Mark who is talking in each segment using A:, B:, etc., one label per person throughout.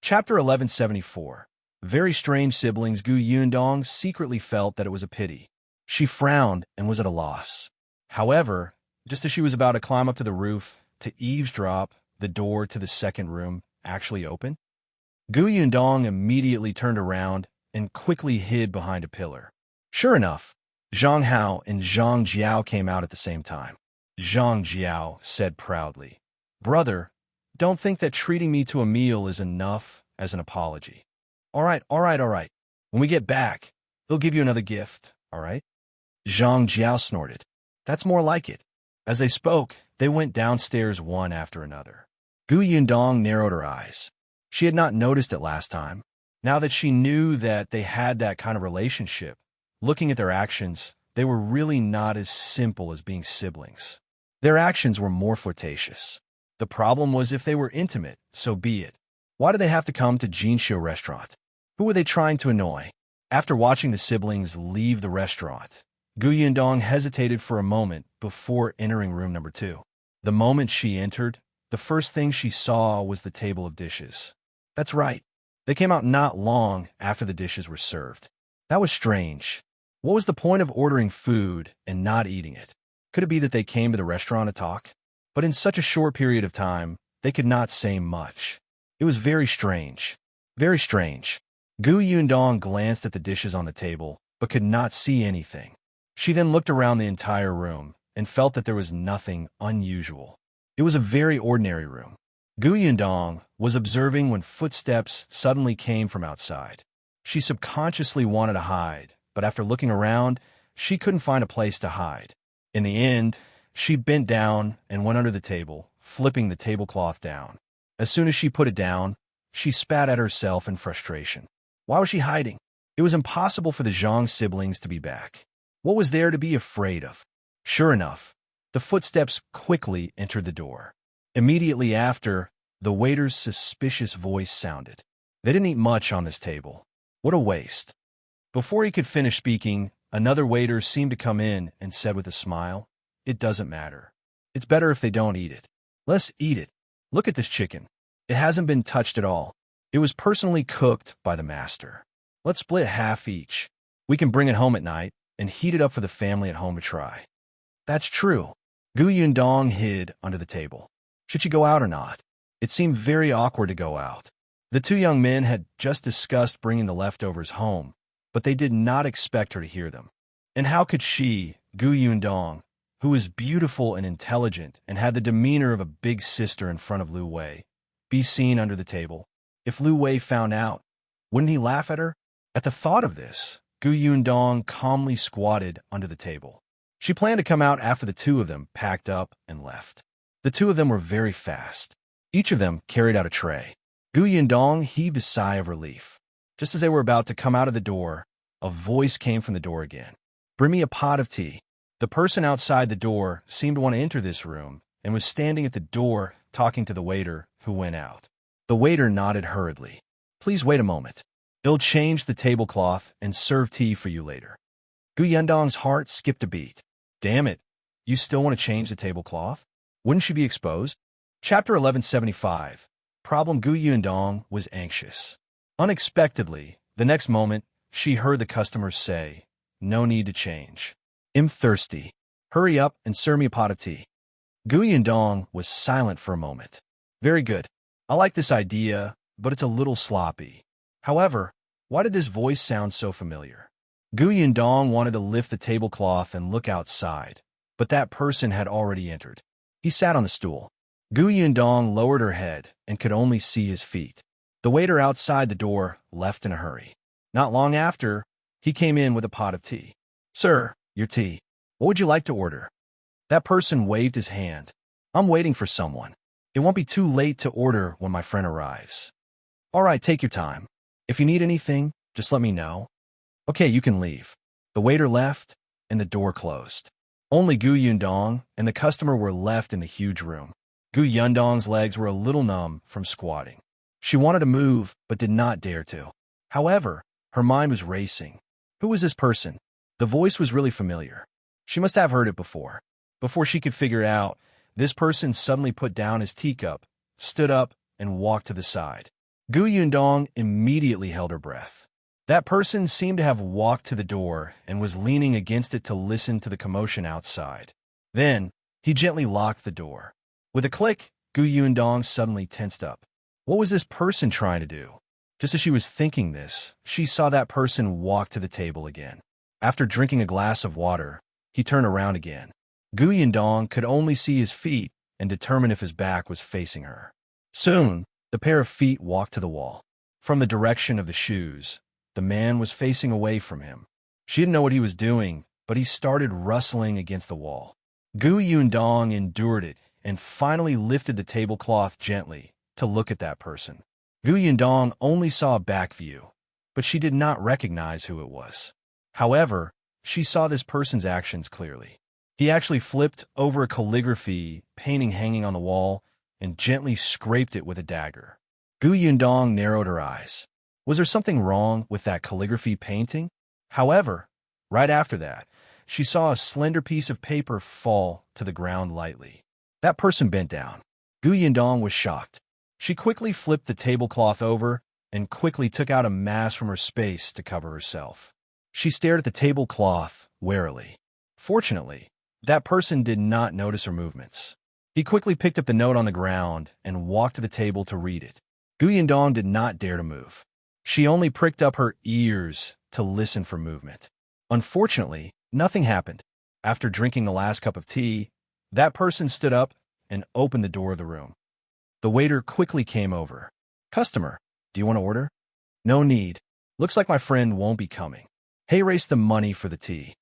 A: Chapter 1174. Very strange siblings. Yundong secretly felt that it was a pity. She frowned and was at a loss. However, just as she was about to climb up to the roof to eavesdrop, the door to the second room actually opened. Yundong immediately turned around and quickly hid behind a pillar. Sure enough, Zhang Hao and Zhang Jiao came out at the same time. Zhang Jiao said proudly, "Brother, don't think that treating me to a meal is enough as an apology. All right. When we get back, they'll give you another gift, all right?" Zhang Jiao snorted. "That's more like it." As they spoke, they went downstairs one after another. Yundong narrowed her eyes. She had not noticed it last time. Now that she knew that they had that kind of relationship, looking at their actions, they were really not as simple as being siblings. Their actions were more flirtatious. The problem was if they were intimate, so be it. Why did they have to come to Jinxiu restaurant? Who were they trying to annoy? After watching the siblings leave the restaurant, Yundong hesitated for a moment before entering room number 2. The moment she entered, the first thing she saw was the table of dishes. That's right. They came out not long after the dishes were served. That was strange. What was the point of ordering food and not eating it? Could it be that they came to the restaurant to talk? But in such a short period of time, they could not say much. It was very strange. Very strange. Yundong glanced at the dishes on the table, but could not see anything. She then looked around the entire room and felt that there was nothing unusual. It was a very ordinary room. Yundong was observing when footsteps suddenly came from outside. She subconsciously wanted to hide, but after looking around, she couldn't find a place to hide. In the end, she bent down and went under the table, flipping the tablecloth down. As soon as she put it down, she spat at herself in frustration. Why was she hiding? It was impossible for the Zhang siblings to be back. What was there to be afraid of? Sure enough, the footsteps quickly entered the door. Immediately after, the waiter's suspicious voice sounded. They didn't eat much on this table. What a waste. Before he could finish speaking, another waiter seemed to come in and said with a smile, "It doesn't matter. It's better if they don't eat it. Let's eat it. Look at this chicken. It hasn't been touched at all. It was personally cooked by the master. Let's split half each. We can bring it home at night and heat it up for the family at home to try." That's true. Yundong hid under the table. Should she go out or not? It seemed very awkward to go out. The two young men had just discussed bringing the leftovers home, but they did not expect her to hear them. And how could she, Yundong, who was beautiful and intelligent and had the demeanor of a big sister in front of Lu Wei, be seen under the table? If Lu Wei found out, wouldn't he laugh at her? At the thought of this, Yundong calmly squatted under the table. She planned to come out after the two of them packed up and left. The two of them were very fast. Each of them carried out a tray. Yundong heaved a sigh of relief. Just as they were about to come out of the door, a voice came from the door again. "Bring me a pot of tea." The person outside the door seemed to want to enter this room and was standing at the door talking to the waiter, who went out. The waiter nodded hurriedly. "Please wait a moment. They'll change the tablecloth and serve tea for you later." Yundong's heart skipped a beat. Damn it, you still want to change the tablecloth? Wouldn't she be exposed? Chapter 1175. Problem. Yundong was anxious. Unexpectedly, the next moment, she heard the customer say, "No need to change. I'm thirsty. Hurry up and serve me a pot of tea." Yundong was silent for a moment. "Very good. I like this idea, but it's a little sloppy. However, why did this voice sound so familiar?" Yundong wanted to lift the tablecloth and look outside, but that person had already entered. He sat on the stool. Yundong lowered her head and could only see his feet. The waiter outside the door left in a hurry. Not long after, he came in with a pot of tea. "Sir, your tea. What would you like to order?" That person waved his hand. "I'm waiting for someone. It won't be too late to order when my friend arrives." "All right, take your time. If you need anything, just let me know." "Okay, you can leave." The waiter left, and the door closed. Only Yundong and the customer were left in the huge room. Yundong's legs were a little numb from squatting. She wanted to move, but did not dare to. However, her mind was racing. Who was this person? The voice was really familiar. She must have heard it before. Before she could figure it out, this person suddenly put down his teacup, stood up, and walked to the side. Gu Yundong immediately held her breath. That person seemed to have walked to the door and was leaning against it to listen to the commotion outside. Then, he gently locked the door. With a click, Gu Yundong suddenly tensed up. What was this person trying to do? Just as she was thinking this, she saw that person walk to the table again. After drinking a glass of water, he turned around again. Gu Yundong could only see his feet and determine if his back was facing her. Soon, the pair of feet walked to the wall. From the direction of the shoes, the man was facing away from him. She didn't know what he was doing, but he started rustling against the wall. Gu Yundong endured it and finally lifted the tablecloth gently to look at that person. Gu Yundong only saw a back view, but she did not recognize who it was. However, she saw this person's actions clearly. He actually flipped over a calligraphy painting hanging on the wall and gently scraped it with a dagger. Gu Yundong narrowed her eyes. Was there something wrong with that calligraphy painting? However, right after that, she saw a slender piece of paper fall to the ground lightly. That person bent down. Gu Yundong was shocked. She quickly flipped the tablecloth over and quickly took out a mask from her space to cover herself. She stared at the tablecloth warily. Fortunately, that person did not notice her movements. He quickly picked up the note on the ground and walked to the table to read it. Gu Yundong did not dare to move. She only pricked up her ears to listen for movement. Unfortunately, nothing happened. After drinking the last cup of tea, that person stood up and opened the door of the room. The waiter quickly came over. "Customer, do you want to order?" "No need. Looks like my friend won't be coming." "Hey, race the money for the tea."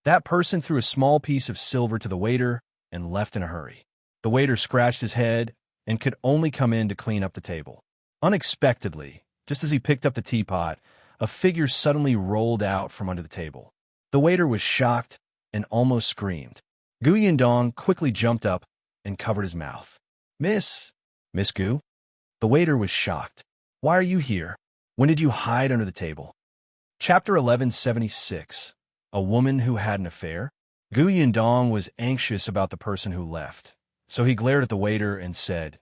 A: That person threw a small piece of silver to the waiter and left in a hurry. The waiter scratched his head and could only come in to clean up the table. Unexpectedly, just as he picked up the teapot, a figure suddenly rolled out from under the table. The waiter was shocked and almost screamed. Gu Yundong quickly jumped up and covered his mouth. Miss Gu?" The waiter was shocked. "Why are you here? When did you hide under the table?" Chapter 1176. A Woman Who Had an Affair. Gu Yundong was anxious about the person who left, so he glared at the waiter and said,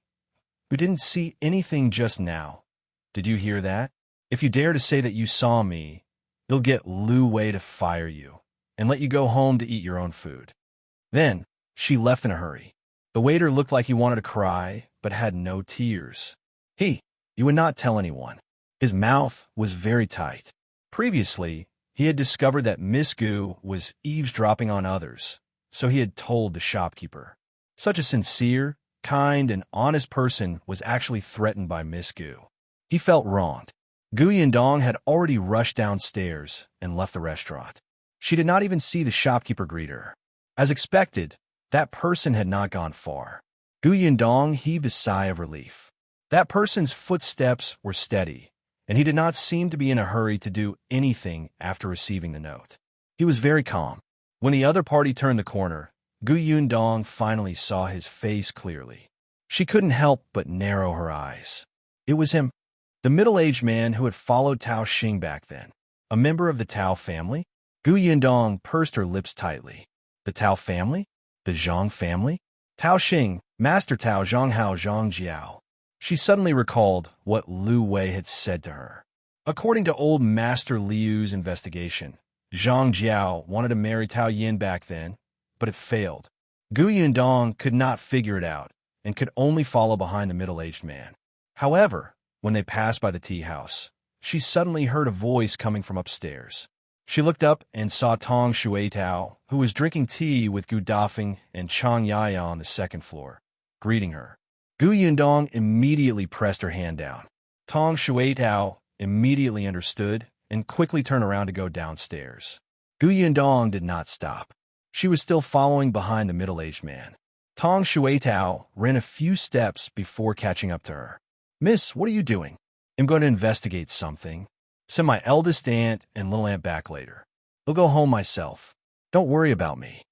A: "You didn't see anything just now. Did you hear that? If you dare to say that you saw me, you'll get Lu Wei to fire you and let you go home to eat your own food." Then she left in a hurry. The waiter looked like he wanted to cry, but had no tears. He would not tell anyone. His mouth was very tight. Previously, he had discovered that Miss Gu was eavesdropping on others, so he had told the shopkeeper. Such a sincere, kind, and honest person was actually threatened by Miss Gu. He felt wronged. Gu Yundong had already rushed downstairs and left the restaurant. She did not even see the shopkeeper greet her. As expected, that person had not gone far. Gu Yundong heaved a sigh of relief. That person's footsteps were steady, and he did not seem to be in a hurry to do anything after receiving the note. He was very calm. When the other party turned the corner, Gu Yundong finally saw his face clearly. She couldn't help but narrow her eyes. It was him, the middle-aged man who had followed Tao Xing back then. A member of the Tao family? Gu Yundong pursed her lips tightly. The Tao family? The Zhang family? Tao Xing, Master Tao Zhang Hao Zhang Jiao. She suddenly recalled what Lu Wei had said to her. According to old Master Liu's investigation, Zhang Jiao wanted to marry Tao Yin back then, but it failed. Gu Yundong could not figure it out and could only follow behind the middle-aged man. However, when they passed by the tea house, she suddenly heard a voice coming from upstairs. She looked up and saw Tong Shuitao, who was drinking tea with Gu Dafeng and Chang Yaya on the second floor, greeting her. Gu Yundong immediately pressed her hand down. Tong Shuitao immediately understood and quickly turned around to go downstairs. Gu Yundong did not stop. She was still following behind the middle-aged man. Tong Shuitao ran a few steps before catching up to her. "Miss, what are you doing?" "I'm going to investigate something. Send my eldest aunt and little aunt back later. I'll go home myself. Don't worry about me."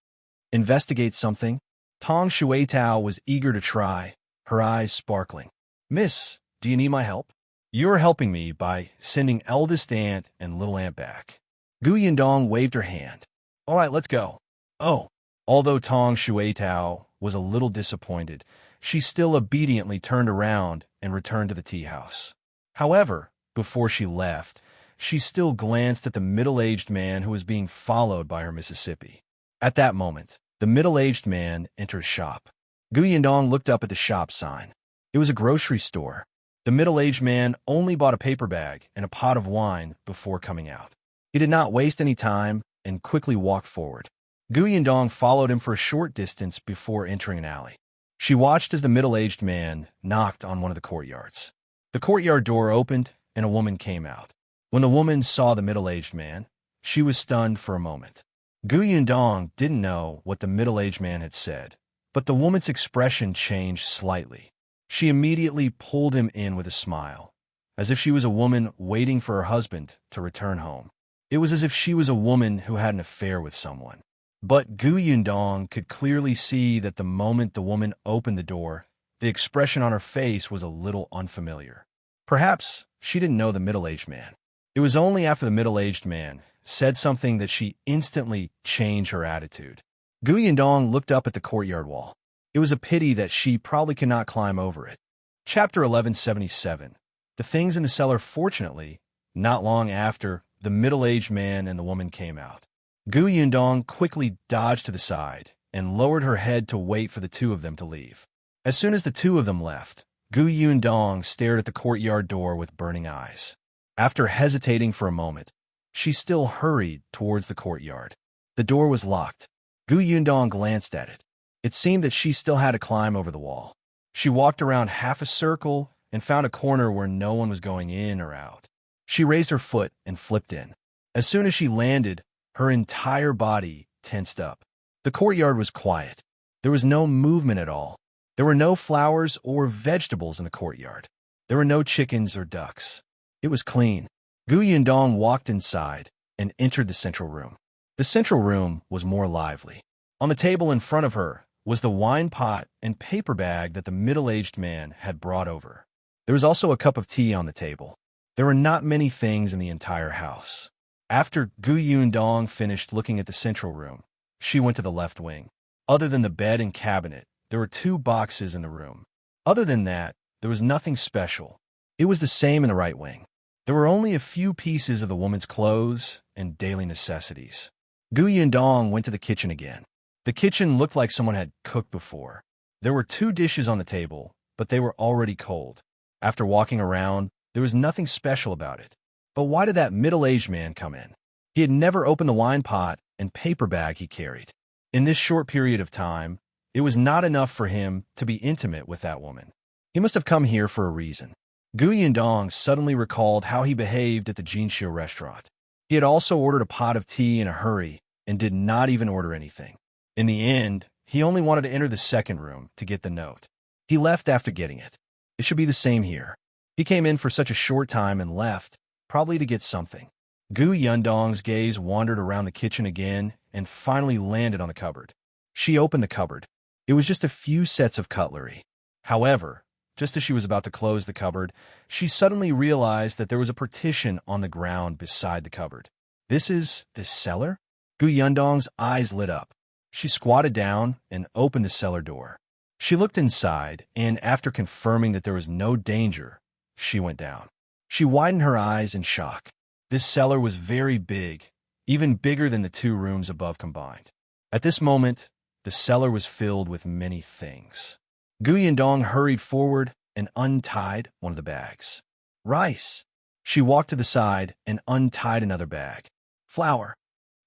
A: "Investigate something?" Tong Shuitao was eager to try, her eyes sparkling. "Miss, do you need my help?" "You're helping me by sending eldest aunt and little aunt back." Gu Yundong waved her hand. "All right, let's go." "Oh." Although Tong Shuitao was a little disappointed, she still obediently turned around and returned to the tea house. However, before she left, she still glanced at the middle-aged man who was being followed by her Mississippi. At that moment, the middle-aged man entered a shop. Gu Yundong looked up at the shop sign. It was a grocery store. The middle-aged man only bought a paper bag and a pot of wine before coming out. He did not waste any time and quickly walked forward. Gu Yundong followed him for a short distance before entering an alley. She watched as the middle-aged man knocked on one of the courtyards. The courtyard door opened and a woman came out. When the woman saw the middle-aged man, she was stunned for a moment. Gu Yundong didn't know what the middle-aged man had said, but the woman's expression changed slightly. She immediately pulled him in with a smile, as if she was a woman waiting for her husband to return home. It was as if she was a woman who had an affair with someone. But Gu Yundong could clearly see that the moment the woman opened the door, the expression on her face was a little unfamiliar. Perhaps she didn't know the middle-aged man. It was only after the middle-aged man said something that she instantly changed her attitude. Gu Yundong looked up at the courtyard wall. It was a pity that she probably could not climb over it. Chapter 1177. The things in the cellar. Fortunately, not long after, the middle-aged man and the woman came out. Gu Yundong quickly dodged to the side and lowered her head to wait for the two of them to leave. As soon as the two of them left, Gu Yundong stared at the courtyard door with burning eyes. After hesitating for a moment, she still hurried towards the courtyard. The door was locked. Gu Yundong glanced at it. It seemed that she still had to climb over the wall. She walked around half a circle and found a corner where no one was going in or out. She raised her foot and flipped in. As soon as she landed, her entire body tensed up. The courtyard was quiet. There was no movement at all. There were no flowers or vegetables in the courtyard. There were no chickens or ducks. It was clean. Gu Yundong walked inside and entered the central room. The central room was more lively. On the table in front of her was the wine pot and paper bag that the middle-aged man had brought over. There was also a cup of tea on the table. There were not many things in the entire house. After Gu Yundong finished looking at the central room, she went to the left wing. Other than the bed and cabinet, there were 2 boxes in the room. Other than that, there was nothing special. It was the same in the right wing. There were only a few pieces of the woman's clothes and daily necessities. Gu Yundong went to the kitchen again. The kitchen looked like someone had cooked before. There were 2 dishes on the table, but they were already cold. After walking around, there was nothing special about it. But why did that middle-aged man come in? He had never opened the wine pot and paper bag he carried. In this short period of time, it was not enough for him to be intimate with that woman. He must have come here for a reason. Gu Yundong suddenly recalled how he behaved at the Jinxiu restaurant. He had also ordered a pot of tea in a hurry and did not even order anything. In the end, he only wanted to enter the second room to get the note. He left after getting it. It should be the same here. He came in for such a short time and left, probably to get something. Gu Yundong's gaze wandered around the kitchen again and finally landed on the cupboard. She opened the cupboard. It was just a few sets of cutlery. However, just as she was about to close the cupboard, she suddenly realized that there was a partition on the ground beside the cupboard. This is the cellar? Gu Yundong's eyes lit up. She squatted down and opened the cellar door. She looked inside, and after confirming that there was no danger, she went down. She widened her eyes in shock. This cellar was very big, even bigger than the 2 rooms above combined. At this moment, the cellar was filled with many things. Gu Yundong hurried forward and untied one of the bags. Rice. She walked to the side and untied another bag. Flour.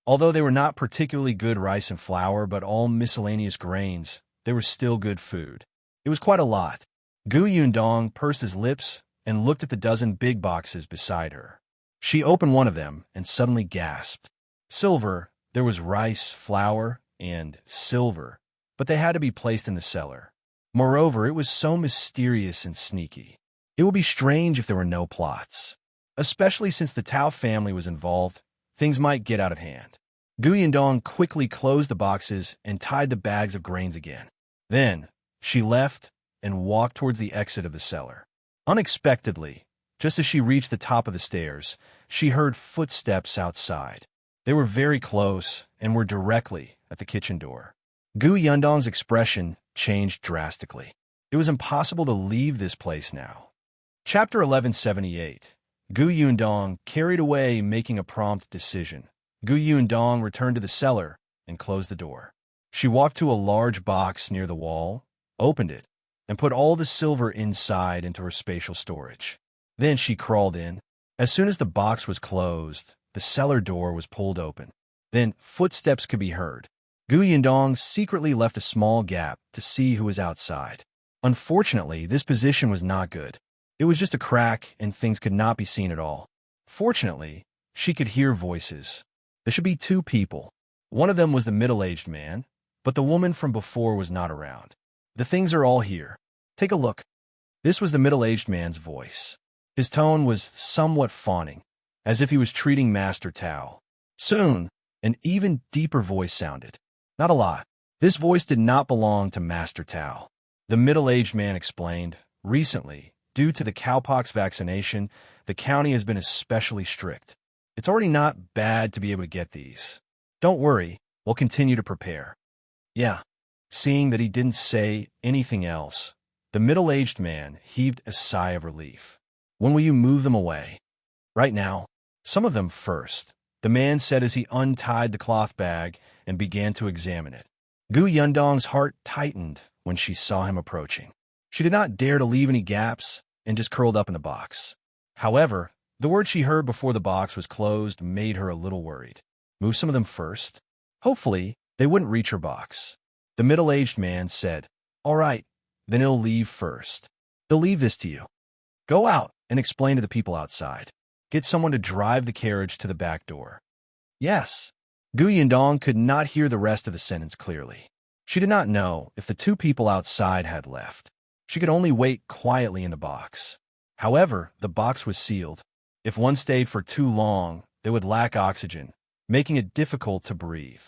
A: Although they were not particularly good rice and flour, but all miscellaneous grains, they were still good food. It was quite a lot. Gu Yundong pursed his lips and looked at the dozen big boxes beside her. She opened one of them and suddenly gasped. Silver. There was rice, flour, and silver, but they had to be placed in the cellar. Moreover, it was so mysterious and sneaky. It would be strange if there were no plots. Especially since the Tao family was involved, things might get out of hand. Gu Yundong quickly closed the boxes and tied the bags of grains again. Then, she left and walked towards the exit of the cellar. Unexpectedly, just as she reached the top of the stairs, she heard footsteps outside. They were very close and were directly at the kitchen door. Gu Yundong's expression changed drastically. It was impossible to leave this place now. Chapter 1178. Gu Yundong carried away making a prompt decision. Gu Yundong returned to the cellar and closed the door. She walked to a large box near the wall, opened it, and put all the silver inside into her spatial storage. Then she crawled in. As soon as the box was closed, the cellar door was pulled open. Then footsteps could be heard. Gu Yundong secretly left a small gap to see who was outside. Unfortunately, this position was not good. It was just a crack and things could not be seen at all. Fortunately, she could hear voices. There should be two people. One of them was the middle-aged man, but the woman from before was not around. The things are all here. Take a look. This was the middle-aged man's voice. His tone was somewhat fawning, as if he was treating Master Tao. Soon, an even deeper voice sounded. Not a lot. This voice did not belong to Master Tao. The middle-aged man explained, recently, due to the cowpox vaccination, the county has been especially strict. It's already not bad to be able to get these. Don't worry, we'll continue to prepare. Yeah. Seeing that he didn't say anything else, the middle-aged man heaved a sigh of relief. When will you move them away? Right now. Some of them first, the man said as he untied the cloth bag and began to examine it. Gu Yundong's heart tightened when she saw him approaching. She did not dare to leave any gaps and just curled up in the box. However, the word she heard before the box was closed made her a little worried. Move some of them first? Hopefully, they wouldn't reach her box. The middle-aged man said, All right, then he'll leave first. He'll leave this to you. Go out and explain to the people outside. Get someone to drive the carriage to the back door. Yes. Gu Yundong could not hear the rest of the sentence clearly. She did not know if the two people outside had left. She could only wait quietly in the box. However, the box was sealed. If one stayed for too long, they would lack oxygen, making it difficult to breathe.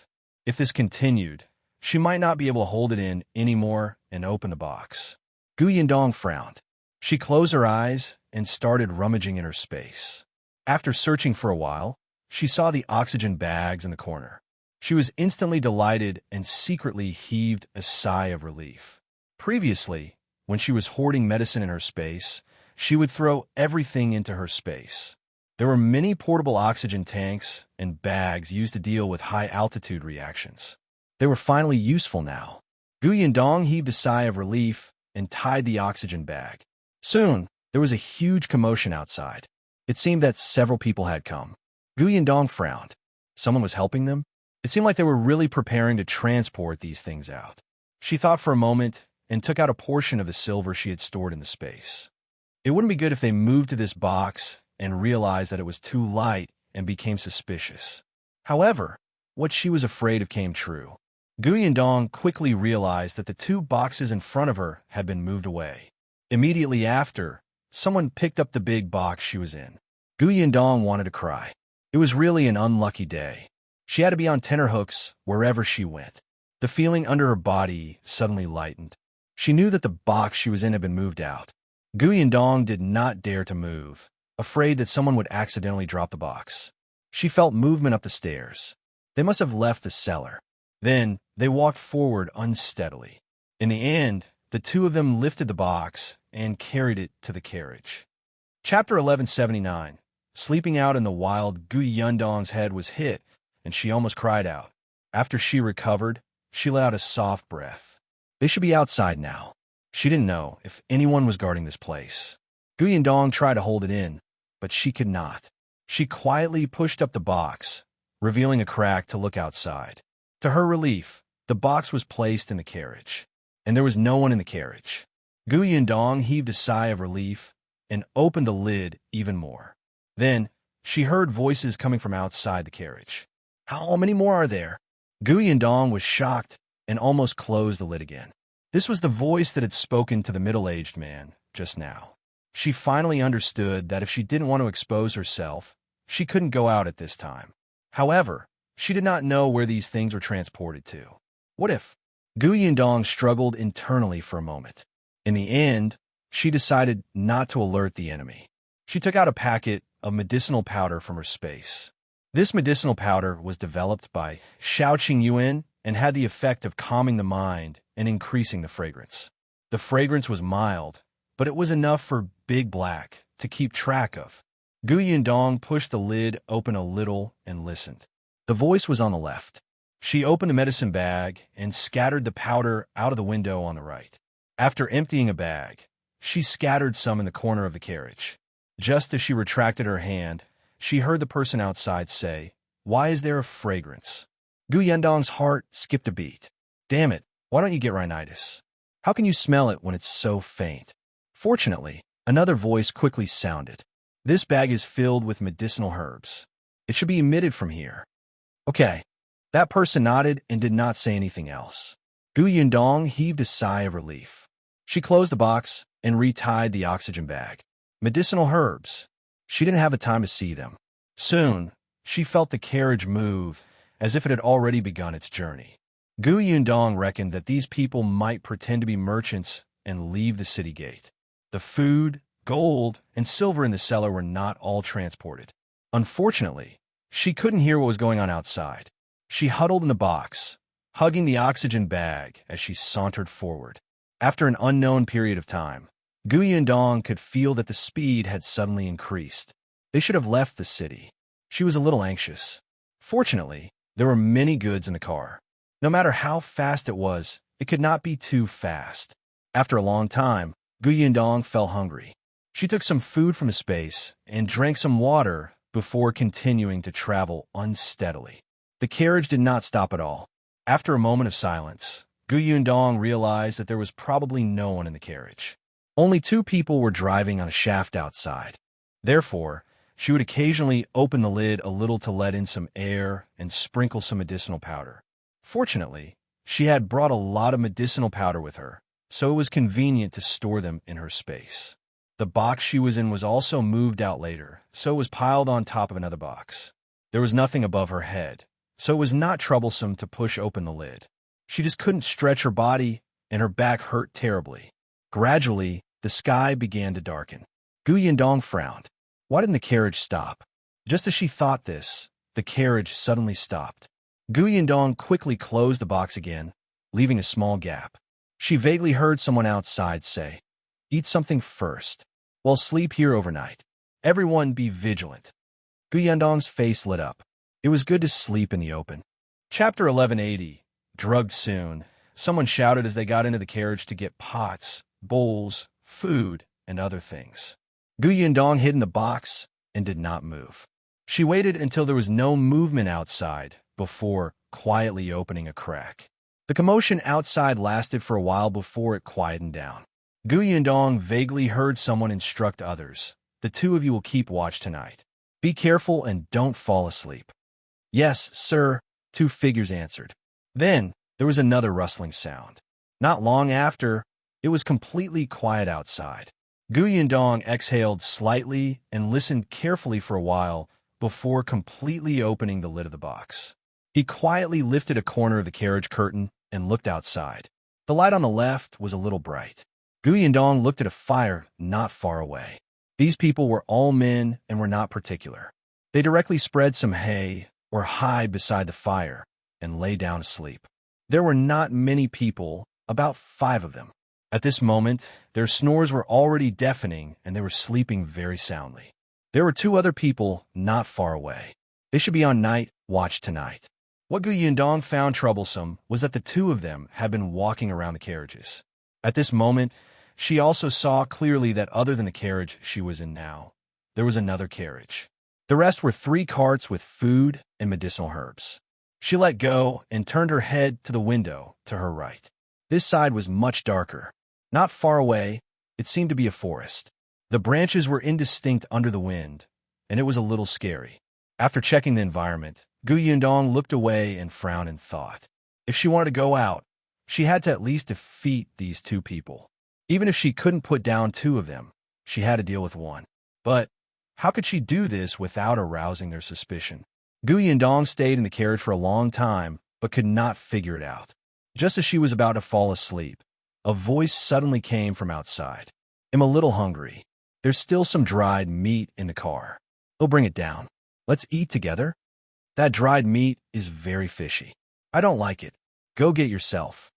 A: If this continued, she might not be able to hold it in anymore and open the box. Gu Yundong frowned. She closed her eyes and started rummaging in her space. After searching for a while, she saw the oxygen bags in the corner. She was instantly delighted and secretly heaved a sigh of relief. Previously, when she was hoarding medicine in her space, she would throw everything into her space. There were many portable oxygen tanks and bags used to deal with high-altitude reactions. They were finally useful now. Gu Yundong heaved a sigh of relief and tied the oxygen bag. Soon, there was a huge commotion outside. It seemed that several people had come. Gu Yundong frowned. Someone was helping them? It seemed like they were really preparing to transport these things out. She thought for a moment and took out a portion of the silver she had stored in the space. It wouldn't be good if they moved to this box and realized that it was too light and became suspicious. However, what she was afraid of came true. Gu Yundong quickly realized that the two boxes in front of her had been moved away. Immediately after, someone picked up the big box she was in. Gu Yundong wanted to cry. It was really an unlucky day. She had to be on tenterhooks wherever she went. The feeling under her body suddenly lightened. She knew that the box she was in had been moved out. Gu Yundong did not dare to move, afraid that someone would accidentally drop the box. She felt movement up the stairs. They must have left the cellar. Then, they walked forward unsteadily. In the end, the two of them lifted the box and carried it to the carriage. Chapter 1179. Sleeping out in the wild, Gu Yundong's head was hit, and she almost cried out. After she recovered, she let out a soft breath. They should be outside now. She didn't know if anyone was guarding this place. Gu Yundong tried to hold it in, but she could not. She quietly pushed up the box, revealing a crack to look outside. To her relief, the box was placed in the carriage, and there was no one in the carriage. Gu Yundong heaved a sigh of relief and opened the lid even more. Then, she heard voices coming from outside the carriage. How many more are there? Gu Yundong was shocked and almost closed the lid again. This was the voice that had spoken to the middle-aged man just now. She finally understood that if she didn't want to expose herself, she couldn't go out at this time. However, she did not know where these things were transported to. What if? Gu Yundong struggled internally for a moment. In the end, she decided not to alert the enemy. She took out a packet of medicinal powder from her space. This medicinal powder was developed by Shao Qingyuan and had the effect of calming the mind and increasing the fragrance. The fragrance was mild, but it was enough for big black to keep track of. Gu Yundong pushed the lid open a little and listened. The voice was on the left. She opened the medicine bag and scattered the powder out of the window on the right. After emptying a bag, she scattered some in the corner of the carriage. Just as she retracted her hand, she heard the person outside say, "Why is there a fragrance?" Gu Yundong's heart skipped a beat. Damn it, why don't you get rhinitis? How can you smell it when it's so faint? Fortunately, another voice quickly sounded. This bag is filled with medicinal herbs. It should be emitted from here. Okay. That person nodded and did not say anything else. Gu Yundong heaved a sigh of relief. She closed the box and retied the oxygen bag. Medicinal herbs. She didn't have the time to see them. Soon, she felt the carriage move as if it had already begun its journey. Gu Yundong reckoned that these people might pretend to be merchants and leave the city gate. The food, gold, and silver in the cellar were not all transported. Unfortunately, she couldn't hear what was going on outside. She huddled in the box, hugging the oxygen bag as she sauntered forward. After an unknown period of time, Gu Yundong could feel that the speed had suddenly increased. They should have left the city. She was a little anxious. Fortunately, there were many goods in the car. No matter how fast it was, it could not be too fast. After a long time, Gu Yundong felt hungry. She took some food from a space and drank some water before continuing to travel unsteadily. The carriage did not stop at all. After a moment of silence, Gu Yundong realized that there was probably no one in the carriage. Only 2 people were driving on a shaft outside. Therefore, she would occasionally open the lid a little to let in some air and sprinkle some medicinal powder. Fortunately, she had brought a lot of medicinal powder with her, so it was convenient to store them in her space. The box she was in was also moved out later, so it was piled on top of another box. There was nothing above her head, so it was not troublesome to push open the lid. She just couldn't stretch her body, and her back hurt terribly. Gradually, the sky began to darken. Gu Yundong frowned. Why didn't the carriage stop? Just as she thought this, the carriage suddenly stopped. Gu Yundong quickly closed the box again, leaving a small gap. She vaguely heard someone outside say, "Eat something first. Well, sleep here overnight. Everyone be vigilant." Gu Yundong's face lit up. It was good to sleep in the open. Chapter 1180. Drugged soon. Someone shouted as they got into the carriage to get pots, bowls, food, and other things. Gu Yundong hid in the box and did not move. She waited until there was no movement outside before quietly opening a crack. The commotion outside lasted for a while before it quietened down. Gu Yundong vaguely heard someone instruct others. "The 2 of you will keep watch tonight. Be careful and don't fall asleep." "Yes, sir," 2 figures answered. Then, there was another rustling sound. Not long after, it was completely quiet outside. Gu Yundong exhaled slightly and listened carefully for a while before completely opening the lid of the box. He quietly lifted a corner of the carriage curtain and looked outside. The light on the left was a little bright. Gu Yundong looked at a fire not far away. These people were all men and were not particular. They directly spread some hay or hide beside the fire and lay down to sleep. There were not many people, about 5 of them. At this moment, their snores were already deafening and they were sleeping very soundly. There were 2 other people not far away. They should be on night watch tonight. What Gu Yundong found troublesome was that the 2 of them had been walking around the carriages. At this moment, she also saw clearly that other than the carriage she was in now, there was another carriage. The rest were 3 carts with food and medicinal herbs. She let go and turned her head to the window to her right. This side was much darker. Not far away, it seemed to be a forest. The branches were indistinct under the wind, and it was a little scary. After checking the environment, Gu Yundong looked away and frowned in thought. If she wanted to go out, she had to at least defeat these 2 people. Even if she couldn't put down 2 of them, she had to deal with 1. But how could she do this without arousing their suspicion? Gu Yundong stayed in the carriage for a long time, but could not figure it out. Just as she was about to fall asleep, a voice suddenly came from outside. "I'm a little hungry. There's still some dried meat in the car. We'll bring it down. Let's eat together. That dried meat is very fishy. I don't like it. Go get yourself."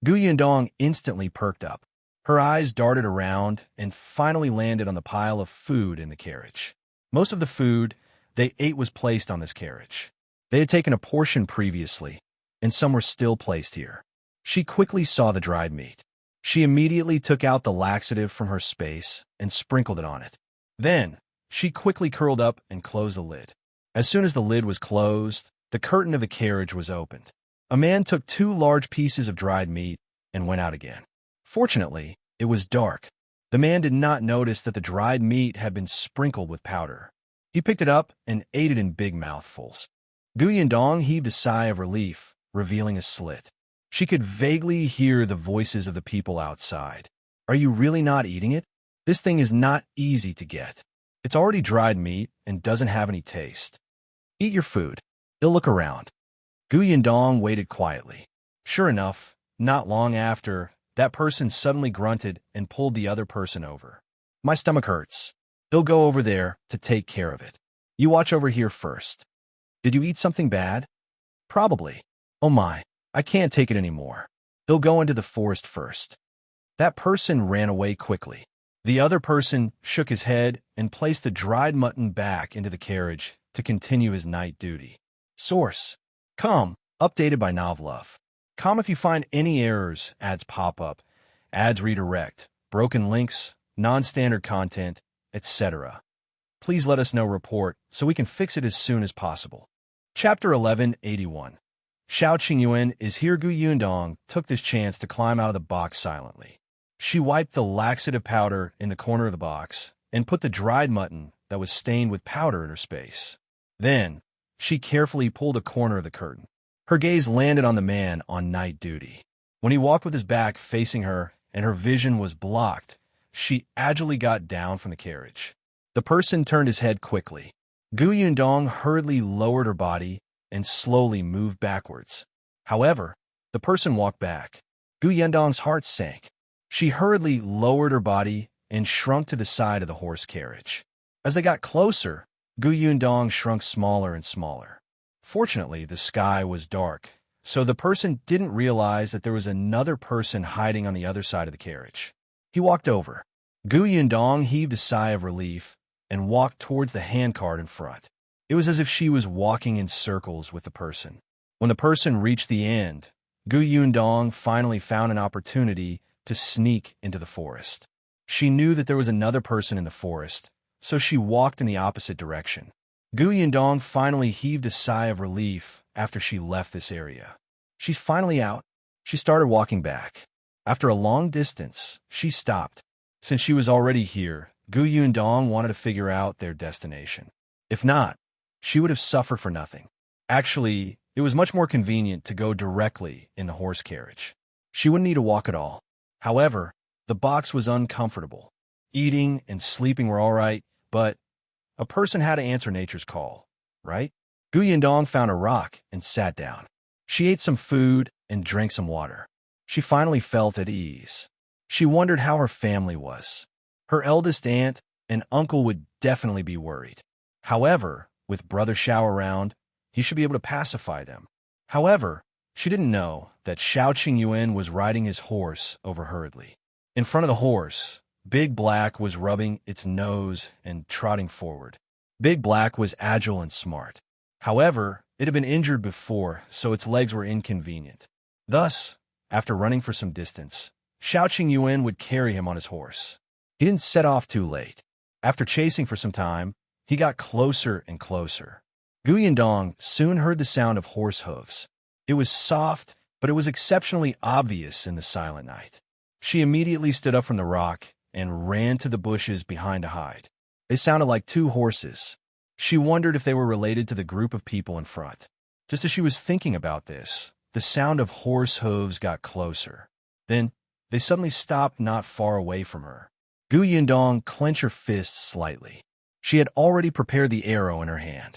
A: Gu Yundong instantly perked up. Her eyes darted around and finally landed on the pile of food in the carriage. Most of the food they ate was placed on this carriage. They had taken a portion previously, and some were still placed here. She quickly saw the dried meat. She immediately took out the laxative from her space and sprinkled it on it. Then, she quickly curled up and closed the lid. As soon as the lid was closed, the curtain of the carriage was opened. A man took 2 large pieces of dried meat and went out again. Fortunately, it was dark. The man did not notice that the dried meat had been sprinkled with powder. He picked it up and ate it in big mouthfuls. Yundong heaved a sigh of relief, revealing a slit. She could vaguely hear the voices of the people outside. Are you really not eating it? This thing is not easy to get. It's already dried meat and doesn't have any taste. Eat your food. He'll look around. Yundong waited quietly. Sure enough, not long after, that person suddenly grunted and pulled the other person over. My stomach hurts. He'll go over there to take care of it. You watch over here first. Did you eat something bad? Probably. Oh my, I can't take it anymore. He'll go into the forest first. That person ran away quickly. The other person shook his head and placed the dried mutton back into the carriage to continue his night duty. Source: Com, updated by Novlove. Com if you find any errors, ads pop up, ads redirect, broken links, non-standard content, etc. Please let us know report so we can fix it as soon as possible. Chapter 1181. Shao Qingyuan is here. Yundong took this chance to climb out of the box silently. She wiped the laxative powder in the corner of the box and put the dried mutton that was stained with powder in her space. Then, she carefully pulled a corner of the curtain. Her gaze landed on the man on night duty. When he walked with his back facing her and her vision was blocked, she agilely got down from the carriage. The person turned his head quickly. Yundong hurriedly lowered her body and slowly moved backwards. However, the person walked back. Yundong's heart sank. She hurriedly lowered her body and shrunk to the side of the horse carriage. As they got closer, Yundong shrunk smaller and smaller. Fortunately, the sky was dark, so the person didn't realize that there was another person hiding on the other side of the carriage. He walked over. Yundong heaved a sigh of relief and walked towards the handcart in front. It was as if she was walking in circles with the person. When the person reached the end, Yundong finally found an opportunity to sneak into the forest. She knew that there was another person in the forest, so she walked in the opposite direction. Yundong finally heaved a sigh of relief after she left this area. She's finally out. She started walking back. After a long distance, she stopped. Since she was already here, Yundong wanted to figure out their destination. If not, she would have suffered for nothing. Actually, it was much more convenient to go directly in the horse carriage. She wouldn't need to walk at all. However, the box was uncomfortable. Eating and sleeping were all right, but a person had to answer nature's call, right? Yundong found a rock and sat down. She ate some food and drank some water. She finally felt at ease. She wondered how her family was. Her eldest aunt and uncle would definitely be worried. However, with brother Shao around, he should be able to pacify them. However, she didn't know that Shao Qingyuan was riding his horse over hurriedly. In front of the horse, Big Black was rubbing its nose and trotting forward. Big Black was agile and smart. However, it had been injured before, so its legs were inconvenient. Thus, after running for some distance, Shao Qingyuan would carry him on his horse. He didn't set off too late. After chasing for some time, he got closer and closer. Yundong soon heard the sound of horse hooves. It was soft, but it was exceptionally obvious in the silent night. She immediately stood up from the rock and ran to the bushes behind to hide. They sounded like 2 horses. She wondered if they were related to the group of people in front. Just as she was thinking about this, the sound of horse hooves got closer. Then, they suddenly stopped not far away from her. Yundong clenched her fists slightly. She had already prepared the arrow in her hand.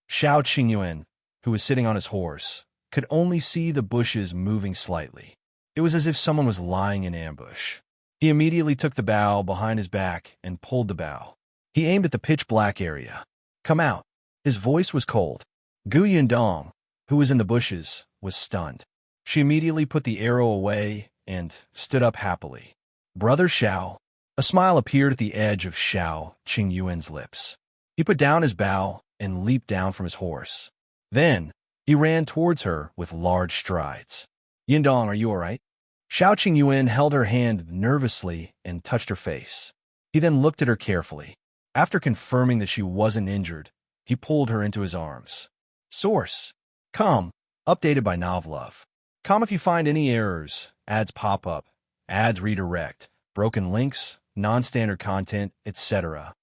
A: Shao Qingyuan, who was sitting on his horse, could only see the bushes moving slightly. It was as if someone was lying in ambush. He immediately took the bow behind his back and pulled the bow. He aimed at the pitch-black area. Come out. His voice was cold. Yundong, who was in the bushes, was stunned. She immediately put the arrow away and stood up happily. Brother Shao. A smile appeared at the edge of Shao Qingyuan's lips. He put down his bow and leaped down from his horse. Then, he ran towards her with large strides. Yundong, are you all right? Shao Qingyuan held her hand nervously and touched her face. He then looked at her carefully. After confirming that she wasn't injured, he pulled her into his arms. Source. Com. Updated by Novlove. Com if you find any errors, ads pop up, ads redirect, broken links, non-standard content, etc.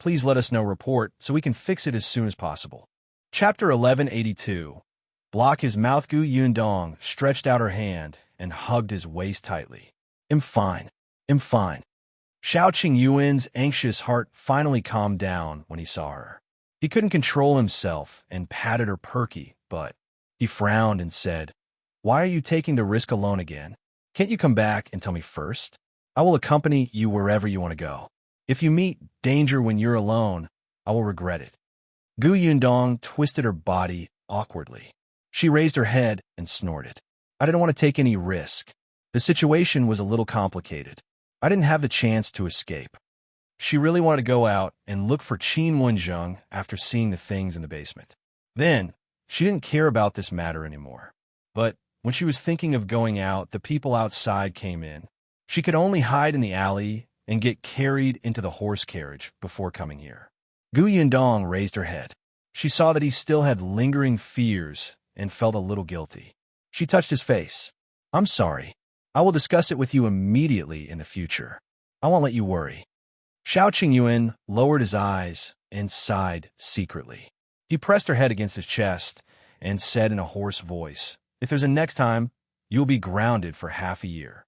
A: Please let us know report so we can fix it as soon as possible. Chapter 1182. Block his mouth. Gu Yundong stretched out her hand and hugged his waist tightly. I'm fine. I'm fine. Shao Qingyuan's anxious heart finally calmed down when he saw her. He couldn't control himself and patted her perky, but he frowned and said, Why are you taking the risk alone again? Can't you come back and tell me first? I will accompany you wherever you want to go. If you meet danger when you're alone, I will regret it. Gu Yundong twisted her body awkwardly. She raised her head and snorted. I didn't want to take any risk. The situation was a little complicated. I didn't have the chance to escape. She really wanted to go out and look for Wenzheng after seeing the things in the basement. Then, she didn't care about this matter anymore. But when she was thinking of going out, the people outside came in. She could only hide in the alley and get carried into the horse carriage before coming here. Gu Yundong raised her head. She saw that he still had lingering fears and felt a little guilty. She touched his face. I'm sorry. I will discuss it with you immediately in the future. I won't let you worry. Shao Qingyuan lowered his eyes and sighed secretly. He pressed her head against his chest and said in a hoarse voice, If there's a next time, you'll be grounded for half a year.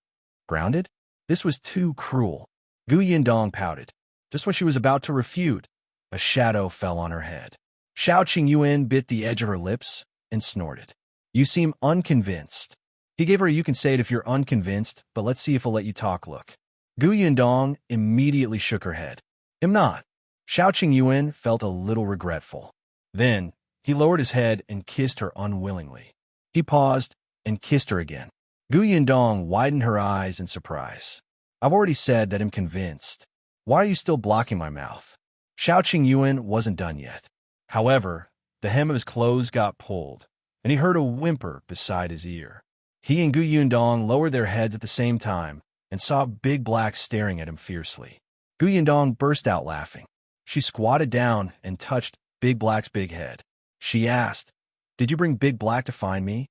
A: Grounded? This was too cruel. Gu Yundong pouted. Just when she was about to refute, a shadow fell on her head. Shao Qingyuan bit the edge of her lips and snorted. You seem unconvinced. He gave her a you can say it if you're unconvinced, but let's see if he'll let you talk look. Gu Yundong immediately shook her head. I'm not. Shao Qingyuan felt a little regretful. Then, he lowered his head and kissed her unwillingly. He paused and kissed her again. Gu Yundong widened her eyes in surprise. I've already said that I'm convinced. Why are you still blocking my mouth? Shao Qingyuan wasn't done yet. However, the hem of his clothes got pulled, and he heard a whimper beside his ear. He and Gu Yundong lowered their heads at the same time and saw Big Black staring at him fiercely. Gu Yundong burst out laughing. She squatted down and touched Big Black's big head. She asked, Did you bring Big Black to find me?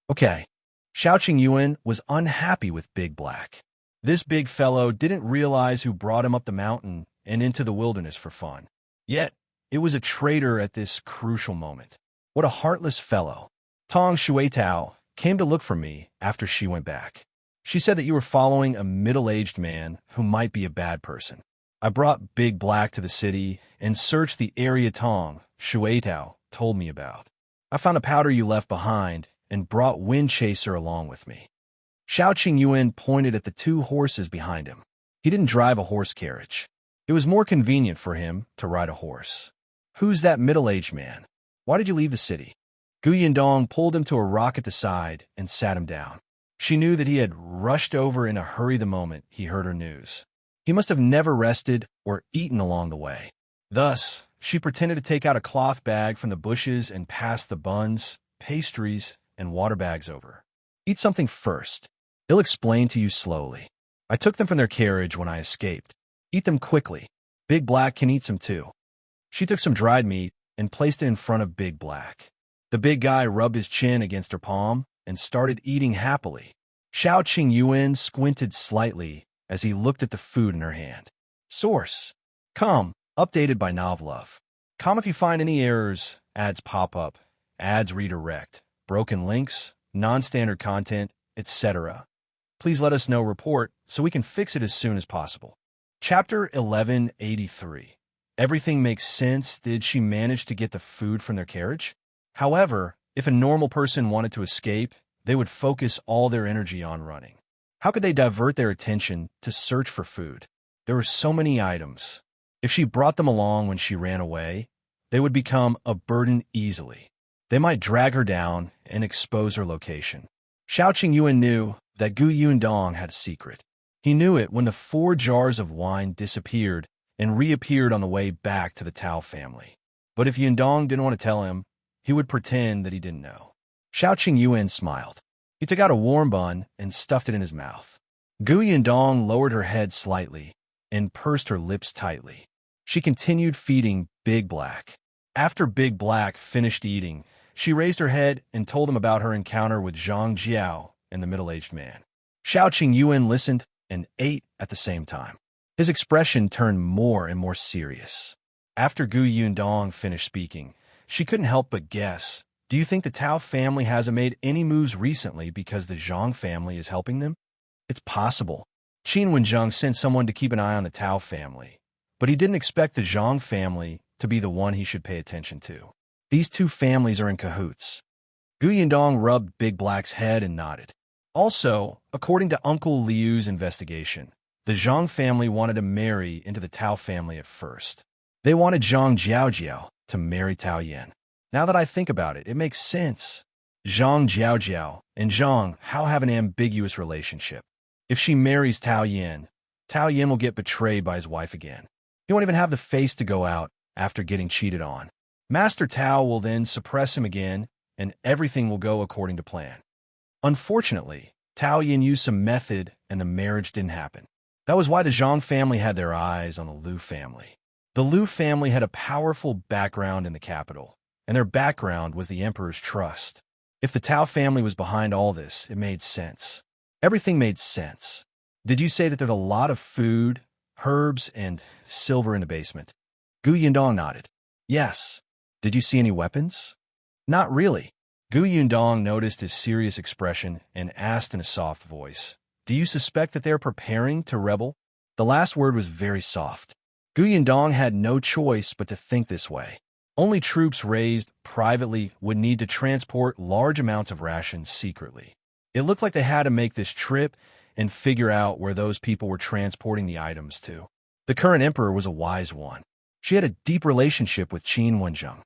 A: Okay. Shao Qingyuan was unhappy with Big Black. This big fellow didn't realize who brought him up the mountain and into the wilderness for fun. Yet, it was a traitor at this crucial moment. What a heartless fellow. Tong Shuitao came to look for me after she went back. She said that you were following a middle-aged man who might be a bad person. I brought Big Black to the city and searched the area Tong Shuitao told me about. I found a powder you left behind and brought Wind Chaser along with me. Shao Qingyuan pointed at the two horses behind him. He didn't drive a horse carriage. It was more convenient for him to ride a horse. Who's that middle-aged man? Why did you leave the city? Gu Yundong pulled him to a rock at the side and sat him down. She knew that he had rushed over in a hurry the moment he heard her news. He must have never rested or eaten along the way. Thus, she pretended to take out a cloth bag from the bushes and pass the buns, pastries, and water bags over. Eat something first. He'll explain to you slowly. I took them from their carriage when I escaped. Eat them quickly. Big Black can eat some too. She took some dried meat and placed it in front of Big Black. The big guy rubbed his chin against her palm and started eating happily. Shao Qingyuan squinted slightly as he looked at the food in her hand. Source. Com. Updated by Novlove. Com if you find any errors, ads pop up, ads redirect, broken links, non-standard content, etc. Please let us know report so we can fix it as soon as possible. Chapter 1183. Everything makes sense. Did she manage to get the food from their carriage? However, if a normal person wanted to escape, they would focus all their energy on running. How could they divert their attention to search for food? There were so many items. If she brought them along when she ran away, they would become a burden easily. They might drag her down and expose her location. Shao Qingyuan knew that Gu Yundong had a secret. He knew it when the 4 jars of wine disappeared and reappeared on the way back to the Tao family. But if Yundong didn't want to tell him, he would pretend that he didn't know. Shao Qingyuan smiled. He took out a warm bun and stuffed it in his mouth. Gu Yundong lowered her head slightly and pursed her lips tightly. She continued feeding Big Black. After Big Black finished eating, she raised her head and told him about her encounter with Zhang Jiao and the middle-aged man. Shao Qingyuan listened and ate at the same time. His expression turned more and more serious. After Gu Yundong finished speaking, she couldn't help but guess, do you think the Tao family hasn't made any moves recently because the Zhang family is helping them? It's possible. Wenzheng sent someone to keep an eye on the Tao family, but he didn't expect the Zhang family to be the one he should pay attention to. These 2 families are in cahoots. Gu Yundong rubbed Big Black's head and nodded. Also, according to Uncle Liu's investigation, the Zhang family wanted to marry into the Tao family at first. They wanted Zhang Jiaojiao to marry Tao Yan. Now that I think about it, it makes sense. Zhang Jiaojiao and Zhang Hao have an ambiguous relationship. If she marries Tao Yan will get betrayed by his wife again. He won't even have the face to go out after getting cheated on. Master Tao will then suppress him again, and everything will go according to plan. Unfortunately, Tao Yan used some method, and the marriage didn't happen. That was why the Zhang family had their eyes on the Liu family. The Liu family had a powerful background in the capital, and their background was the emperor's trust. If the Tao family was behind all this, it made sense. Everything made sense. Did you say that there's a lot of food, herbs, and silver in the basement? Gu Yundong nodded. Yes. Did you see any weapons? Not really. Gu Yundong noticed his serious expression and asked in a soft voice, do you suspect that they're preparing to rebel? The last word was very soft. Gu Yundong had no choice but to think this way. Only troops raised privately would need to transport large amounts of rations secretly. It looked like they had to make this trip and figure out where those people were transporting the items to. The current emperor was a wise one. She had a deep relationship with Qin Wenzheng.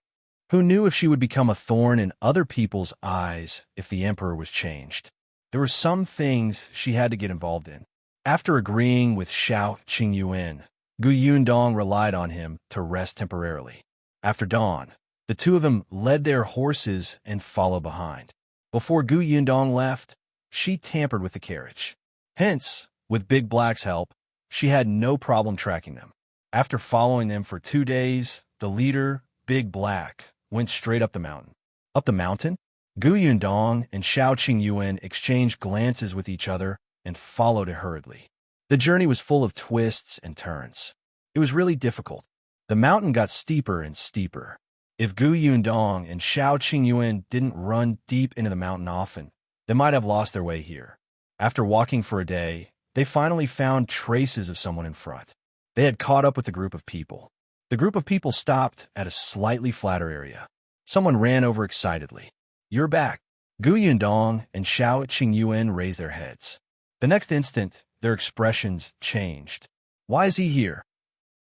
A: Who knew if she would become a thorn in other people's eyes if the emperor was changed? There were some things she had to get involved in. After agreeing with Shao Qingyuan, Gu Yundong relied on him to rest temporarily. After dawn, the 2 of them led their horses and followed behind. Before Gu Yundong left, she tampered with the carriage. Hence, with Big Black's help, she had no problem tracking them. After following them for 2 days, the leader, Big Black, went straight up the mountain. Up the mountain, Gu Yundong and Shao Qingyuan exchanged glances with each other and followed it hurriedly. The journey was full of twists and turns. It was really difficult. The mountain got steeper and steeper. If Gu Yundong and Shao Qingyuan didn't run deep into the mountain often, they might have lost their way here. After walking for a day, they finally found traces of someone in front. They had caught up with the group of people. The group of people stopped at a slightly flatter area. Someone ran over excitedly. You're back. Gu Yundong and Shao Qingyuan raised their heads. The next instant, their expressions changed. Why is he here?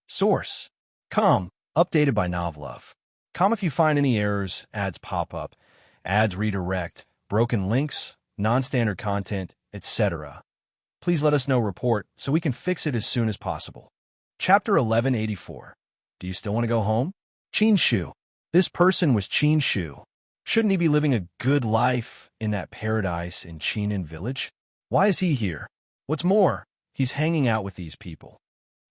A: Source. Com. Updated by Novlove. Com if you find any errors, ads pop up, ads redirect, broken links, non-standard content, etc. Please let us know report so we can fix it as soon as possible. Chapter 1184. Do you still want to go home? Qin Shu. This person was Qin Shu. Shouldn't he be living a good life in that paradise in Qinan village? Why is he here? What's more, he's hanging out with these people.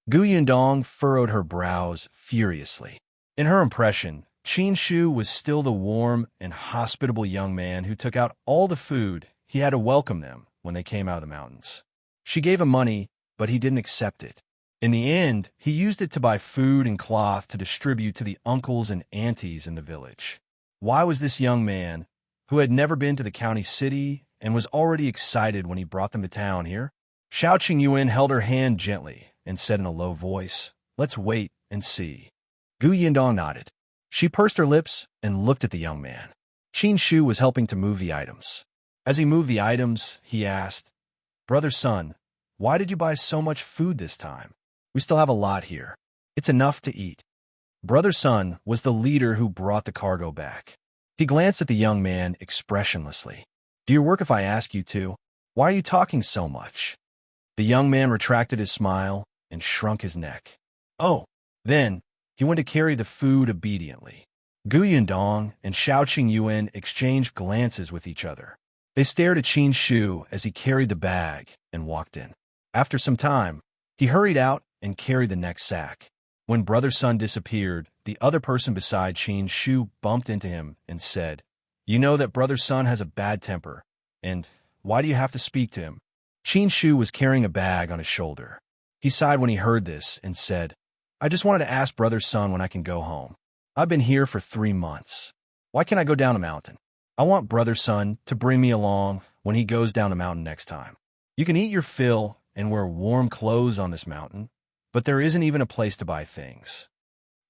A: Gu Yundong furrowed her brows furiously. In her impression, Qin Shu was still the warm and hospitable young man who took out all the food he had to welcome them when they came out of the mountains. She gave him money, but he didn't accept it. In the end, he used it to buy food and cloth to distribute to the uncles and aunties in the village. Why was this young man, who had never been to the county city and was already excited when he brought them to town here? Shao Qingyuan held her hand gently and said in a low voice, "Let's wait and see." Gu Yundong nodded. She pursed her lips and looked at the young man. Qin Shu was helping to move the items. As he moved the items, he asked, "Brother Sun, why did you buy so much food this time? We still have a lot here. It's enough to eat." Brother Sun was the leader who brought the cargo back. He glanced at the young man expressionlessly. "Do you work if I ask you to? Why are you talking so much?" The young man retracted his smile and shrunk his neck. Oh, then he went to carry the food obediently. Gu Yundong and Shao Qingyuan exchanged glances with each other. They stared at Qin Shu as he carried the bag and walked in. After some time, he hurried out and carried the next sack. When Brother Sun disappeared, the other person beside Qin Shu bumped into him and said, "You know that Brother Sun has a bad temper, and why do you have to speak to him?" Qin Shu was carrying a bag on his shoulder. He sighed when he heard this and said, "I just wanted to ask Brother Sun when I can go home. I've been here for 3 months. Why can't I go down a mountain? I want Brother Sun to bring me along when he goes down a mountain next time. You can eat your fill and wear warm clothes on this mountain, but there isn't even a place to buy things."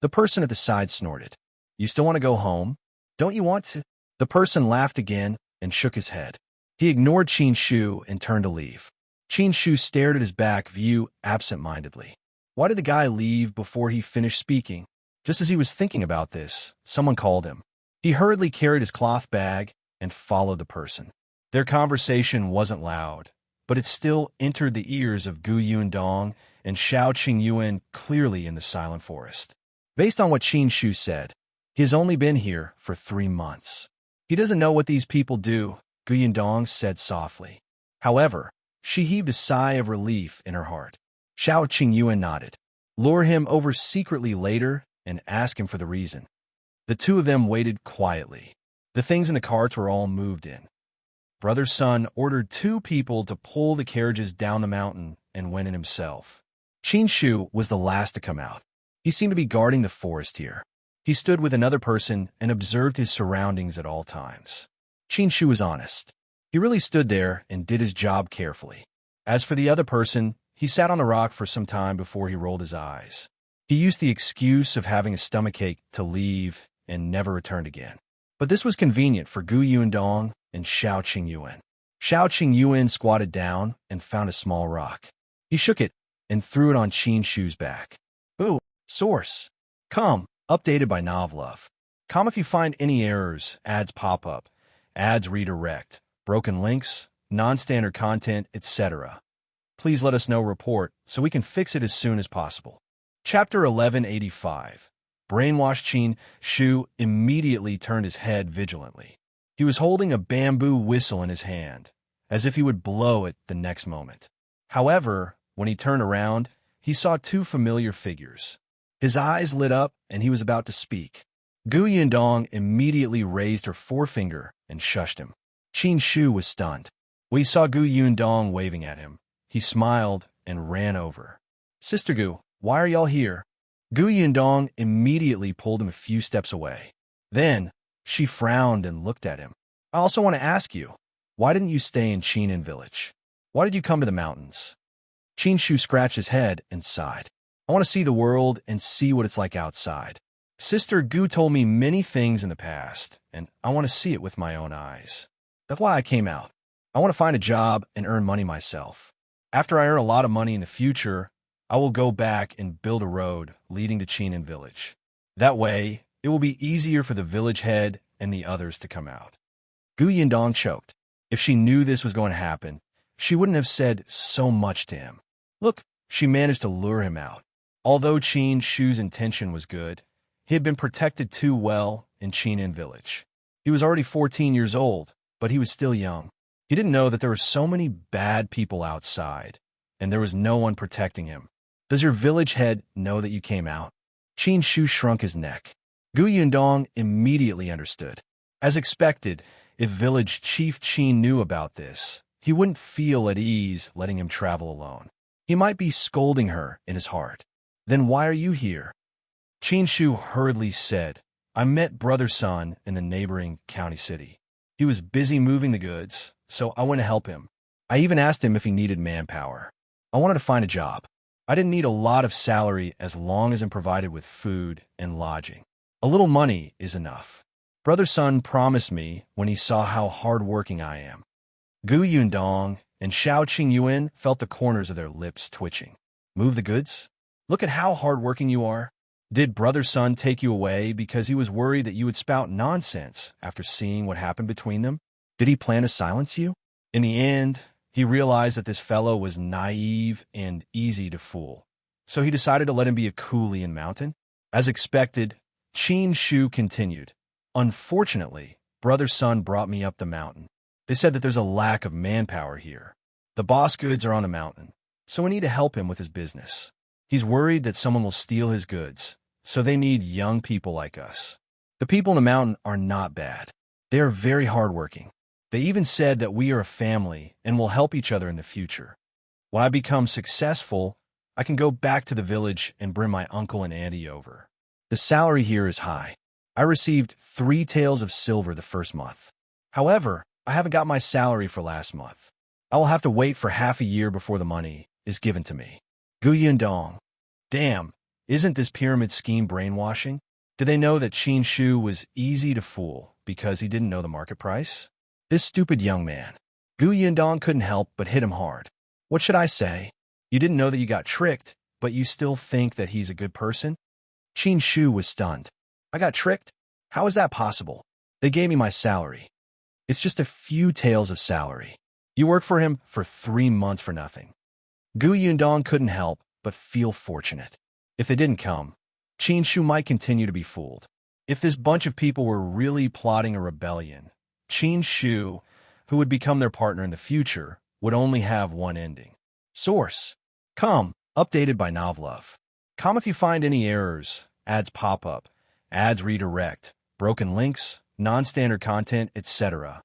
A: The person at the side snorted. "You still want to go home? Don't you want to?" The person laughed again and shook his head. He ignored Qin Shu and turned to leave. Qin Shu stared at his back view absent-mindedly. Why did the guy leave before he finished speaking? Just as he was thinking about this, someone called him. He hurriedly carried his cloth bag and followed the person. Their conversation wasn't loud, but it still entered the ears of Gu Yundong and Shao Qingyuan clearly in the silent forest. Based on what Qin Shu said, he has only been here for 3 months. He doesn't know what these people do, Gu Yundong said softly. However, she heaved a sigh of relief in her heart. Shao Qingyuan nodded. Lure him over secretly later and ask him for the reason. The two of them waited quietly. The things in the carts were all moved in. Brother Sun ordered 2 people to pull the carriages down the mountain and went in himself. Qin Shu was the last to come out. He seemed to be guarding the forest here. He stood with another person and observed his surroundings at all times. Qin Shu was honest. He really stood there and did his job carefully. As for the other person, he sat on a rock for some time before he rolled his eyes. He used the excuse of having a stomachache to leave and never returned again. But this was convenient for Gu Yundong and Shao Qingyuan. Shao Qingyuan squatted down and found a small rock. He shook it and threw it on Qin Shu's back. "Ooh, source. Come, updated by Novlove. Come if you find any errors, ads pop up, ads redirect, broken links, non-standard content, etc. Please let us know report so we can fix it as soon as possible." Chapter 1185. Brainwashed. Qin Shu immediately turned his head vigilantly. He was holding a bamboo whistle in his hand, as if he would blow it the next moment. However, when he turned around, he saw 2 familiar figures. His eyes lit up and he was about to speak. Gu Yundong immediately raised her forefinger and shushed him. Qin Shu was stunned. When he saw Gu Yundong waving at him, he smiled and ran over. "Sister Gu, why are y'all here?" Gu Yundong immediately pulled him a few steps away. Then, she frowned and looked at him. "I also want to ask you, why didn't you stay in Qingyuan village? Why did you come to the mountains?" Qin Shu scratched his head and sighed. "I want to see the world and see what it's like outside. Sister Gu told me many things in the past, and I want to see it with my own eyes. That's why I came out. I want to find a job and earn money myself. After I earn a lot of money in the future, I will go back and build a road leading to Qingyuan village. That way, it will be easier for the village head and the others to come out." Gu Yundong choked. If she knew this was going to happen, she wouldn't have said so much to him. Look, she managed to lure him out. Although Qin Shu's intention was good, he had been protected too well in Qingyuan village. He was already 14 years old, but he was still young. He didn't know that there were so many bad people outside, and there was no one protecting him. "Does your village head know that you came out?" Qin Shu shrunk his neck. Gu Yundong immediately understood. As expected, if village chief Qin knew about this, he wouldn't feel at ease letting him travel alone. He might be scolding her in his heart. "Then why are you here?" Qin Shu hurriedly said, "I met Brother Sun in the neighboring county city. He was busy moving the goods, so I went to help him. I even asked him if he needed manpower. I wanted to find a job. I didn't need a lot of salary as long as I'm provided with food and lodging. A little money is enough. Brother Sun promised me when he saw how hard-working I am." Gu Yundong and Shao Qingyuan felt the corners of their lips twitching. "Move the goods? Look at how hard-working you are. Did Brother Sun take you away because he was worried that you would spout nonsense after seeing what happened between them? Did he plan to silence you? In the end, He realized that this fellow was naive and easy to fool, so he decided to let him be a coolie in mountain. As expected, Qin Shu continued. Unfortunately, brother's son brought me up the mountain. They said that there's a lack of manpower here. The boss goods are on the mountain, so we need to help him with his business. He's worried that someone will steal his goods, so they need young people like us. The people in the mountain are not bad. They are very hardworking. They even said that we are a family and will help each other in the future. When I become successful, I can go back to the village and bring my uncle and auntie over. The salary here is high. I received 3 taels of silver the first month. However, I haven't got my salary for last month. I will have to wait for half a year before the money is given to me. Yundong. Damn, isn't this pyramid scheme brainwashing? Did they know that Qin Shu was easy to fool because he didn't know the market price? This stupid young man. Yundong couldn't help but hit him hard. What should I say? You didn't know that you got tricked, but you still think that he's a good person? Qin Shu was stunned. I got tricked? How is that possible? They gave me my salary. It's just a few taels of salary. You worked for him for 3 months for nothing. Yundong couldn't help but feel fortunate. If they didn't come, Qin Shu might continue to be fooled. If this bunch of people were really plotting a rebellion, Qin Shu, who would become their partner in the future, would only have one ending. Source. Com. Updated by Novlove. Com if you find any errors, ads pop up, ads redirect, broken links, non-standard content, etc.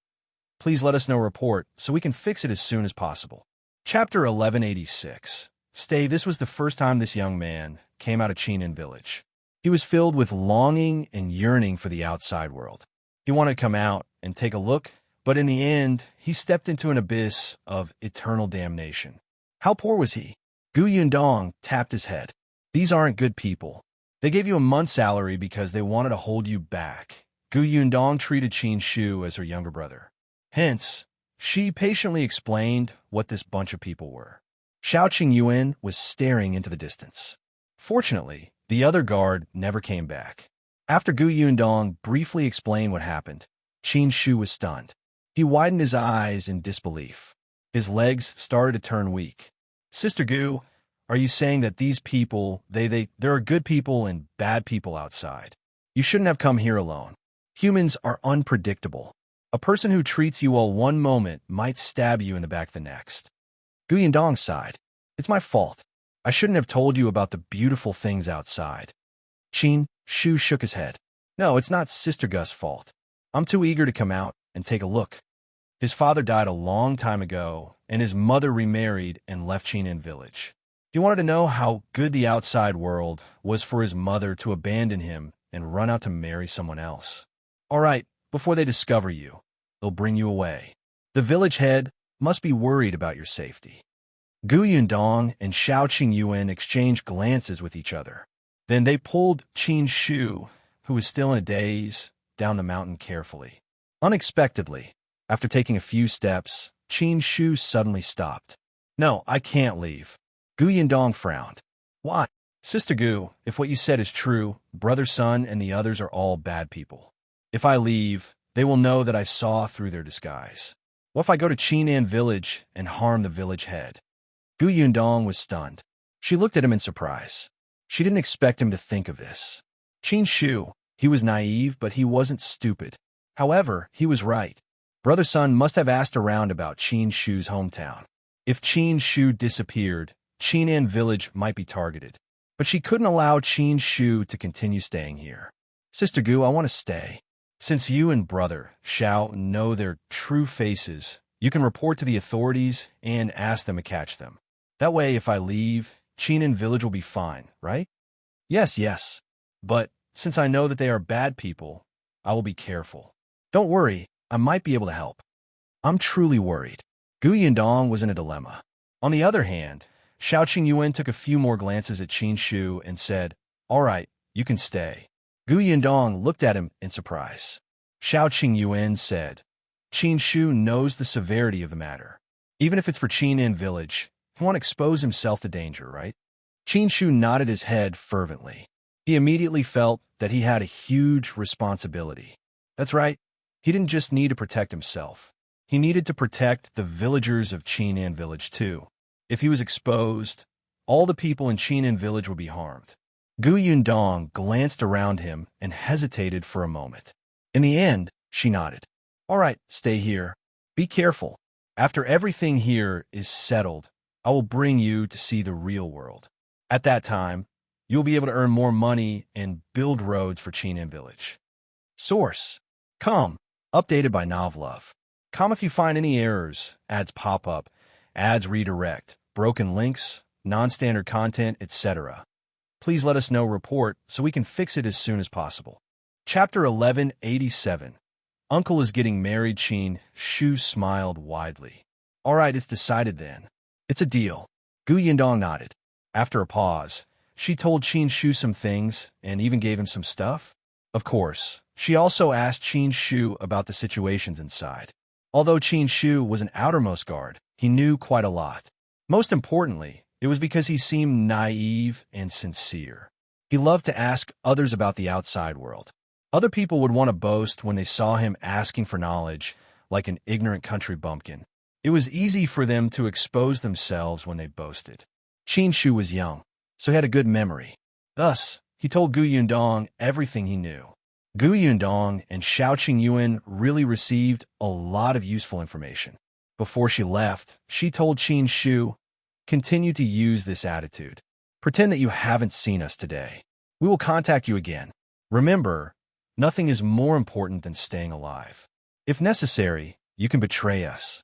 A: Please let us know report so we can fix it as soon as possible. Chapter 1186. Stay. This was the first time this young man came out of Qingyuan village. He was filled with longing and yearning for the outside world. He wanted to come out and take a look, but in the end, he stepped into an abyss of eternal damnation. How poor was he? Yundong tapped his head. These aren't good people. They gave you a month's salary because they wanted to hold you back. Yundong treated Qin Shu as her younger brother. Hence, she patiently explained what this bunch of people were. Qingyuan was staring into the distance. Fortunately, the other guard never came back. After Yundong briefly explained what happened, Qin Shu was stunned. He widened his eyes in disbelief. His legs started to turn weak. Sister Gu, are you saying that these people, there are good people and bad people outside? You shouldn't have come here alone. Humans are unpredictable. A person who treats you well one moment might stab you in the back the next. Yundong sighed. It's my fault. I shouldn't have told you about the beautiful things outside. Qin Shu shook his head. No, it's not Sister Gu's fault. I'm too eager to come out and take a look. His father died a long time ago, and his mother remarried and left Qingyuan village. He wanted to know how good the outside world was for his mother to abandon him and run out to marry someone else. All right, before they discover you, they'll bring you away. The village head must be worried about your safety. Yundong and Shao Qingyuan exchanged glances with each other. Then they pulled Qin Shu, who was still in a daze, down the mountain carefully. Unexpectedly, after taking a few steps, Qin Shu suddenly stopped. No, I can't leave. Yundong frowned. Why? Sister Gu, if what you said is true, brother Sun and the others are all bad people. If I leave, they will know that I saw through their disguise. What if I go to Qingyuan village and harm the village head? Yundong was stunned. She looked at him in surprise. She didn't expect him to think of this. Qin Shu, he was naive, but he wasn't stupid. However, he was right. Brother Sun must have asked around about Qin Shu's hometown. If Qin Shu disappeared, Qingyuan village might be targeted. But she couldn't allow Qin Shu to continue staying here. Sister Gu, I want to stay. Since you and brother Shao know their true faces, you can report to the authorities and ask them to catch them. That way, if I leave, Qingyuan village will be fine, right? Yes. But since I know that they are bad people, I will be careful. Don't worry, I might be able to help. I'm truly worried. Yundong was in a dilemma. On the other hand, Shao Qingyuan took a few more glances at Qin Shu and said, All right, you can stay. Yundong looked at him in surprise. Shao Qingyuan said, Qin Shu knows the severity of the matter. Even if it's for Qingyuan village, he won't expose himself to danger, right? Qin Shu nodded his head fervently. He immediately felt that he had a huge responsibility. That's right, he didn't just need to protect himself. He needed to protect the villagers of Qingyuan village too. If he was exposed, all the people in Qingyuan village would be harmed. Yundong glanced around him and hesitated for a moment. In the end, she nodded. All right, stay here. Be careful. After everything here is settled, I will bring you to see the real world. At that time, you'll be able to earn more money and build roads for Qingyuan village. Source: Com. Updated by Novlove. Com if you find any errors, ads pop up, ads redirect, broken links, non-standard content, etc. Please let us know report so we can fix it as soon as possible. Chapter 1187. Uncle is getting married. Shu smiled widely. All right, it's decided then. It's a deal. Yundong nodded. After a pause, she told Shu some things and even gave him some stuff. Of course, she also asked Shu about the situations inside. Although Shu was an outermost guard, he knew quite a lot. Most importantly, it was because he seemed naive and sincere. He loved to ask others about the outside world. Other people would want to boast when they saw him asking for knowledge, like an ignorant country bumpkin. It was easy for them to expose themselves when they boasted. Shu was young, so he had a good memory. Thus, he told Yundong everything he knew. Yundong and Shao Qingyuan really received a lot of useful information. Before she left, she told Shu, continue to use this attitude. Pretend that you haven't seen us today. We will contact you again. Remember, nothing is more important than staying alive. If necessary, you can betray us.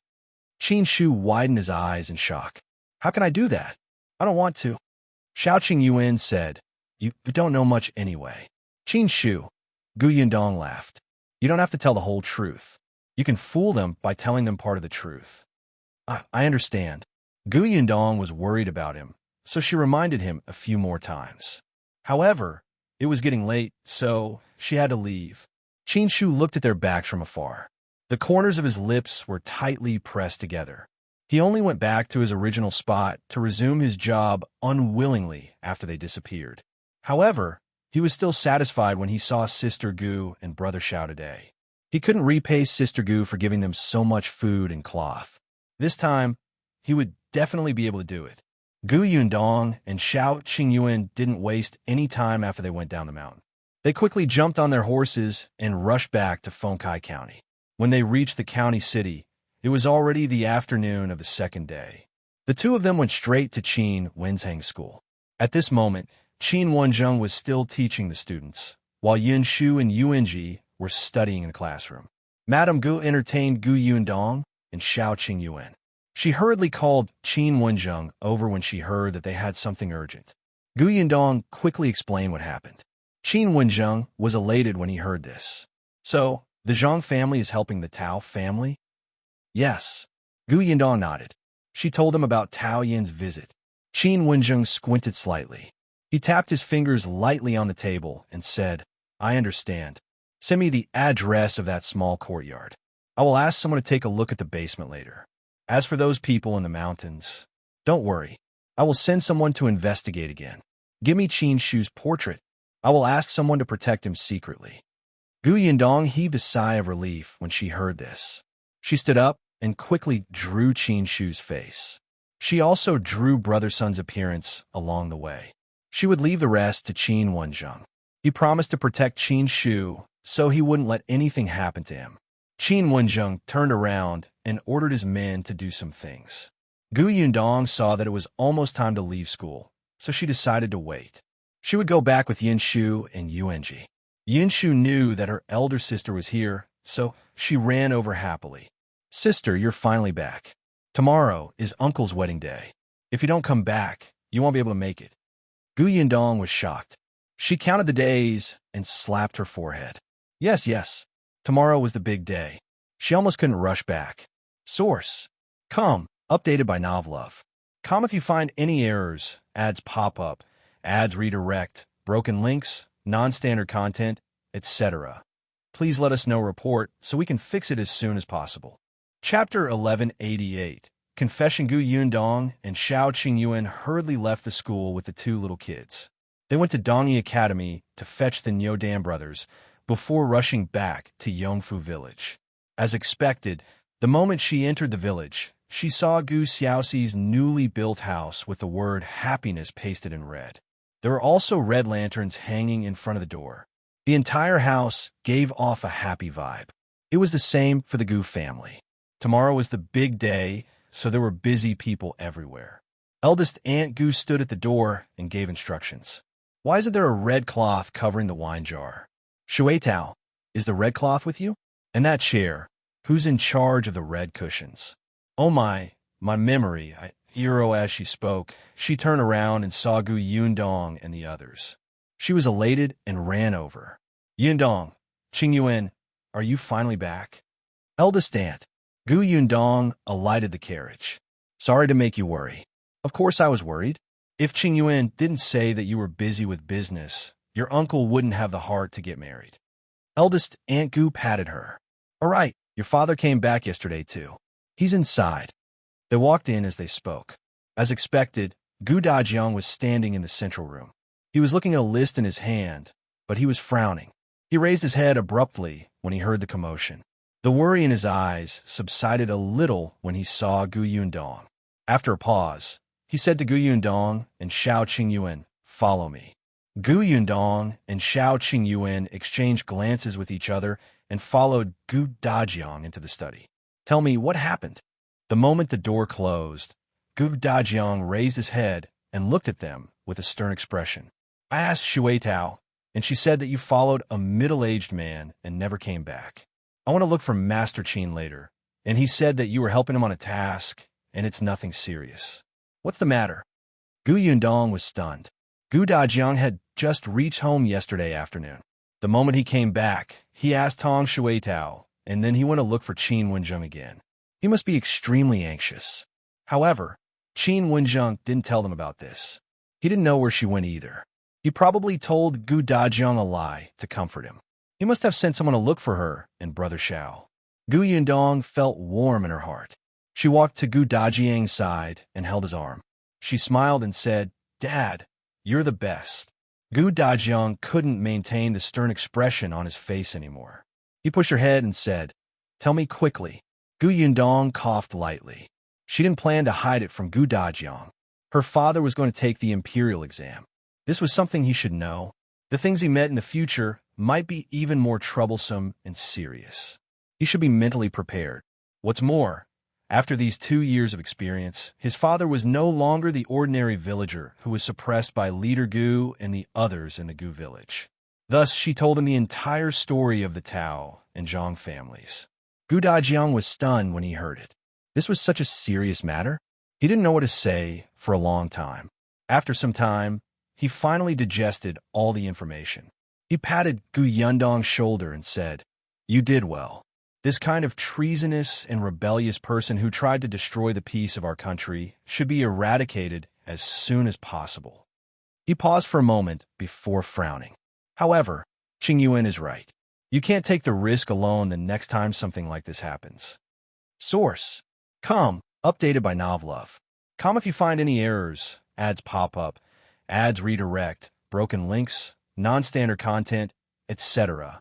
A: Shu widened his eyes in shock. How can I do that? I don't want to. Shao Qingyuan said, You don't know much anyway. Shu. Yundong laughed. You don't have to tell the whole truth. You can fool them by telling them part of the truth. I understand. Yundong was worried about him, so she reminded him a few more times. However, it was getting late, so she had to leave. Shu looked at their backs from afar. The corners of his lips were tightly pressed together. He only went back to his original spot to resume his job unwillingly after they disappeared. However, he was still satisfied when he saw Sister Gu and Brother Shao today. He couldn't repay Sister Gu for giving them so much food and cloth. This time, he would definitely be able to do it. Yundong and Shao Qingyuan didn't waste any time after they went down the mountain. They quickly jumped on their horses and rushed back to Fengkai County. When they reached the county city, it was already the afternoon of the second day. The two of them went straight to Wenzheng school. At this moment, Wenzheng was still teaching the students, while Shu and Yuanji were studying in the classroom. Madame Gu entertained Yundong and Shao Qingyuan. She hurriedly called Wenzheng over when she heard that they had something urgent. Yundong quickly explained what happened. Wenzheng was elated when he heard this. So, the Zhang family is helping the Tao family? Yes. Yundong nodded. She told him about Tao Yin's visit. Wenzheng squinted slightly. He tapped his fingers lightly on the table and said, I understand. Send me the address of that small courtyard. I will ask someone to take a look at the basement later. As for those people in the mountains, don't worry. I will send someone to investigate again. Give me Shu's portrait. I will ask someone to protect him secretly. Yundong heaved a sigh of relief when she heard this. She stood up and quickly drew Shu's face. She also drew Brother Sun's appearance along the way. She would leave the rest to Wenzheng. He promised to protect Shu, so he wouldn't let anything happen to him. Wenzheng turned around and ordered his men to do some things. Yundong saw that it was almost time to leave school, so she decided to wait. She would go back with Shu and Yuanji. Shu knew that her elder sister was here, so she ran over happily. Sister, you're finally back. Tomorrow is Uncle's wedding day. If you don't come back, you won't be able to make it. Yundong was shocked. She counted the days and slapped her forehead. Yes. Tomorrow was the big day. She almost couldn't rush back. Source: Com. Updated by Novlove. Com if you find any errors, ads pop up, ads redirect, broken links, non-standard content, etc. Please let us know report so we can fix it as soon as possible. Chapter 1188. Confession. Yundong and Shao Qingyuan hurriedly left the school with the two little kids. They went to Dongyi Academy to fetch the Nyodan brothers before rushing back to Yongfu village. As expected, The moment she entered the village, she saw Gu Xiaoxi's newly built house with the word happiness pasted in red. There were also red lanterns hanging in front of the door. The entire house gave off a happy vibe. It was the same for the Gu family. Tomorrow was the big day, so there were busy people everywhere. Eldest Aunt Gu stood at the door and gave instructions. Why isn't there a red cloth covering the wine jar? Shueitao, is the red cloth with you? And that chair, who's in charge of the red cushions? Oh my memory, Hero as she spoke, she turned around and saw Gu Yundong and the others. She was elated and ran over. Yundong, Qingyuan, are you finally back? Eldest aunt, Gu Yundong alighted the carriage. Sorry to make you worry. Of course I was worried. If Qingyuan didn't say that you were busy with business, your uncle wouldn't have the heart to get married. Eldest Aunt Gu patted her. All right, your father came back yesterday too. He's inside. They walked in as they spoke. As expected, Gu Dajiang was standing in the central room. He was looking at a list in his hand, but he was frowning. He raised his head abruptly when he heard the commotion. The worry in his eyes subsided a little when he saw Gu Yundong. After a pause, he said to Gu Yundong and Shao Qingyuan, "Follow me." Gu Yundong and Shao Qingyuan exchanged glances with each other and followed Gu Dajiang into the study. Tell me, what happened? The moment the door closed, Gu Dajiang raised his head and looked at them with a stern expression. I asked Shueitao, and she said that you followed a middle-aged man and never came back. I want to look for Master Qin later, and he said that you were helping him on a task, and it's nothing serious. What's the matter? Gu Yundong was stunned. Gu Dajiang had just reached home yesterday afternoon. The moment he came back, he asked Tong Shueitao, and then he went to look for Qin Wenzheng again. He must be extremely anxious. However, Qin Wenzheng didn't tell them about this. He didn't know where she went either. He probably told Gu Dajiang a lie to comfort him. He must have sent someone to look for her and Brother Shao. Gu Yundong felt warm in her heart. She walked to Gu Dajiang's side and held his arm. She smiled and said, Dad, you're the best. Gu Dajiang couldn't maintain the stern expression on his face anymore. He pushed her head and said, Tell me quickly. Gu Yundong coughed lightly. She didn't plan to hide it from Gu Dajiang. Her father was going to take the imperial exam. This was something he should know. The things he met in the future might be even more troublesome and serious. He should be mentally prepared. What's more, after these 2 years of experience, his father was no longer the ordinary villager who was suppressed by Leader Gu and the others in the Gu village. Thus, she told him the entire story of the Tao and Zhang families. Gu Dajiang was stunned when he heard it. This was such a serious matter. He didn't know what to say for a long time. After some time, he finally digested all the information. He patted Gu Yundong's shoulder and said, You did well. This kind of treasonous and rebellious person who tried to destroy the peace of our country should be eradicated as soon as possible. He paused for a moment before frowning. However, Qingyuan is right. You can't take the risk alone the next time something like this happens. Source. Com. Updated by Novlove. Com if you find any errors, ads pop up, ads redirect, broken links, non-standard content, etc.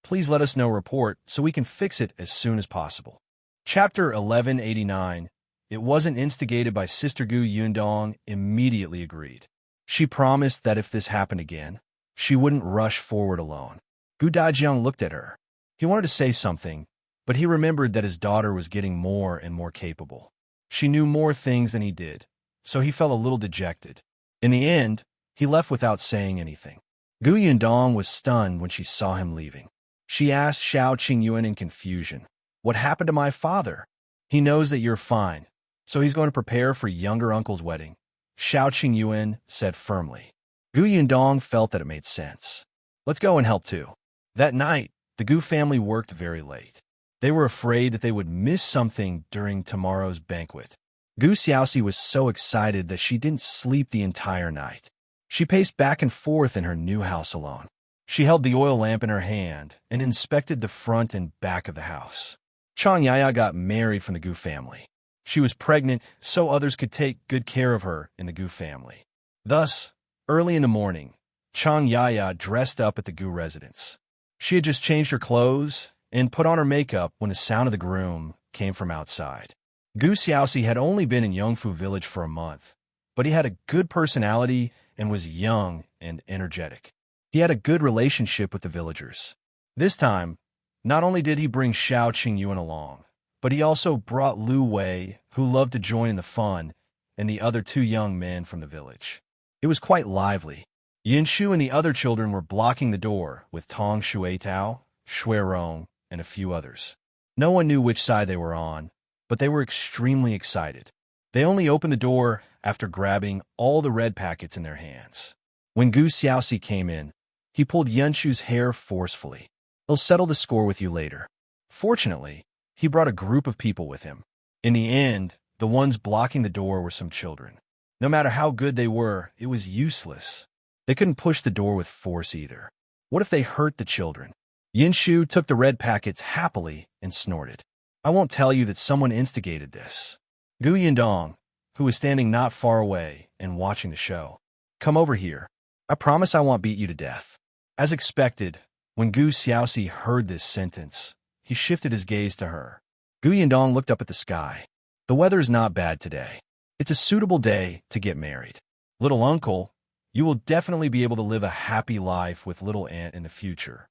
A: Please let us know report so we can fix it as soon as possible. Chapter 1189. It wasn't instigated by Sister Gu Yundong immediately agreed. She promised that if this happened again, she wouldn't rush forward alone. Gu Dajiang looked at her. He wanted to say something, but he remembered that his daughter was getting more and more capable. She knew more things than he did, so he felt a little dejected. In the end, he left without saying anything. Gu Yundong was stunned when she saw him leaving. She asked Shao Qingyuan in confusion, What happened to my father? He knows that you're fine, so he's going to prepare for younger uncle's wedding, Shao Qingyuan said firmly. Gu Yundong felt that it made sense. Let's go and help too. That night, the Gu family worked very late. They were afraid that they would miss something during tomorrow's banquet. Gu Xiaoxi was so excited that she didn't sleep the entire night. She paced back and forth in her new house alone. She held the oil lamp in her hand and inspected the front and back of the house. Chang Yaya got married from the Gu family. She was pregnant so others could take good care of her in the Gu family. Thus, early in the morning, Chang Yaya dressed up at the Gu residence. She had just changed her clothes and put on her makeup when the sound of the groom, came from outside. Gu Xiaoxi had only been in Yongfu village for a month, but he had a good personality and was young and energetic. He had a good relationship with the villagers. This time, not only did he bring Shao Qingyuan along, but he also brought Lu Wei, who loved to join in the fun, and the other two young men from the village. It was quite lively. Yinshu and the other children were blocking the door with Tong Shuetao, Shuirong, and a few others. No one knew which side they were on, but they were extremely excited. They only opened the door after grabbing all the red packets in their hands. When Gu Xiaoxi came in, he pulled Yunshu's hair forcefully. "He'll settle the score with you later." Fortunately, he brought a group of people with him. In the end, the ones blocking the door were some children. No matter how good they were, it was useless. They couldn't push the door with force either. What if they hurt the children? Yinshu took the red packets happily and snorted. "I won't tell you that someone instigated this." Gu Yundong, who was standing not far away and watching the show. "Come over here. I promise I won't beat you to death." As expected, when Gu Xiaoxi heard this sentence, he shifted his gaze to her. Gu Yundong looked up at the sky. "The weather is not bad today. It's a suitable day to get married. Little uncle, you will definitely be able to live a happy life with little aunt in the future."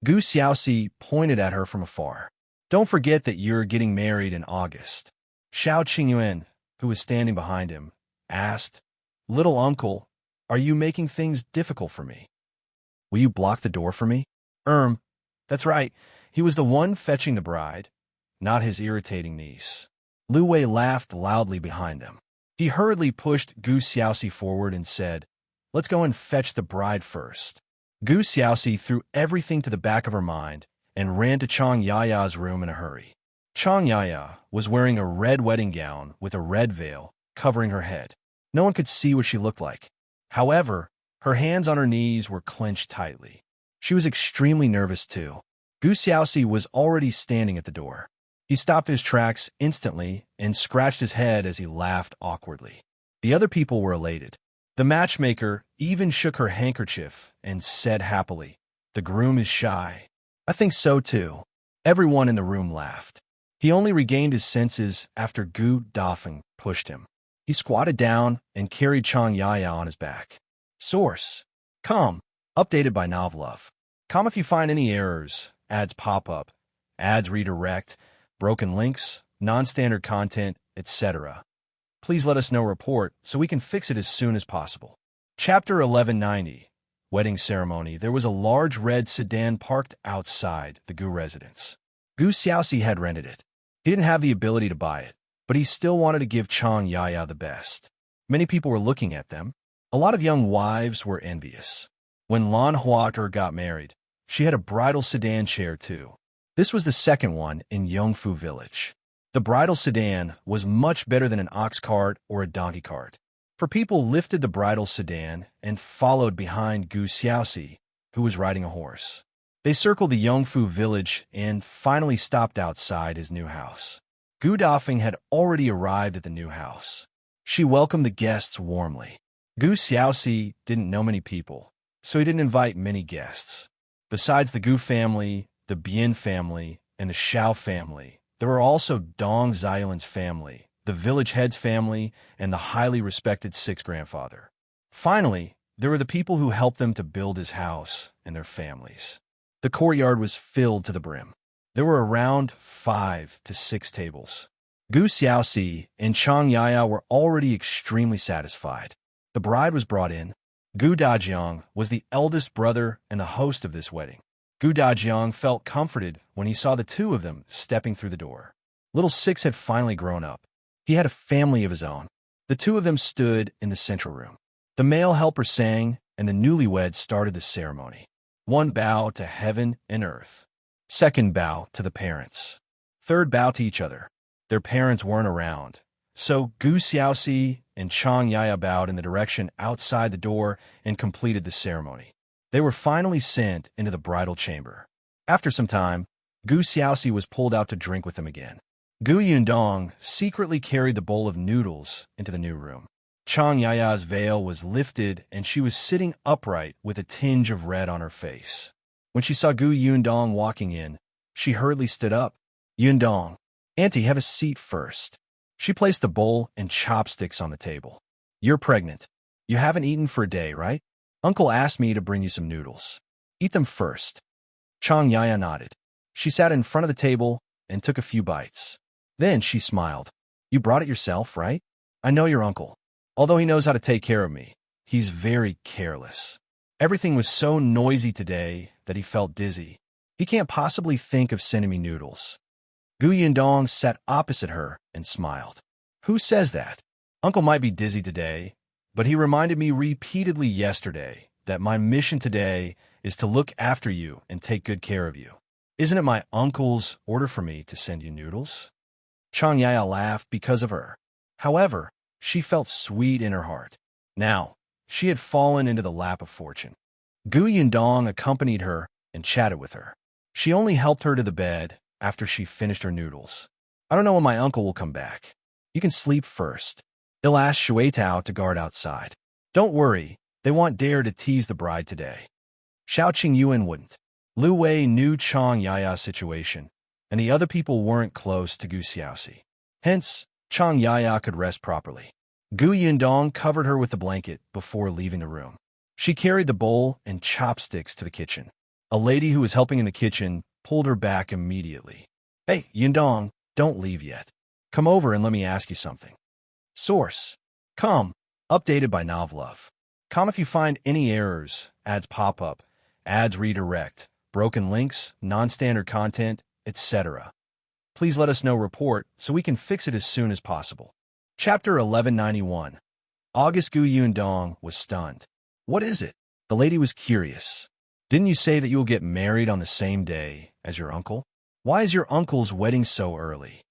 A: Gu Xiaoxi pointed at her from afar. "Don't forget that you're getting married in August." Shao Qingyuan, who was standing behind him, asked, "Little uncle, are you making things difficult for me? Will you block the door for me?" That's right. He was the one fetching the bride, not his irritating niece. Lu Wei laughed loudly behind them. He hurriedly pushed Gu Xiaoxi forward and said, "Let's go and fetch the bride first." Gu Xiaoxi threw everything to the back of her mind and ran to Chang Yaya's room in a hurry. Chang Yaya was wearing a red wedding gown with a red veil covering her head. No one could see what she looked like. However, her hands on her knees were clenched tightly. She was extremely nervous too. Gu Xiaoxi was already standing at the door. He stopped his tracks instantly and scratched his head as he laughed awkwardly. The other people were elated. The matchmaker even shook her handkerchief and said happily, "The groom is shy." "I think so too." Everyone in the room laughed. He only regained his senses after Gu Dafeng pushed him. He squatted down and carried Chang Yaya on his back. Source: Com. Updated by Novlove. Com if you find any errors, ads pop up, ads redirect, broken links, non-standard content, etc. Please let us know report so we can fix it as soon as possible. Chapter 1190. Wedding Ceremony. There was a large red sedan parked outside the Gu residence. Gu Xiaoxi had rented it. He didn't have the ability to buy it, but he still wanted to give Chang Yaya the best. Many people were looking at them. A lot of young wives were envious. When Lan Huater got married, she had a bridal sedan chair too. This was the second one in Yongfu village. The bridal sedan was much better than an ox cart or a donkey cart. For people lifted the bridal sedan and followed behind Gu Xiaoxi, who was riding a horse. They circled the Yongfu village and finally stopped outside his new house. Gu Dafeng had already arrived at the new house. She welcomed the guests warmly. Gu Xiaoxi didn't know many people, so he didn't invite many guests. Besides the Gu family, the Bian family, and the Shao family, there were also Dong Xiaolin's family, the village head's family, and the highly respected sixth grandfather. Finally, there were the people who helped them to build his house and their families. The courtyard was filled to the brim. There were around 5 to 6 tables. Gu Xiaoxi and Chang Yaya were already extremely satisfied. The bride was brought in. Gu Dajiang was the eldest brother and the host of this wedding. Gu Dajiang felt comforted when he saw the two of them stepping through the door. Little Six had finally grown up. He had a family of his own. The two of them stood in the central room. The male helper sang, and the newlyweds started the ceremony. One bow to heaven and earth. Second bow to the parents. Third bow to each other. Their parents weren't around, so Gu Xiaoxi and Chang Yaya bowed in the direction outside the door and completed the ceremony. They were finally sent into the bridal chamber. After some time, Gu Xiaoxi was pulled out to drink with them again. Gu Yundong secretly carried the bowl of noodles into the new room. Chang Yaya's veil was lifted and she was sitting upright with a tinge of red on her face. When she saw Gu Yundong walking in, she hurriedly stood up. "Yundong, Auntie, have a seat first. She placed the bowl and chopsticks on the table. You're pregnant. You haven't eaten for a day, right? Uncle asked me to bring you some noodles. Eat them first. Chang Yaya nodded. She sat in front of the table and took a few bites. Then she smiled. You brought it yourself, right? I know your uncle. Although he knows how to take care of me, he's very careless. Everything was so noisy today that he felt dizzy. He can't possibly think of sending me noodles. Yundong sat opposite her and smiled. Who says that? Uncle might be dizzy today, but he reminded me repeatedly yesterday that my mission today is to look after you and take good care of you. Isn't it my uncle's order for me to send you noodles? Chang Yaya laughed because of her. However, she felt sweet in her heart. Now, she had fallen into the lap of fortune. Yundong accompanied her and chatted with her. She only helped her to the bed after she finished her noodles. I don't know when my uncle will come back. You can sleep first. He'll ask Shueitao to guard outside. Don't worry, they want Dare to tease the bride today. Shao Qingyuan wouldn't. Lu Wei knew Chang Yaya's situation, and the other people weren't close to Gu Xiaoxi. Hence, Chang Yaya could rest properly. Yundong covered her with the blanket before leaving the room. She carried the bowl and chopsticks to the kitchen. A lady who was helping in the kitchen pulled her back immediately. Hey, Yundong, don't leave yet. Come over and let me ask you something. Source. Com. Updated by Novlove. Com if you find any errors, ads pop up, ads redirect, broken links, non-standard content, etc. Please let us know report so we can fix it as soon as possible. Chapter 1191. August Yundong was stunned. What is it? The lady was curious. Didn't you say that you will get married on the same day as your uncle? Why is your uncle's wedding so early?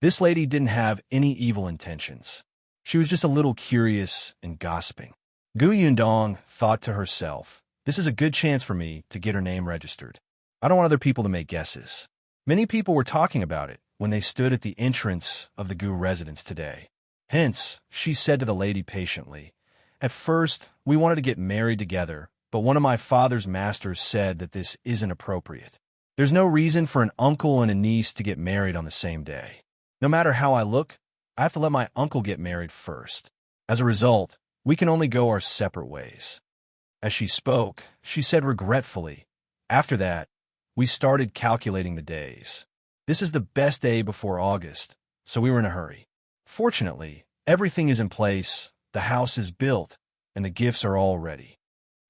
A: This lady didn't have any evil intentions. She was just a little curious and gossiping. Yundong thought to herself, this is a good chance for me to get her name registered. I don't want other people to make guesses. Many people were talking about it when they stood at the entrance of the Gu residence today. Hence, she said to the lady patiently, at first, we wanted to get married together, but one of my father's masters said that this isn't appropriate. There's no reason for an uncle and a niece to get married on the same day. No matter how I look, I have to let my uncle get married first. As a result, we can only go our separate ways. As she spoke, she said regretfully, after that, we started calculating the days. This is the best day before August, so we were in a hurry. Fortunately, everything is in place, the house is built, and the gifts are all ready.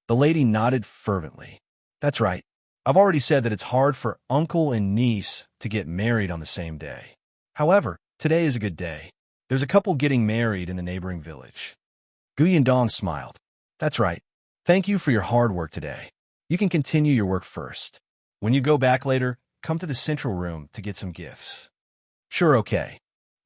A: The lady nodded fervently. That's right. I've already said that it's hard for uncle and niece to get married on the same day. However, today is a good day. There's a couple getting married in the neighboring village. Yundong smiled. That's right. Thank you for your hard work today. You can continue your work first. When you go back later, come to the central room to get some gifts. Sure, okay.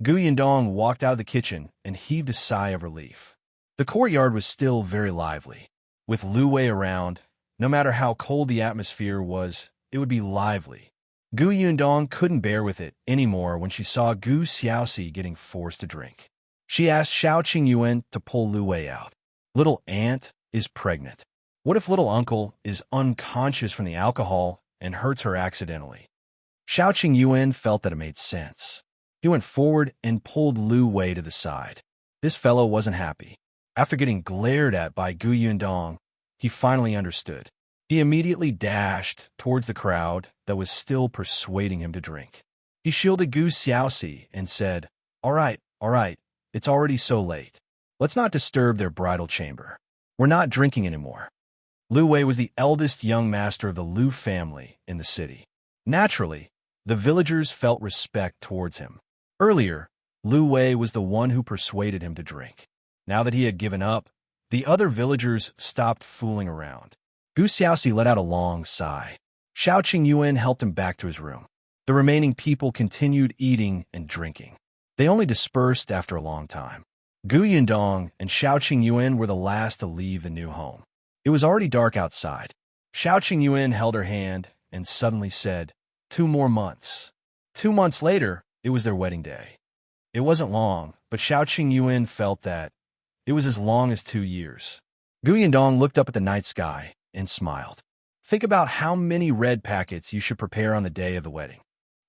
A: Yundong walked out of the kitchen and heaved a sigh of relief. The courtyard was still very lively. With Lu Wei around, no matter how cold the atmosphere was, it would be lively. Yundong couldn't bear with it anymore when she saw Gu Xiaoxi getting forced to drink. She asked Shao Qingyuan to pull Lu Wei out. Little aunt is pregnant. What if little uncle is unconscious from the alcohol and hurts her accidentally? Shao Qingyuan felt that it made sense. He went forward and pulled Lu Wei to the side. This fellow wasn't happy. After getting glared at by Yundong, he finally understood. He immediately dashed towards the crowd that was still persuading him to drink. He shielded Gu Xiaoxi and said, all right, it's already so late. Let's not disturb their bridal chamber. We're not drinking anymore. Lu Wei was the eldest young master of the Lu family in the city. Naturally, the villagers felt respect towards him. Earlier, Lu Wei was the one who persuaded him to drink. Now that he had given up, the other villagers stopped fooling around. Gu Xiaoxi let out a long sigh. Shao Qingyuan helped him back to his room. The remaining people continued eating and drinking. They only dispersed after a long time. Yundong and Shao Qingyuan were the last to leave the new home. It was already dark outside. Shao Qingyuan held her hand and suddenly said, 2 more months. 2 months later, it was their wedding day. It wasn't long, but Shao Qingyuan felt that it was as long as 2 years. Yundong looked up at the night sky and smiled. Think about how many red packets you should prepare on the day of the wedding.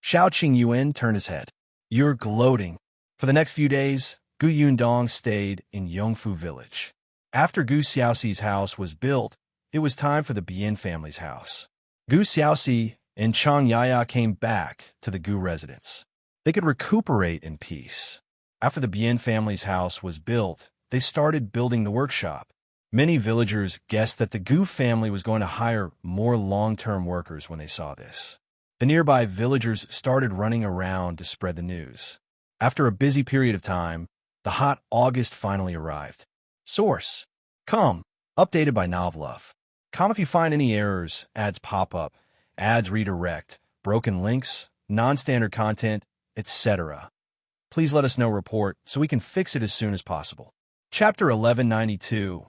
A: Shao Qingyuan turned his head. You're gloating. For the next few days, Gu Yundong stayed in Yongfu village. After Gu Xiaoxi's house was built, it was time for the Bian family's house. Gu Xiaoxi and Chang Yaya came back to the Gu residence. They could recuperate in peace. After the Bian family's house was built, they started building the workshop. Many villagers guessed that the Gu family was going to hire more long-term workers when they saw this. The nearby villagers started running around to spread the news. After a busy period of time, the hot August finally arrived. Source: Com. Updated by Novlove. Com if you find any errors, ads pop up, ads redirect, broken links, non-standard content, etc. Please let us know report so we can fix it as soon as possible. Chapter 1192.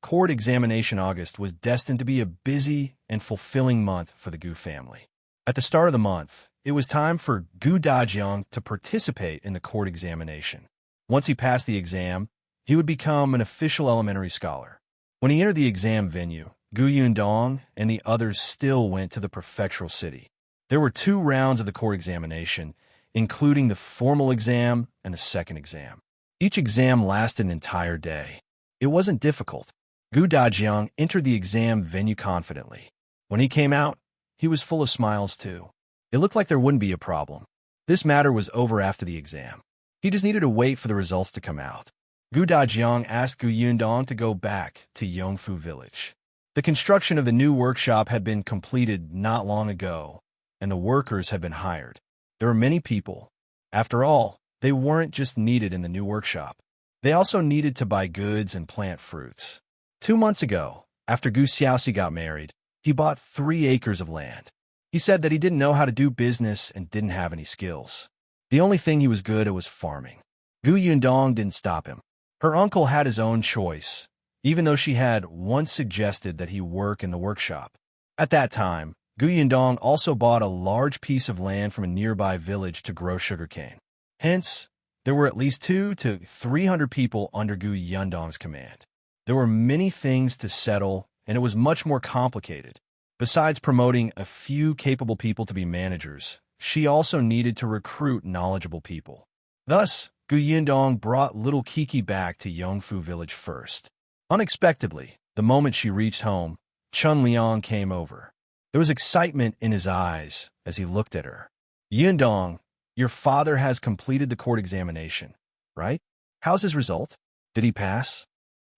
A: Court examination. August was destined to be a busy and fulfilling month for the Gu family. At the start of the month, it was time for Gu Dajiang to participate in the court examination. Once he passed the exam, he would become an official elementary scholar. When he entered the exam venue, Gu Yundong and the others still went to the prefectural city. There were 2 rounds of the court examination, including the formal exam and the second exam. Each exam lasted an entire day. It wasn't difficult. Gu Dajiang entered the exam venue confidently. When he came out, he was full of smiles too. It looked like there wouldn't be a problem. This matter was over after the exam. He just needed to wait for the results to come out. Gu Dajiang asked Gu Yundong to go back to Yongfu village. The construction of the new workshop had been completed not long ago, and the workers had been hired. There were many people. After all, they weren't just needed in the new workshop. They also needed to buy goods and plant fruits. 2 months ago, after Gu Xiaoxi got married, he bought 3 acres of land. He said that he didn't know how to do business and didn't have any skills. The only thing he was good at was farming. Gu Yundong didn't stop him. Her uncle had his own choice, even though she had once suggested that he work in the workshop. At that time, Gu Yundong also bought a large piece of land from a nearby village to grow sugarcane. Hence, there were at least 200 to 300 people under Gu Yundong's command. There were many things to settle, and it was much more complicated. Besides promoting a few capable people to be managers, she also needed to recruit knowledgeable people. Thus, Gu Yundong brought little Kiki back to Yongfu village first. Unexpectedly, the moment she reached home, Chun Liang came over. There was excitement in his eyes as he looked at her. Yundong, your father has completed the court examination, right? How's his result? Did he pass?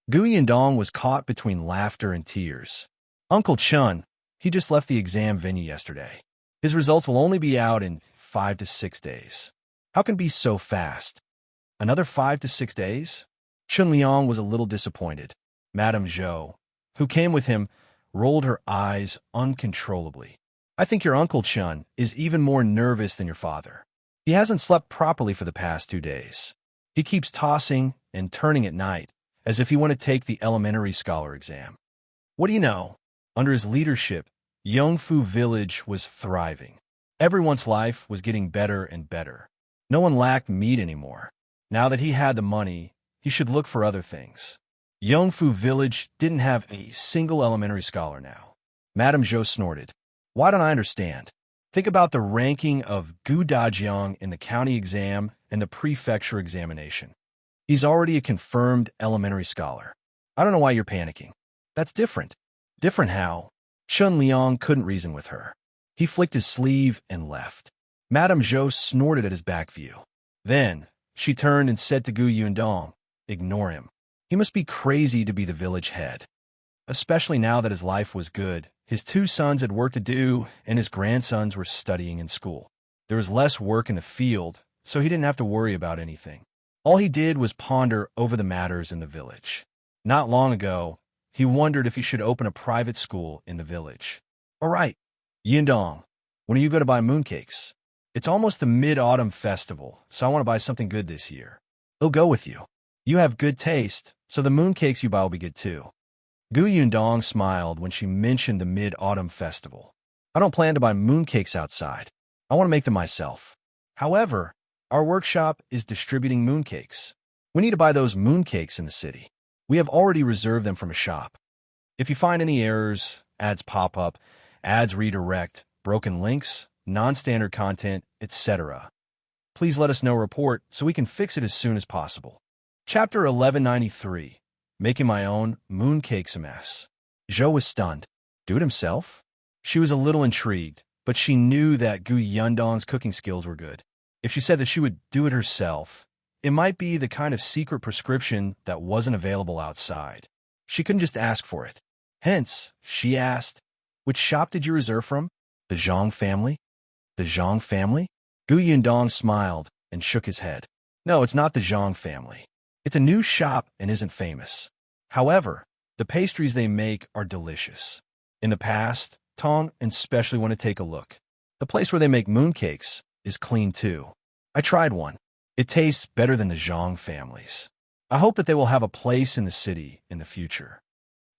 A: Gu Yundong was caught between laughter and tears. Uncle Chun, he just left the exam venue yesterday. His results will only be out in 5 to 6 days. How can it be so fast? Another 5 to 6 days? Chun Liang was a little disappointed. Madame Zhou, who came with him, rolled her eyes uncontrollably. I think your Uncle Chun is even more nervous than your father. He hasn't slept properly for the past 2 days. He keeps tossing and turning at night, as if he wanted to take the elementary scholar exam. What do you know? Under his leadership, Yongfu village was thriving. Everyone's life was getting better and better. No one lacked meat anymore. Now that he had the money, he should look for other things. Yongfu village didn't have a single elementary scholar now. Madame Zhou snorted. Why don't I understand? Think about the ranking of Gu Dajiang in the county exam and the prefecture examination. He's already a confirmed elementary scholar. I don't know why you're panicking. That's different. Different how? Chun Liang couldn't reason with her. He flicked his sleeve and left. Madame Zhou snorted at his back view. Then, she turned and said to Gu Yundong, ignore him. He must be crazy to be the village head. Especially now that his life was good, his 2 sons had work to do, and his grandsons were studying in school. There was less work in the field, so he didn't have to worry about anything. All he did was ponder over the matters in the village. Not long ago, he wondered if he should open a private school in the village. All right, Yundong, when are you going to buy mooncakes? It's almost the Mid-Autumn Festival, so I want to buy something good this year. I'll go with you. You have good taste, so the mooncakes you buy will be good too. Gu Yundong smiled when she mentioned the Mid-Autumn Festival. I don't plan to buy mooncakes outside. I want to make them myself. However, our workshop is distributing mooncakes. We need to buy those mooncakes in the city. We have already reserved them from a shop. If you find any errors, ads pop up, ads redirect, broken links, non-standard content, etc., Please let us know report so we can fix it as soon as possible. Chapter 1193. Making my own mooncakes a mess. Zhou was stunned. Do it himself? She was a little intrigued, but she knew that Gu Yundong's cooking skills were good. If she said that she would do it herself, it might be the kind of secret prescription that wasn't available outside. She couldn't just ask for it. Hence, she asked, "Which shop did you reserve from? The Zhang family?" The Zhang family? Gu Yundong smiled and shook his head. No, it's not the Zhang family. It's a new shop and isn't famous. However, the pastries they make are delicious. In the past, Tong and especially want to take a look. The place where they make mooncakes is clean too. I tried one. It tastes better than the Zhang families. I hope that they will have a place in the city in the future.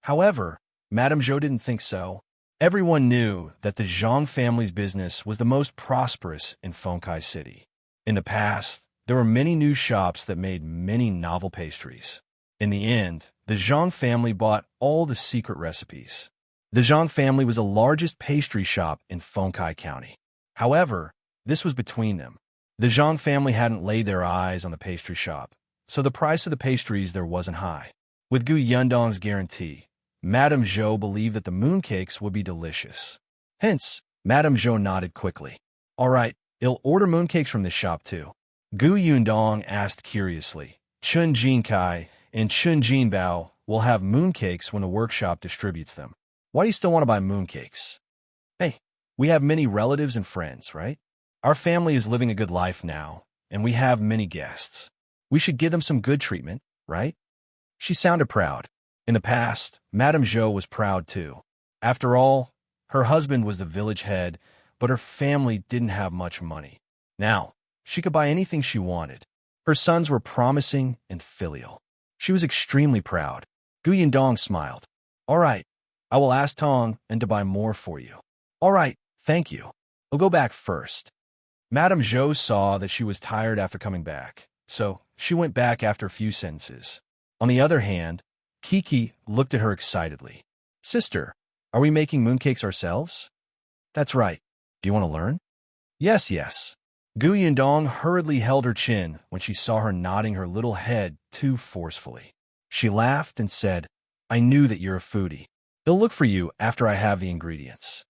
A: However, Madame Zhou didn't think so. Everyone knew that the Zhang family's business was the most prosperous in Fengkai City. In the past, there were many new shops that made many novel pastries. In the end, the Zhang family bought all the secret recipes. The Zhang family was the largest pastry shop in Fengkai County. However, this was between them. The Zhang family hadn't laid their eyes on the pastry shop, so the price of the pastries there wasn't high. With Gu Yundong's guarantee, Madame Zhou believed that the mooncakes would be delicious. Hence, Madame Zhou nodded quickly. All right, I'll order mooncakes from this shop too. Gu Yundong asked curiously. Chun Jinkai and Chun Jinbao will have mooncakes when the workshop distributes them. Why do you still want to buy mooncakes? Hey, we have many relatives and friends, right? Our family is living a good life now, and we have many guests. We should give them some good treatment, right? She sounded proud. In the past, Madame Zhou was proud too. After all, her husband was the village head, but her family didn't have much money. Now, she could buy anything she wanted. Her sons were promising and filial. She was extremely proud. Gu Yundong smiled. All right, I will ask Tong and to buy more for you. All right, thank you. I'll go back first. Madame Zhou saw that she was tired after coming back, so she went back after a few sentences. On the other hand, Kiki looked at her excitedly. Sister, are we making mooncakes ourselves? That's right. Do you want to learn? Yes, yes. Gu Yundong hurriedly held her chin when she saw her nodding her little head too forcefully. She laughed and said, I knew that you're a foodie. They'll look for you after I have the ingredients.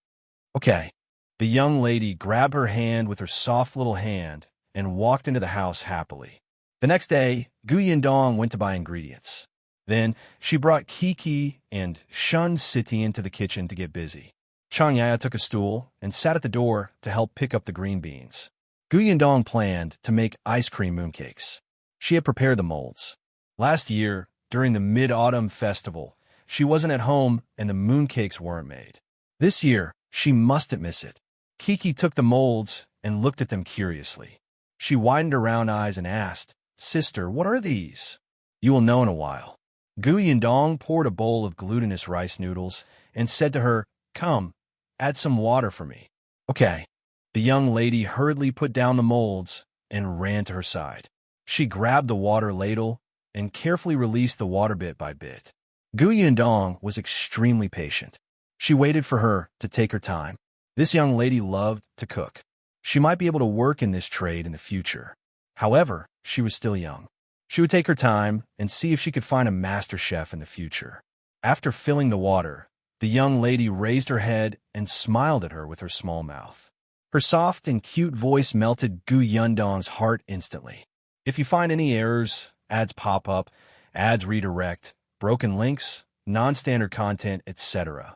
A: Okay. The young lady grabbed her hand with her soft little hand and walked into the house happily. The next day, Gu Yundong went to buy ingredients. Then she brought Kiki and Shun City into the kitchen to get busy. Chang Yaya took a stool and sat at the door to help pick up the green beans. Gu Yundong planned to make ice cream mooncakes. She had prepared the molds. Last year, during the Mid-Autumn Festival, she wasn't at home and the mooncakes weren't made. This year, she mustn't miss it. Kiki took the molds and looked at them curiously. She widened her round eyes and asked, Sister, what are these? You will know in a while. Gu Yundong poured a bowl of glutinous rice noodles and said to her, Come, add some water for me. Okay. The young lady hurriedly put down the molds and ran to her side. She grabbed the water ladle and carefully released the water bit by bit. Gu Yundong was extremely patient. She waited for her to take her time. This young lady loved to cook. She might be able to work in this trade in the future. However, she was still young. She would take her time and see if she could find a master chef in the future. After filling the water, the young lady raised her head and smiled at her with her small mouth. Her soft and cute voice melted Gu Yundong's heart instantly. If you find any errors, ads pop up, ads redirect, broken links, non-standard content, etc.,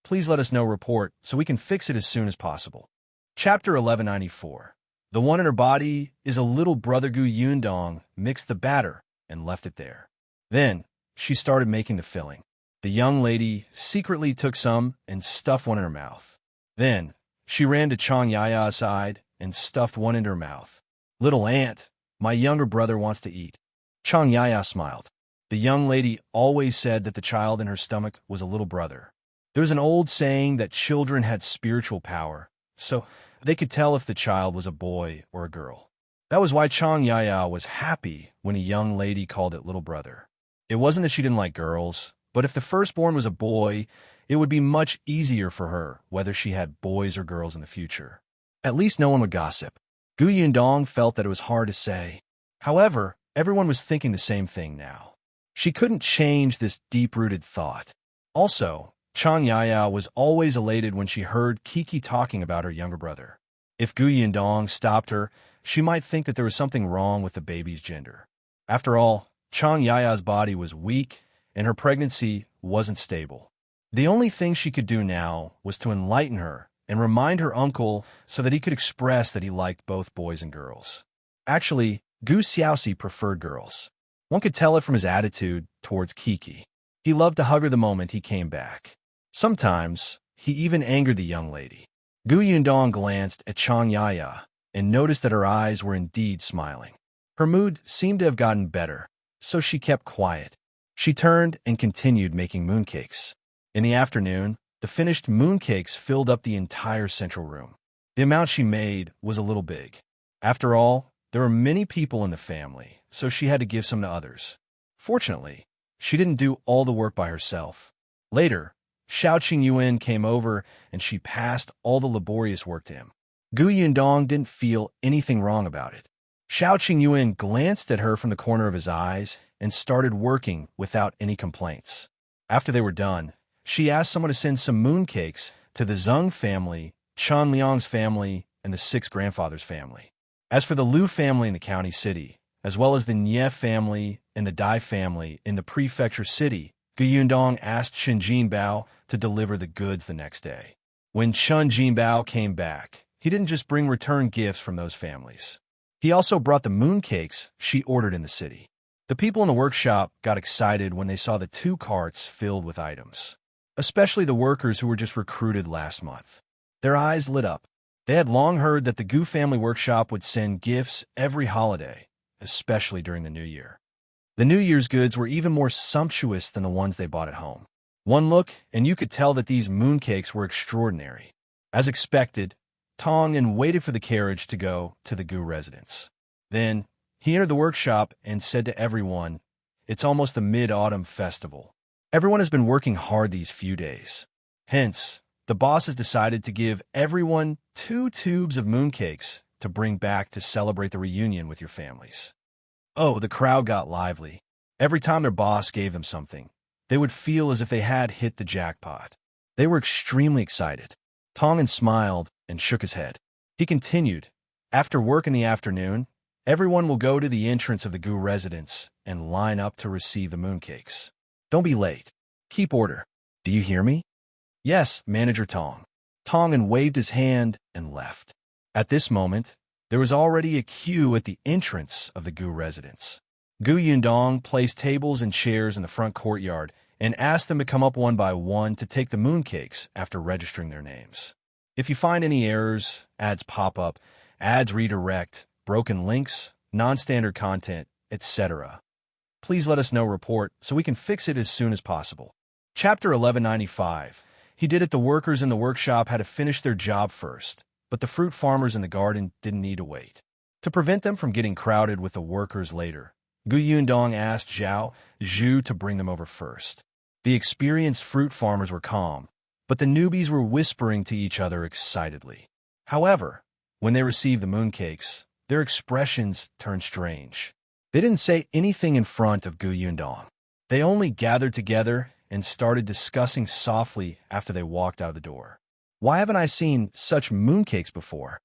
A: please let us know report so we can fix it as soon as possible. Chapter 1194. The one in her body is a little brother. Gu Yundong mixed the batter and left it there. Then, she started making the filling. The young lady secretly took some and stuffed one in her mouth. Then, she ran to Chang Yaya's side and stuffed one into her mouth. Little aunt, my younger brother wants to eat. Chang Yaya smiled. The young lady always said that the child in her stomach was a little brother. There was an old saying that children had spiritual power, so they could tell if the child was a boy or a girl. That was why Chang Yaya was happy when a young lady called it little brother. It wasn't that she didn't like girls, but if the firstborn was a boy, it would be much easier for her whether she had boys or girls in the future. At least no one would gossip. Gu Yundong felt that it was hard to say. However, everyone was thinking the same thing now. She couldn't change this deep-rooted thought. Also, Chang Yaya was always elated when she heard Kiki talking about her younger brother. If Gu Yundong stopped her, she might think that there was something wrong with the baby's gender. After all, Chang Yaya's body was weak, and her pregnancy wasn't stable. The only thing she could do now was to enlighten her and remind her uncle so that he could express that he liked both boys and girls. Actually, Gu Xiaoxi preferred girls. One could tell it from his attitude towards Kiki. He loved to hug her the moment he came back. Sometimes, he even angered the young lady. Gu Yundong glanced at Chang Yaya and noticed that her eyes were indeed smiling. Her mood seemed to have gotten better, so she kept quiet. She turned and continued making mooncakes. In the afternoon, the finished mooncakes filled up the entire central room. The amount she made was a little big. After all, there were many people in the family, so she had to give some to others. Fortunately, she didn't do all the work by herself. Later, Shao Qingyuan came over and she passed all the laborious work to him. Gu Yundong didn't feel anything wrong about it. Shao Qingyuan glanced at her from the corner of his eyes and started working without any complaints. After they were done, she asked someone to send some mooncakes to the Zhang family, Chan Liang's family, and the six grandfathers' family. As for the Liu family in the county city, as well as the Nye family and the Dai family in the prefecture city, Gu Yundong asked Chen Jinbao to deliver the goods the next day. When Chen Jinbao came back, he didn't just bring return gifts from those families. He also brought the mooncakes she ordered in the city. The people in the workshop got excited when they saw the 2 carts filled with items, especially the workers who were just recruited last month. Their eyes lit up. They had long heard that the Gu family workshop would send gifts every holiday, especially during the New Year. The New Year's goods were even more sumptuous than the ones they bought at home. One look, and you could tell that these mooncakes were extraordinary. As expected, Tong'an waited for the carriage to go to the Gu residence. Then, he entered the workshop and said to everyone, "It's almost the Mid-Autumn Festival. Everyone has been working hard these few days. Hence, the boss has decided to give everyone 2 tubes of mooncakes to bring back to celebrate the reunion with your families." Oh, the crowd got lively. Every time their boss gave them something, they would feel as if they had hit the jackpot. They were extremely excited. Tong'an smiled and shook his head. He continued, "After work in the afternoon, everyone will go to the entrance of the Gu residence and line up to receive the mooncakes. Don't be late. Keep order. Do you hear me?" "Yes, Manager Tong." Tong'an waved his hand and left. At this moment, there was already a queue at the entrance of the Gu residence. Gu Yundong placed tables and chairs in the front courtyard and asked them to come up one by one to take the mooncakes after registering their names. If you find any errors, ads pop up, ads redirect, broken links, non-standard content, etc., please let us know report so we can fix it as soon as possible. Chapter 1195. He did it. The workers in the workshop had to finish their job first, but the fruit farmers in the garden didn't need to wait. To prevent them from getting crowded with the workers later, Gu Yundong asked Zhou to bring them over first. The experienced fruit farmers were calm, but the newbies were whispering to each other excitedly. However, when they received the mooncakes, their expressions turned strange. They didn't say anything in front of Gu Yundong. They only gathered together and started discussing softly after they walked out of the door. "Why haven't I seen such mooncakes before?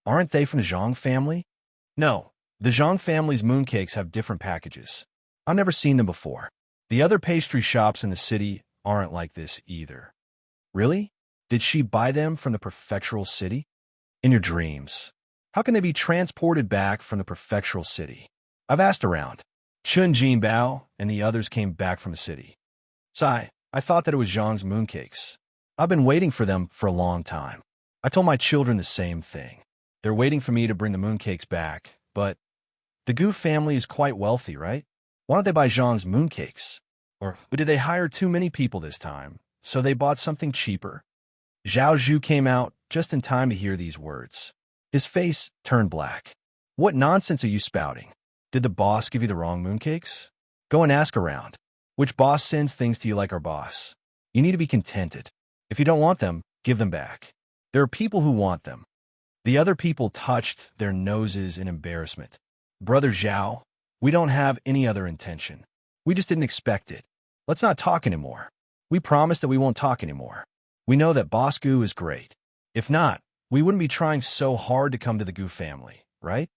A: Aren't they from the Zhang family?" "No, the Zhang family's mooncakes have different packages. I've never seen them before. The other pastry shops in the city aren't like this either." "Really? Did she buy them from the prefectural city?" "In your dreams. How can they be transported back from the prefectural city?" "I've asked around. Chen Jinbao and the others came back from the city. I thought that it was Zhang's mooncakes. I've been waiting for them for a long time. I told my children the same thing. They're waiting for me to bring the mooncakes back, but the Gu family is quite wealthy, right? Why don't they buy Zhang's mooncakes? Or did they hire too many people this time, so they bought something cheaper?" Zhou came out just in time to hear these words. His face turned black. "What nonsense are you spouting? Did the boss give you the wrong mooncakes? Go and ask around. Which boss sends things to you like our boss? You need to be contented. If you don't want them, give them back. There are people who want them." The other people touched their noses in embarrassment. Brother Zhao, we don't have any other intention. We just didn't expect it. Let's not talk anymore. We promise that we won't talk anymore. We know that Boss Gu is great. If not, we wouldn't be trying so hard to come to the Gu family, right?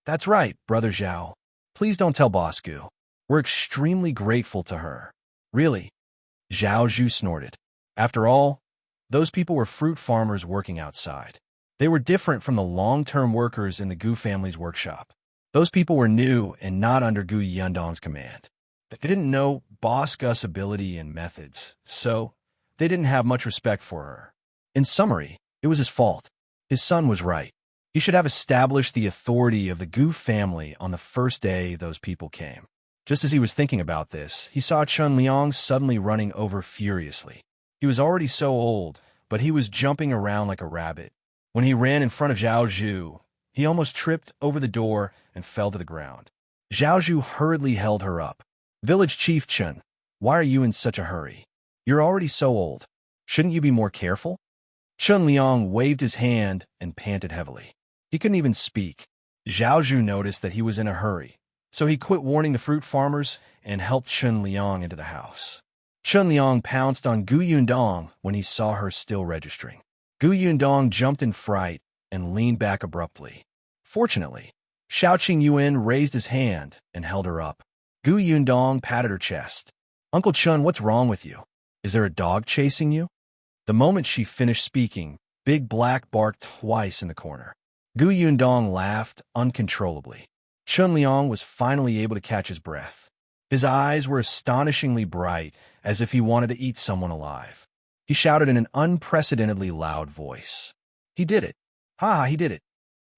A: That's right, Brother Zhao. Please don't tell Boss Gu. We're extremely grateful to her. Really? Zhao Zhu snorted. After all, those people were fruit farmers working outside. They were different from the long-term workers in the Gu family's workshop. Those people were new and not under Gu Yundong's command. They didn't know Boss Gu's ability and methods, so they didn't have much respect for her. In summary, it was his fault. His son was right. He should have established the authority of the Gu family on the first day those people came. Just as he was thinking about this, he saw Chun Liang suddenly running over furiously. He was already so old, but he was jumping around like a rabbit. When he ran in front of Zhao Zhu, he almost tripped over the door and fell to the ground. Zhao Zhu hurriedly held her up. Village Chief Chun, why are you in such a hurry? You're already so old. Shouldn't you be more careful? Chun Liang waved his hand and panted heavily. He couldn't even speak. Zhao Zhu noticed that he was in a hurry, so he quit warning the fruit farmers and helped Chun Liang into the house. Chun Liang pounced on Gu Yundong when he saw her still registering. Gu Yundong jumped in fright and leaned back abruptly. Fortunately, Shao Qingyuan raised his hand and held her up. Gu Yundong patted her chest. Uncle Chun, what's wrong with you? Is there a dog chasing you? The moment she finished speaking, Big Black barked twice in the corner. Gu Yundong laughed uncontrollably. Chun Liang was finally able to catch his breath. His eyes were astonishingly bright, as if he wanted to eat someone alive. He shouted in an unprecedentedly loud voice. He did it. Ha, he did it.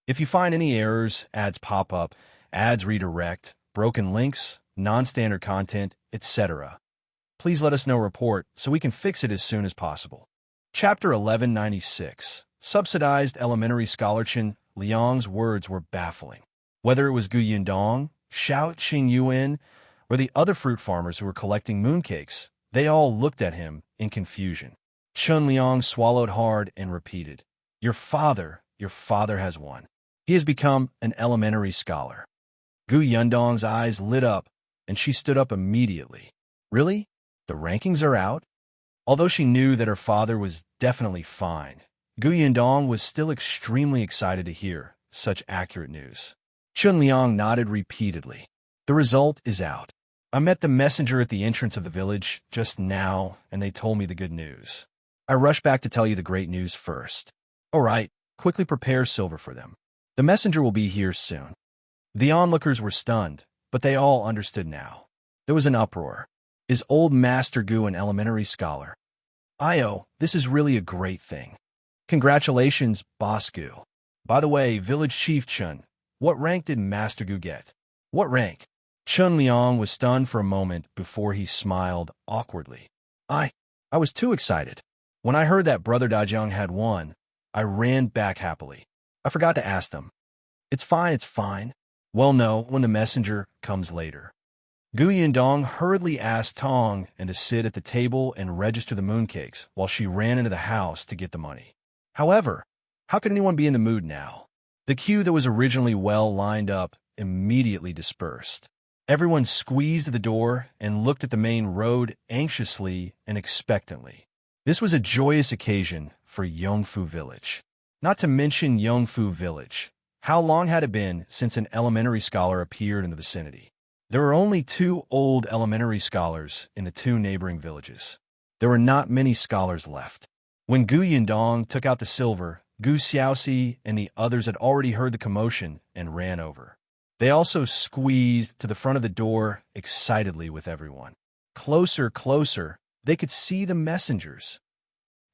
A: If you find any errors, ads pop up, ads redirect, broken links, non-standard content, etc., please let us know report so we can fix it as soon as possible. Chapter 1196. Subsidized Elementary Scholar Chun Liang's words were baffling. Whether it was Gu Yundong, Shao Qingyuan, or the other fruit farmers who were collecting mooncakes, they all looked at him in confusion. Chun Liang swallowed hard and repeated, your father has won. He has become an elementary scholar. Gu Yundong's eyes lit up, and she stood up immediately. Really? The rankings are out? Although she knew that her father was definitely fine, Gu Yundong was still extremely excited to hear such accurate news. Chun Liang nodded repeatedly. The result is out. I met the messenger at the entrance of the village just now, and they told me the good news. I rushed back to tell you the great news first. All right, quickly prepare silver for them. The messenger will be here soon. The onlookers were stunned, but they all understood now. There was an uproar. Is old Master Gu an elementary scholar? Io, this is really a great thing. Congratulations, Boss Gu. By the way, Village Chief Chun, what rank did Master Gu get? What rank? Chun Liang was stunned for a moment before he smiled awkwardly. I was too excited. When I heard that Brother Dajiang had won, I ran back happily. I forgot to ask them. It's fine, it's fine. Well, no, when the messenger comes later. Gu Yundong hurriedly asked Tong and to sit at the table and register the mooncakes while she ran into the house to get the money. However, how could anyone be in the mood now? The queue that was originally well lined up immediately dispersed. Everyone squeezed at the door and looked at the main road anxiously and expectantly. This was a joyous occasion for Yongfu Village. Not to mention Yongfu Village. How long had it been since an elementary scholar appeared in the vicinity? There were only 2 old elementary scholars in the 2 neighboring villages. There were not many scholars left. When Gu Yundong took out the silver, Gu Xiaoxi and the others had already heard the commotion and ran over. They also squeezed to the front of the door excitedly with everyone. Closer, closer, they could see the messengers.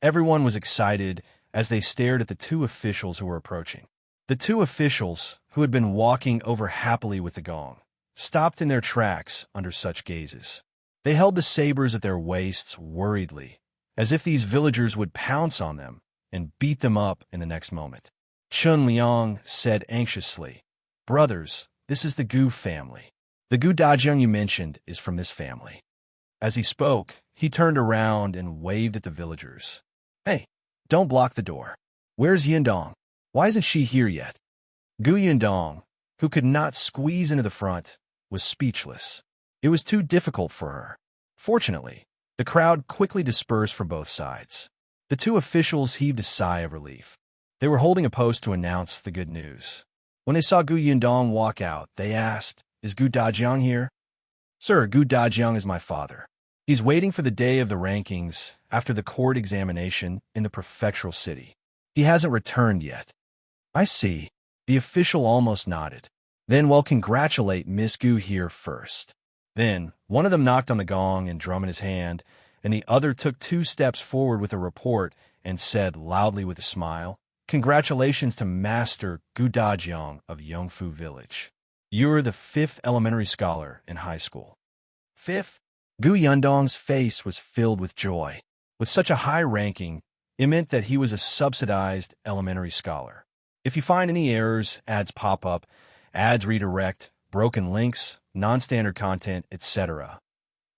A: Everyone was excited as they stared at the 2 officials who were approaching. The 2 officials, who had been walking over happily with the gong, stopped in their tracks under such gazes. They held the sabers at their waists worriedly, as if these villagers would pounce on them and beat them up in the next moment. Chun Liang said anxiously, Brothers, this is the Gu family. The Gu Dajiang you mentioned is from this family. As he spoke, he turned around and waved at the villagers. Hey, don't block the door. Where's Yundong? Why isn't she here yet? Gu Yundong, who could not squeeze into the front, was speechless. It was too difficult for her. Fortunately, the crowd quickly dispersed from both sides. The two officials heaved a sigh of relief. They were holding a post to announce the good news. When they saw Gu Yundong walk out, they asked, "Is Gu Dajiang here?" "Sir, Gu Dajiang is my father. He's waiting for the day of the rankings after the court examination in the prefectural city. He hasn't returned yet." "I see." The official almost nodded. "Then we'll congratulate Miss Gu here first." Then one of them knocked on the gong and drum in his hand, and the other took 2 steps forward with a report and said loudly with a smile, "Congratulations to Master Gu Dajiang of Yongfu Village. You're the 5th elementary scholar in high school." 5th? Gu Yundong's face was filled with joy. With such a high ranking, it meant that he was a subsidized elementary scholar. If you find any errors, ads pop up, ads redirect, broken links, non-standard content, etc.,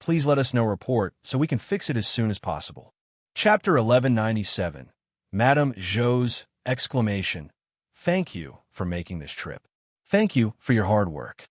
A: please let us know report so we can fix it as soon as possible. Chapter 1197, Madame Zhou's Exclamation. Thank you for making this trip. Thank you for your hard work.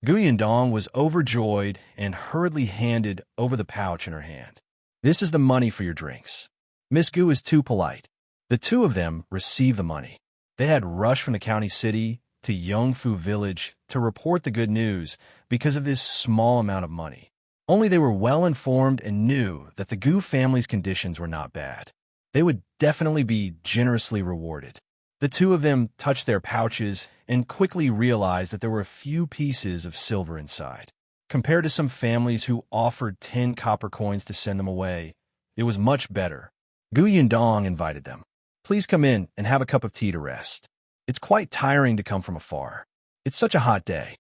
A: Gu Yundong was overjoyed and hurriedly handed over the pouch in her hand. "This is the money for your drinks." Miss Gu is too polite. The two of them received the money. They had rushed from the county city to Yongfu Village to report the good news because of this small amount of money. Only they were well informed and knew that the Gu family's conditions were not bad. They would definitely be generously rewarded. The two of them touched their pouches and quickly realized that there were a few pieces of silver inside. Compared to some families who offered 10 copper coins to send them away, it was much better. Gu Yundong invited them. "Please come in and have a cup of tea to rest. It's quite tiring to come from afar. It's such a hot day."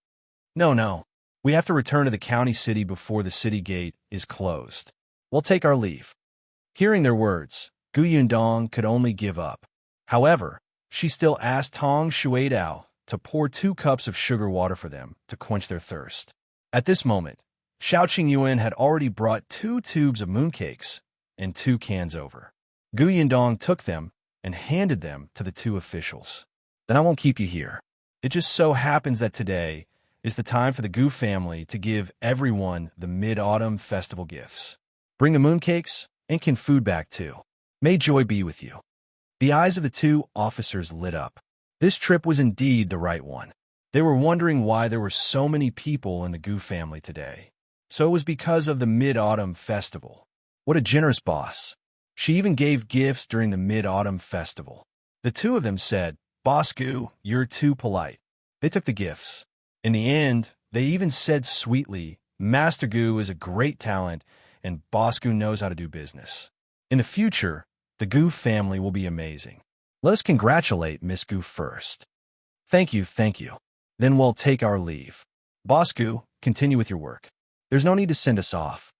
A: No. We have to return to the county city before the city gate is closed. We'll take our leave." Hearing their words, Gu Yundong could only give up. However, she still asked Tong Shuidao to pour 2 cups of sugar water for them to quench their thirst. At this moment, Shao Qingyuan had already brought 2 tubes of mooncakes and 2 cans over. Gu Yundong took them and handed them to the 2 officials. "Then I won't keep you here. It just so happens that today is the time for the Gu family to give everyone the Mid-Autumn Festival gifts. Bring the mooncakes and can food back too. May joy be with you." The eyes of the 2 officers lit up. This trip was indeed the right one. They were wondering why there were so many people in the Gu family today. So it was because of the Mid-Autumn Festival. What a generous boss. She even gave gifts during the Mid-Autumn Festival. The 2 of them said, "Boss Gu, you're too polite." They took the gifts. In the end, they even said sweetly, "Master Gu is a great talent, and Boss Gu knows how to do business. In the future, the Gu family will be amazing. Let us congratulate Miss Gu first." Thank you. Then we'll take our leave. Boss Gu, continue with your work. There's no need to send us off."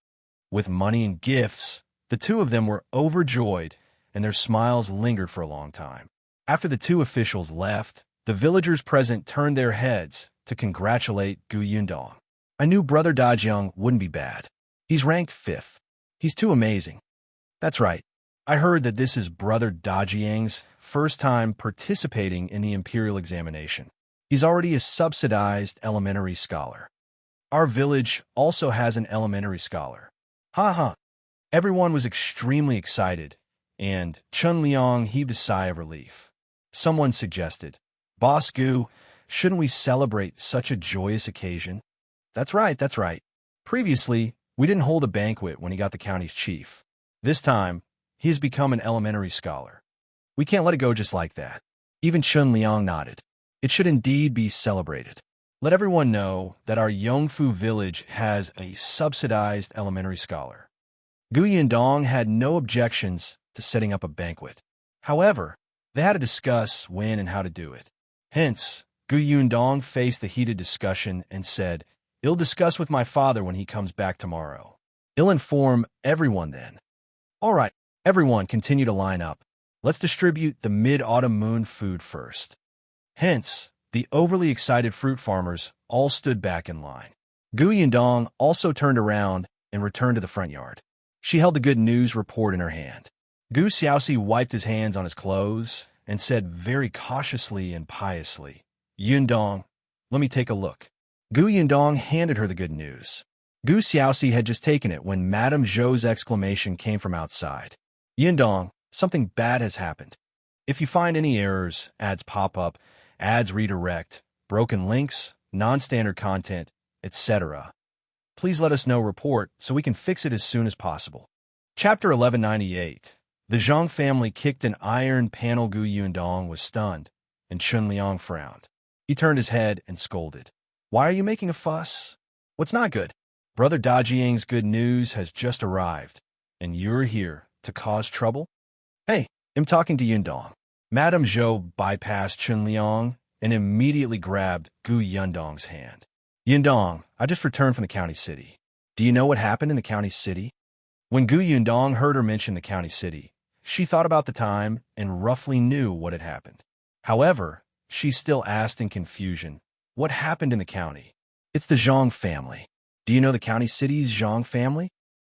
A: With money and gifts, the 2 of them were overjoyed, and their smiles lingered for a long time. After the 2 officials left, the villagers present turned their heads to congratulate Gu Yundong. "I knew Brother Dajiang wouldn't be bad. He's ranked 5th. He's too amazing." "That's right. I heard that this is Brother Dajiang's first time participating in the imperial examination. He's already a subsidized elementary scholar. Our village also has an elementary scholar." Ha. Everyone was extremely excited, and Chun Liang heaved a sigh of relief. Someone suggested, "Boss Gu, shouldn't we celebrate such a joyous occasion?" That's right. Previously, we didn't hold a banquet when he got the county's chief. This time, he has become an elementary scholar. We can't let it go just like that. Even Chun Liang nodded. It should indeed be celebrated. Let everyone know that our Yongfu village has a subsidized elementary scholar. Gu Yundong had no objections to setting up a banquet. However, they had to discuss when and how to do it. Hence, Gu Yundong faced the heated discussion and said, "I'll discuss with my father when he comes back tomorrow. I'll inform everyone then." "All right, everyone continue to line up. Let's distribute the Mid-Autumn Moon food first." Hence, the overly excited fruit farmers all stood back in line. Gu Yundong also turned around and returned to the front yard. She held the good news report in her hand. Gu Xiaoxi wiped his hands on his clothes and said very cautiously and piously, "Yundong, let me take a look." Gu Yundong handed her the good news. Gu Xiaoxi had just taken it when Madame Zhou's exclamation came from outside. "Yundong, something bad has happened. If you find any errors, ads pop up, ads redirect, broken links, non-standard content, etc., please let us know report so we can fix it as soon as possible." Chapter 1198. The Zhang family kicked an iron panel. Gu Yundong was stunned, and Chunliang frowned. He turned his head and scolded. "Why are you making a fuss? What's not good? Brother Dajiang's good news has just arrived, and you're here to cause trouble?" "Hey, I'm talking to Yundong." Madame Zhou bypassed Chunliang and immediately grabbed Gu Yundong's hand. "Yundong, I just returned from the county city. Do you know what happened in the county city?" When Gu Yundong heard her mention the county city, she thought about the time and roughly knew what had happened. However, she still asked in confusion, "What happened in the county?" "It's the Zhang family." "Do you know the county city's Zhang family?"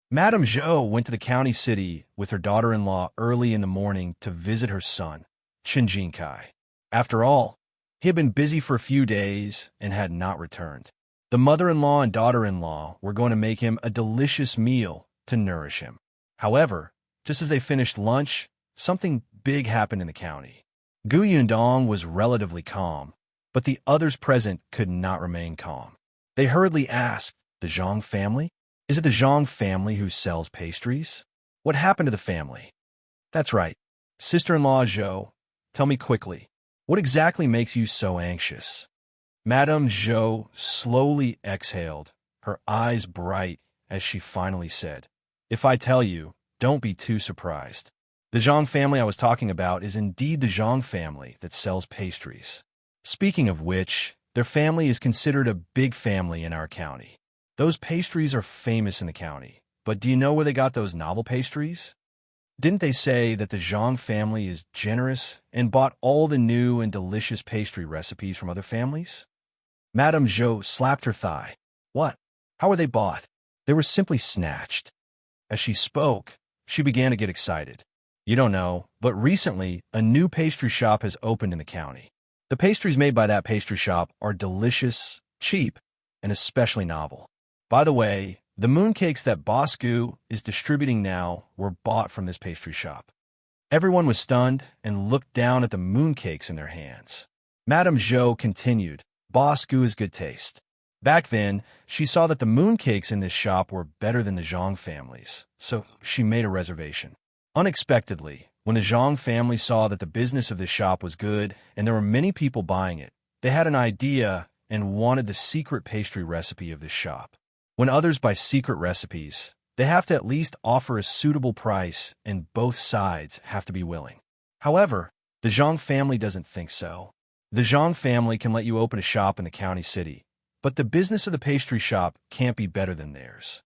A: Madame Zhou went to the county city with her daughter-in-law early in the morning to visit her son, Qingyuan. After all, he had been busy for a few days and had not returned. The mother-in-law and daughter-in-law were going to make him a delicious meal to nourish him. However, just as they finished lunch, something big happened in the county. Gu Yundong was relatively calm, but the others present could not remain calm. They hurriedly asked, "The Zhang family? Is it the Zhang family who sells pastries? What happened to the family?" "That's right. Sister-in-law Zhou, tell me quickly, what exactly makes you so anxious?" Madame Zhou slowly exhaled, her eyes bright as she finally said, "If I tell you, don't be too surprised. The Zhang family I was talking about is indeed the Zhang family that sells pastries. Speaking of which, their family is considered a big family in our county. Those pastries are famous in the county, but do you know where they got those novel pastries? Didn't they say that the Zhang family is generous and bought all the new and delicious pastry recipes from other families?" Madame Zhou slapped her thigh. "What? How were they bought?" "They were simply snatched." As she spoke, she began to get excited. "You don't know, but recently a new pastry shop has opened in the county. The pastries made by that pastry shop are delicious, cheap, and especially novel. By the way, the mooncakes that Boss Gu is distributing now were bought from this pastry shop." Everyone was stunned and looked down at the mooncakes in their hands. Madame Zhou continued, "Boss Gu has good taste. Back then, she saw that the mooncakes in this shop were better than the Zhang family's, so she made a reservation. Unexpectedly, when the Zhang family saw that the business of this shop was good and there were many people buying it, they had an idea and wanted the secret pastry recipe of this shop. When others buy secret recipes, they have to at least offer a suitable price and both sides have to be willing. However, the Zhang family doesn't think so. The Zhang family can let you open a shop in the county city, but the business of the pastry shop can't be better than theirs.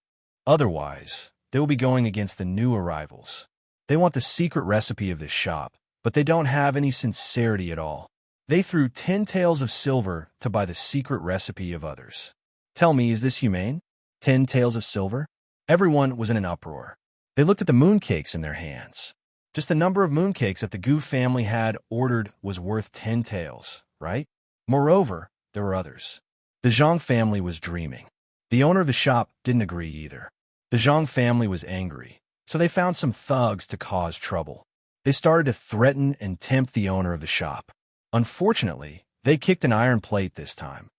A: Otherwise, they will be going against the new arrivals. They want the secret recipe of this shop, but they don't have any sincerity at all. They threw 10 taels of silver to buy the secret recipe of others. Tell me, is this humane? 10 taels of silver?" Everyone was in an uproar. They looked at the mooncakes in their hands. Just the number of mooncakes that the Gu family had ordered was worth 10 taels, right? Moreover, there were others. The Zhang family was dreaming. The owner of the shop didn't agree either. The Zhang family was angry, so they found some thugs to cause trouble. They started to threaten and tempt the owner of the shop. Unfortunately, they kicked an iron plate this time.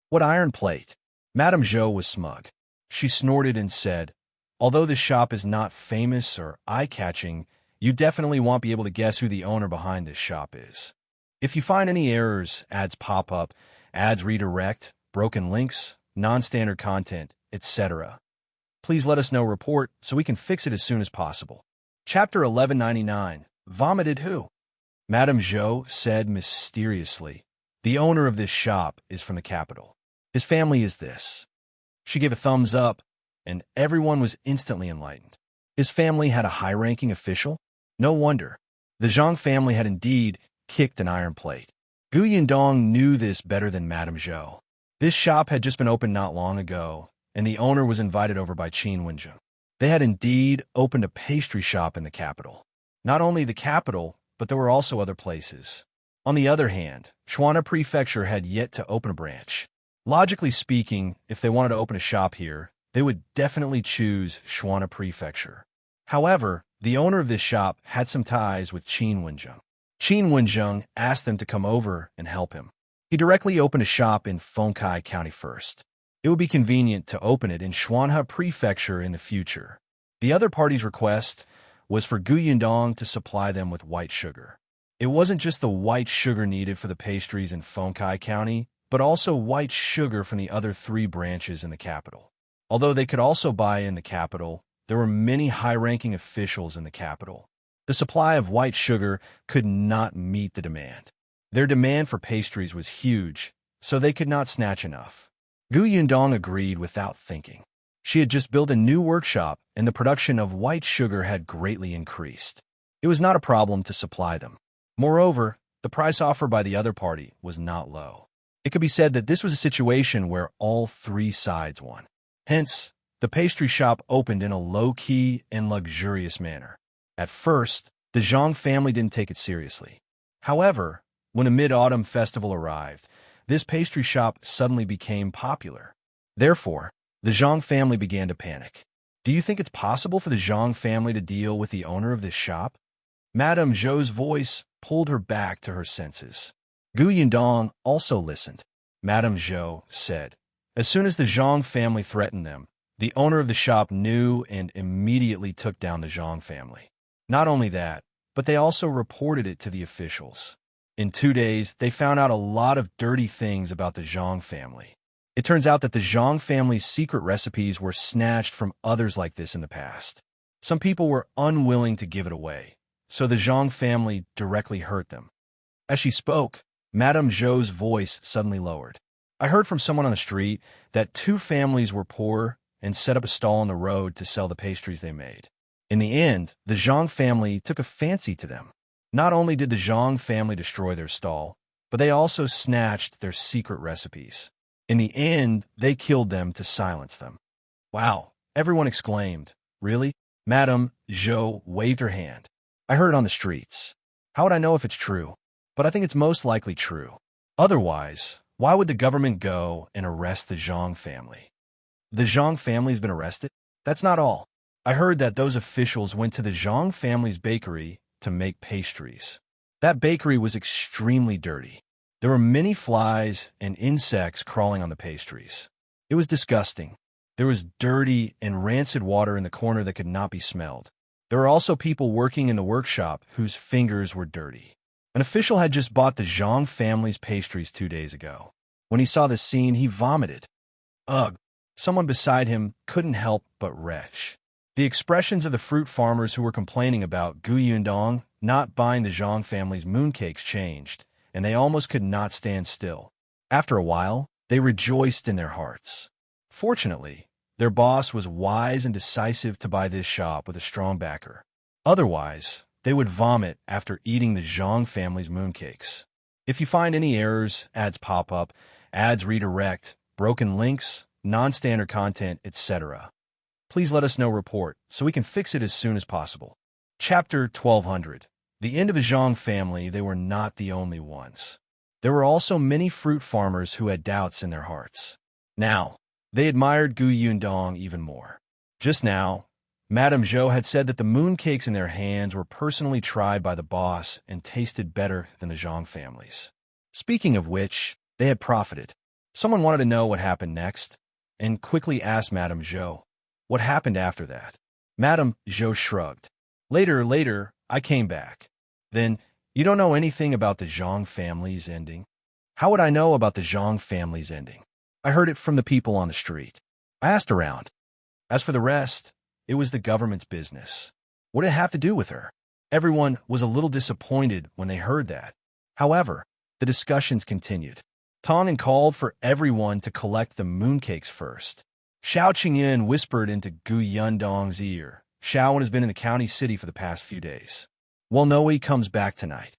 A: "What iron plate?" Madame Zhou was smug. She snorted and said, "Although this shop is not famous or eye-catching, you definitely won't be able to guess who the owner behind this shop is. If you find any errors, ads pop up, ads redirect, broken links, non-standard content, etc., please let us know report so we can fix it as soon as possible." Chapter 1199. Vomited who? Madame Zhou said mysteriously, "The owner of this shop is from the capital. His family is this." She gave a thumbs up, and everyone was instantly enlightened. His family had a high-ranking official? No wonder. The Zhang family had indeed kicked an iron plate. Gu Yundong knew this better than Madame Zhou. This shop had just been opened not long ago, and the owner was invited over by Wenzheng. They had indeed opened a pastry shop in the capital. Not only the capital, but there were also other places. On the other hand, Shuana Prefecture had yet to open a branch. Logically speaking, if they wanted to open a shop here, they would definitely choose Shuana Prefecture. However, the owner of this shop had some ties with Qingyuan. Qingyuan asked them to come over and help him. He directly opened a shop in Fengkai County first. It would be convenient to open it in Shuanha Prefecture in the future. The other party's request was for Yundong to supply them with white sugar. It wasn't just the white sugar needed for the pastries in Fengkai County, but also white sugar from the other 3 branches in the capital. Although they could also buy in the capital, there were many high-ranking officials in the capital. The supply of white sugar could not meet the demand. Their demand for pastries was huge, so they could not snatch enough. Yundong agreed without thinking. She had just built a new workshop, and the production of white sugar had greatly increased. It was not a problem to supply them. Moreover, the price offered by the other party was not low. It could be said that this was a situation where all 3 sides won. Hence, the pastry shop opened in a low-key and luxurious manner. At first, the Zhang family didn't take it seriously. However, when a mid-autumn festival arrived, this pastry shop suddenly became popular. Therefore, the Zhang family began to panic. Do you think it's possible for the Zhang family to deal with the owner of this shop? Madame Zhou's voice pulled her back to her senses. Yundong also listened. Madame Zhou said, as soon as the Zhang family threatened them, the owner of the shop knew and immediately took down the Zhang family. Not only that, but they also reported it to the officials. In 2 days, they found out a lot of dirty things about the Zhang family. It turns out that the Zhang family's secret recipes were snatched from others like this in the past. Some people were unwilling to give it away, so the Zhang family directly hurt them. As she spoke, Madame Zhou's voice suddenly lowered. I heard from someone on the street that 2 families were poor and set up a stall on the road to sell the pastries they made. In the end, the Zhang family took a fancy to them. Not only did the Zhang family destroy their stall, but they also snatched their secret recipes. In the end, they killed them to silence them. Wow, everyone exclaimed. Really? Madame Zhou waved her hand. I heard it on the streets. How would I know if it's true? But I think it's most likely true. Otherwise, why would the government go and arrest the Zhang family? The Zhang family's been arrested? That's not all. I heard that those officials went to the Zhang family's bakery to make pastries. That bakery was extremely dirty. There were many flies and insects crawling on the pastries. It was disgusting. There was dirty and rancid water in the corner that could not be smelled. There were also people working in the workshop whose fingers were dirty. An official had just bought the Zhang family's pastries 2 days ago. When he saw this scene, he vomited. Ugh! Someone beside him couldn't help but retch. The expressions of the fruit farmers who were complaining about Yundong not buying the Zhang family's mooncakes changed, and they almost could not stand still. After a while, they rejoiced in their hearts. Fortunately, their boss was wise and decisive to buy this shop with a strong backer. Otherwise, they would vomit after eating the Zhang family's mooncakes. If you find any errors, ads pop up, ads redirect, broken links, non-standard content, etc., please let us know report so we can fix it as soon as possible. Chapter 1200. The end of the Zhang family, they were not the only ones. There were also many fruit farmers who had doubts in their hearts. Now, they admired Yundong even more. Just now, Madame Zhou had said that the mooncakes in their hands were personally tried by the boss and tasted better than the Zhang family's. Speaking of which, they had profited. Someone wanted to know what happened next, and quickly asked Madame Zhou, what happened after that? Madame Zhou shrugged. Later, I came back. Then, you don't know anything about the Zhang family's ending? How would I know about the Zhang family's ending? I heard it from the people on the street. I asked around. As for the rest, it was the government's business. What did it have to do with her? Everyone was a little disappointed when they heard that. However, the discussions continued. Tong called for everyone to collect the mooncakes first. Shao Qingyuan whispered into Yundong's ear. Shao has been in the county city for the past few days. Well, no, he comes back tonight.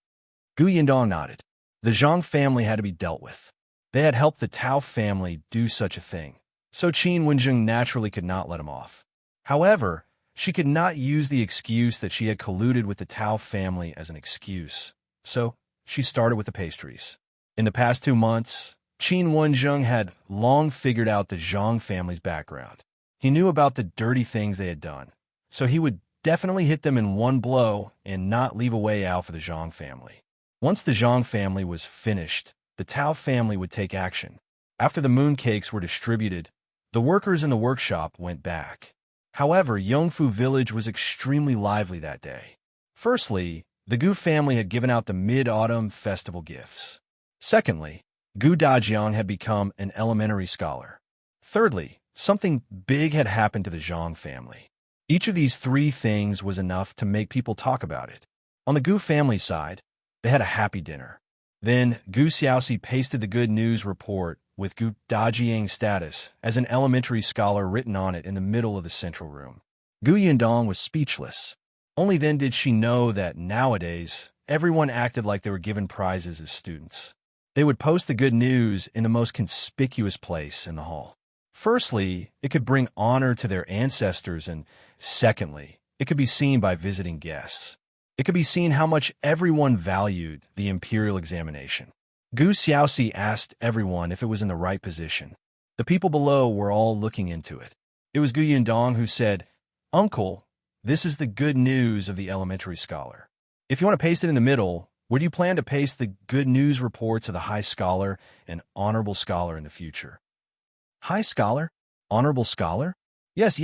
A: Yundong nodded. The Zhang family had to be dealt with. They had helped the Tao family do such a thing, so Wenzheng naturally could not let him off. However, She could not use the excuse that she had colluded with the Tao family as an excuse, so she started with the pastries. In the past 2 months, Wenzheng had long figured out the Zhang family's background. He knew about the dirty things they had done, so he would definitely hit them in one blow and not leave a way out for the Zhang family. Once the Zhang family was finished, the Tao family would take action. After the mooncakes were distributed, the workers in the workshop went back. However, Yongfu village was extremely lively that day. Firstly, the Gu family had given out the mid-autumn festival gifts. Secondly, Gu Dajiang had become an elementary scholar. Thirdly, something big had happened to the Zhang family. Each of these 3 things was enough to make people talk about it. On the Gu family side, they had a happy dinner. Then Gu Xiaoxi pasted the good news report with Gu Dajiang's status as an elementary scholar written on it in the middle of the central room. Gu Yundong was speechless. Only then did she know that nowadays, everyone acted like they were given prizes as students. They would post the good news in the most conspicuous place in the hall. Firstly, it could bring honor to their ancestors, and secondly, it could be seen by visiting guests. It could be seen how much everyone valued the imperial examination. Gu Xiaoxi asked everyone if it was in the right position. The people below were all looking into it. It was Gu Yundong who said, "Uncle, this is the good news of the elementary scholar. If you want to paste it in the middle, where do you plan to paste the good news reports of the high scholar and honorable scholar in the future?" High scholar? Honorable scholar? Yes.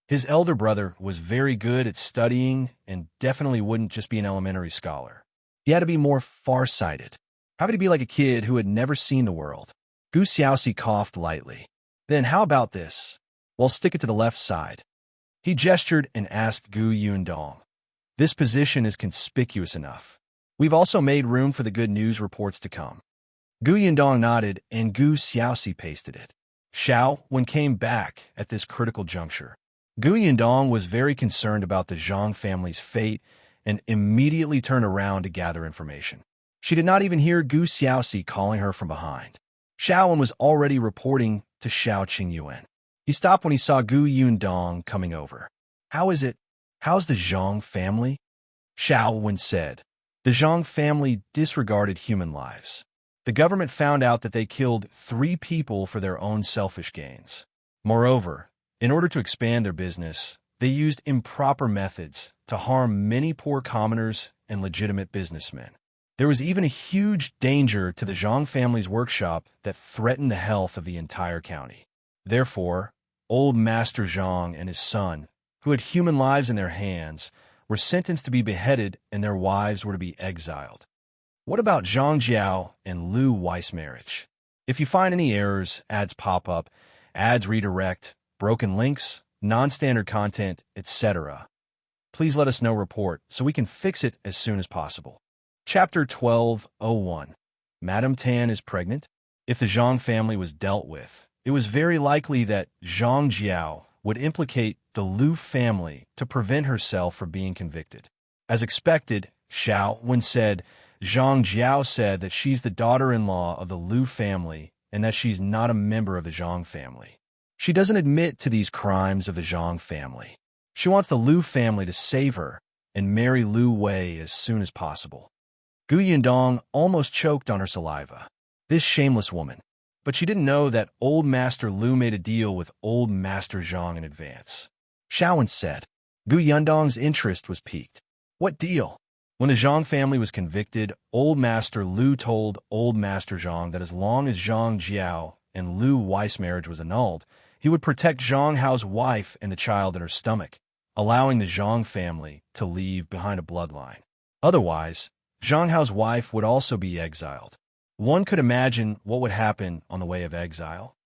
A: His elder brother was very good at studying and definitely wouldn't just be an elementary scholar. He had to be more far-sighted. How could he be like a kid who had never seen the world? Gu Xiaoxi coughed lightly. Then how about this? Well, stick it to the left side. He gestured and asked Gu Yundong. This position is conspicuous enough. We've also made room for the good news reports to come. Gu Yundong nodded, and Gu Xiaoxi pasted it. Shao came back at this critical juncture. Gu Yundong was very concerned about the Zhang family's fate and immediately turned around to gather information. She did not even hear Gu Xiaoxi calling her from behind. Shao was already reporting to Shao Qingyuan. He stopped when he saw Gu Yundong coming over. How's the Zhang family? Shao said. The Zhang family disregarded human lives. The government found out that they killed 3 people for their own selfish gains. Moreover, in order to expand their business, they used improper methods to harm many poor commoners and legitimate businessmen. There was even a huge danger to the Zhang family's workshop that threatened the health of the entire county. Therefore, old Master Zhang and his son, who had human lives in their hands, were sentenced to be beheaded and their wives were to be exiled. What about Zhang Jiao and Lu Weiss marriage? If you find any errors, ads pop up, ads redirect, broken links, non-standard content, etc., please let us know report so we can fix it as soon as possible. Chapter 12:01. Madame Tan is pregnant? If the Zhang family was dealt with, it was very likely that Zhang Jiao would implicate the Lu family to prevent herself from being convicted. As expected, Shao said, Zhang Jiao said that she's the daughter-in-law of the Lu family and that she's not a member of the Zhang family. She doesn't admit to these crimes of the Zhang family. She wants the Lu family to save her and marry Lu Wei as soon as possible. Gu Yundong almost choked on her saliva. This shameless woman. But she didn't know that old Master Lu made a deal with old Master Zhang in advance. Shao said. Gu Yundong's interest was piqued. What deal? When the Zhang family was convicted, old Master Lu told old Master Zhang that as long as Zhang Jiao and Lu Weiss marriage was annulled, he would protect Zhang Hao's wife and the child in her stomach, allowing the Zhang family to leave behind a bloodline. Otherwise, Zhang Hao's wife would also be exiled. One could imagine what would happen on the way of exile.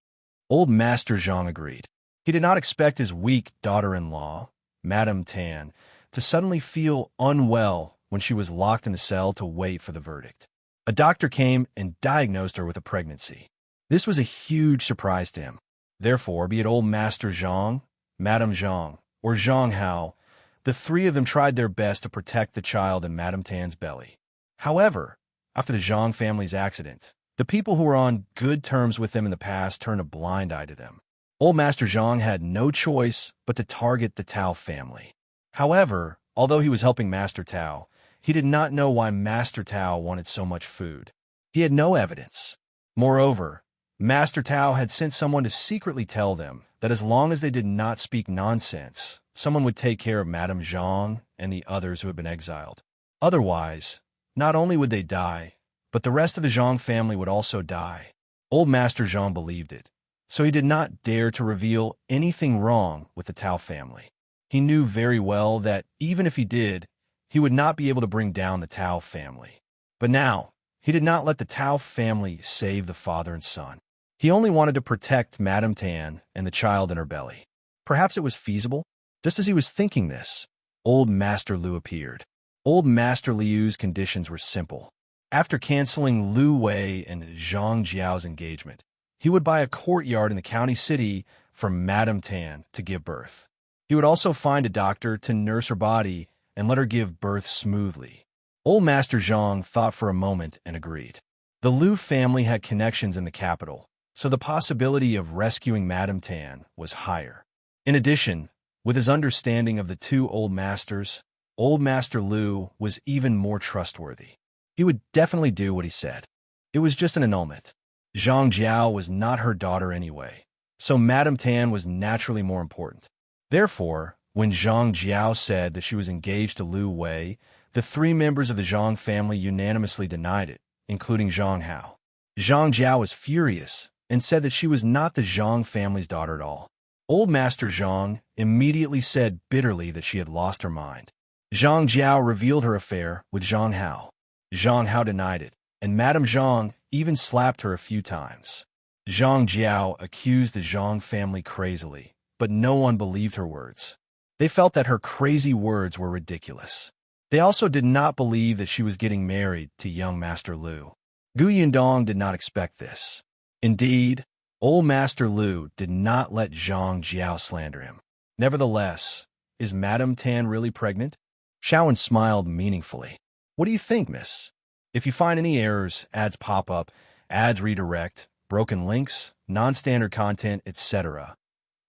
A: Old Master Zhang agreed. He did not expect his weak daughter-in-law, Madame Tan, to suddenly feel unwell when she was locked in a cell to wait for the verdict. A doctor came and diagnosed her with a pregnancy. This was a huge surprise to him. Therefore, be it old Master Zhang, Madame Zhang, or Zhang Hao, the 3 of them tried their best to protect the child in Madame Tan's belly. However, after the Zhang family's accident, the people who were on good terms with them in the past turned a blind eye to them. Old Master Zhang had no choice but to target the Tao family. However, although he was helping Master Tao, he did not know why Master Tao wanted so much food. He had no evidence. Moreover, Master Tao had sent someone to secretly tell them that as long as they did not speak nonsense, someone would take care of Madame Zhang and the others who had been exiled. Otherwise, not only would they die, but the rest of the Zhang family would also die. Old Master Zhang believed it, so he did not dare to reveal anything wrong with the Tao family. He knew very well that even if he did, he would not be able to bring down the Tao family. But now, he did not let the Tao family save the father and son. He only wanted to protect Madame Tan and the child in her belly. Perhaps it was feasible. Just as he was thinking this, Old Master Liu appeared. Old Master Liu's conditions were simple. After canceling Liu Wei and Zhang Jiao's engagement, he would buy a courtyard in the county city for Madame Tan to give birth. He would also find a doctor to nurse her body and let her give birth smoothly. Old Master Zhang thought for a moment and agreed. The Liu family had connections in the capital, so the possibility of rescuing Madame Tan was higher. In addition, with his understanding of the two old masters, Old Master Liu was even more trustworthy. He would definitely do what he said. It was just an annulment. Zhang Jiao was not her daughter anyway, so Madame Tan was naturally more important. Therefore, when Zhang Jiao said that she was engaged to Liu Wei, the three members of the Zhang family unanimously denied it, including Zhang Hao. Zhang Jiao was furious and said that she was not the Zhang family's daughter at all. Old Master Zhang immediately said bitterly that she had lost her mind. Zhang Jiao revealed her affair with Zhang Hao. Zhang Hao denied it, and Madame Zhang even slapped her a few times. Zhang Jiao accused the Zhang family crazily, but no one believed her words. They felt that her crazy words were ridiculous. They also did not believe that she was getting married to young Master Liu. Yundong did not expect this. Indeed, Old Master Liu did not let Zhang Jiao slander him. Nevertheless, is Madame Tan really pregnant? Shao smiled meaningfully. What do you think, miss? If you find any errors, ads pop up, ads redirect, broken links, non-standard content, etc.,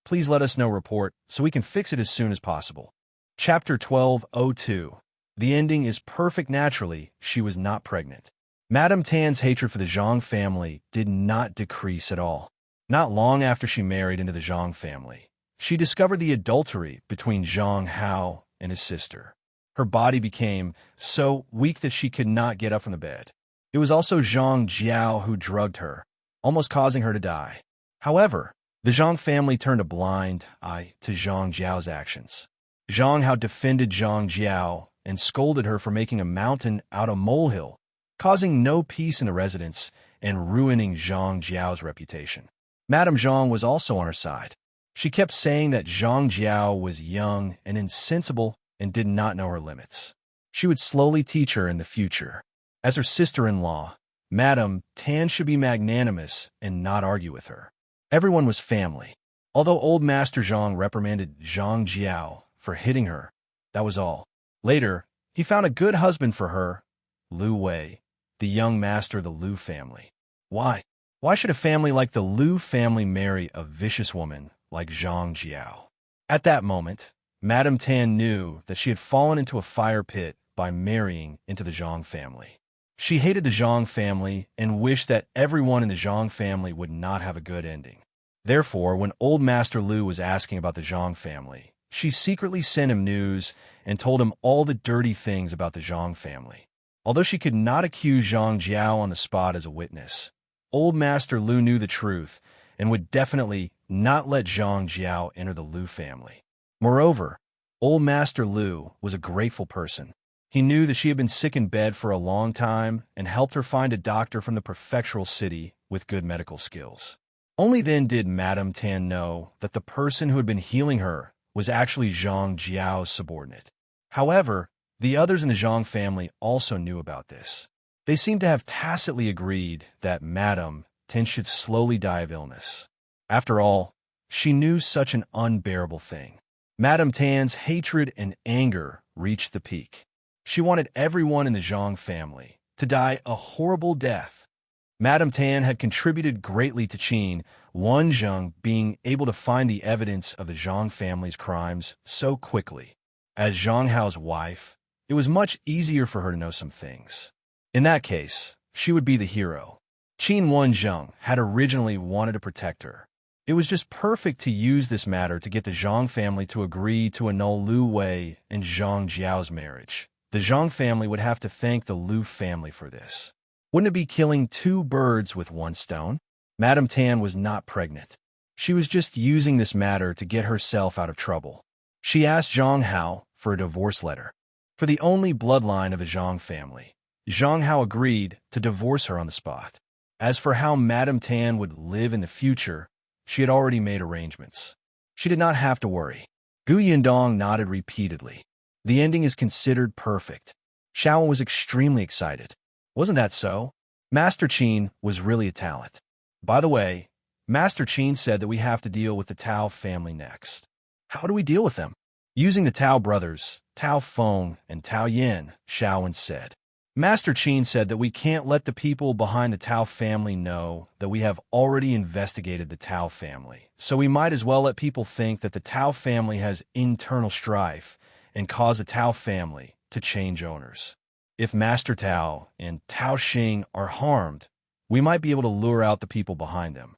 A: please let us know report so we can fix it as soon as possible. Chapter 12:02. The ending is perfect naturally, she was not pregnant. Madame Tan's hatred for the Zhang family did not decrease at all. Not long after she married into the Zhang family, she discovered the adultery between Zhang Hao and his sister. Her body became so weak that she could not get up from the bed. It was also Zhang Jiao who drugged her, almost causing her to die. However, the Zhang family turned a blind eye to Zhang Jiao's actions. Zhang Hao defended Zhang Jiao and scolded her for making a mountain out of molehill, causing no peace in the residence and ruining Zhang Jiao's reputation. Madame Zhang was also on her side. She kept saying that Zhang Jiao was young and insensible and did not know her limits. She would slowly teach her in the future. As her sister-in-law, Madame Tan should be magnanimous and not argue with her. Everyone was family. Although Old Master Zhang reprimanded Zhang Jiao for hitting her, that was all. Later, he found a good husband for her, Liu Wei, the young master of the Liu family. Why? Why should a family like the Liu family marry a vicious woman like Zhang Jiao? At that moment, Madame Tan knew that she had fallen into a fire pit by marrying into the Zhang family. She hated the Zhang family and wished that everyone in the Zhang family would not have a good ending. Therefore, when Old Master Liu was asking about the Zhang family, she secretly sent him news and told him all the dirty things about the Zhang family. Although she could not accuse Zhang Jiao on the spot as a witness, Old Master Liu knew the truth and would definitely not let Zhang Jiao enter the Liu family. Moreover, Old Master Liu was a grateful person. He knew that she had been sick in bed for a long time and helped her find a doctor from the prefectural city with good medical skills. Only then did Madame Tan know that the person who had been healing her was actually Zhang Jiao's subordinate. However, the others in the Zhang family also knew about this. They seemed to have tacitly agreed that Madame Tan should slowly die of illness. After all, she knew such an unbearable thing. Madame Tan's hatred and anger reached the peak. She wanted everyone in the Zhang family to die a horrible death. Madame Tan had contributed greatly to Wenzheng being able to find the evidence of the Zhang family's crimes so quickly. As Zhang Hao's wife, it was much easier for her to know some things. In that case, she would be the hero. Wenzheng had originally wanted to protect her. It was just perfect to use this matter to get the Zhang family to agree to annul Lu Wei and Zhang Jiao's marriage. The Zhang family would have to thank the Lu family for this. Wouldn't it be killing two birds with one stone? Madame Tan was not pregnant. She was just using this matter to get herself out of trouble. She asked Zhang Hao for a divorce letter. For the only bloodline of the Zhang family, Zhang Hao agreed to divorce her on the spot. As for how Madame Tan would live in the future, she had already made arrangements. She did not have to worry. Yundong nodded repeatedly. The ending is considered perfect. Shao was extremely excited. Wasn't that so? Master Qin was really a talent. By the way, Master Qin said that we have to deal with the Tao family next. How do we deal with them? Using the Tao brothers, Tao Feng and Tao Yin, Shao said. Master Qin said that we can't let the people behind the Tao family know that we have already investigated the Tao family, so we might as well let people think that the Tao family has internal strife and cause the Tao family to change owners. If Master Tao and Tao Xing are harmed, we might be able to lure out the people behind them.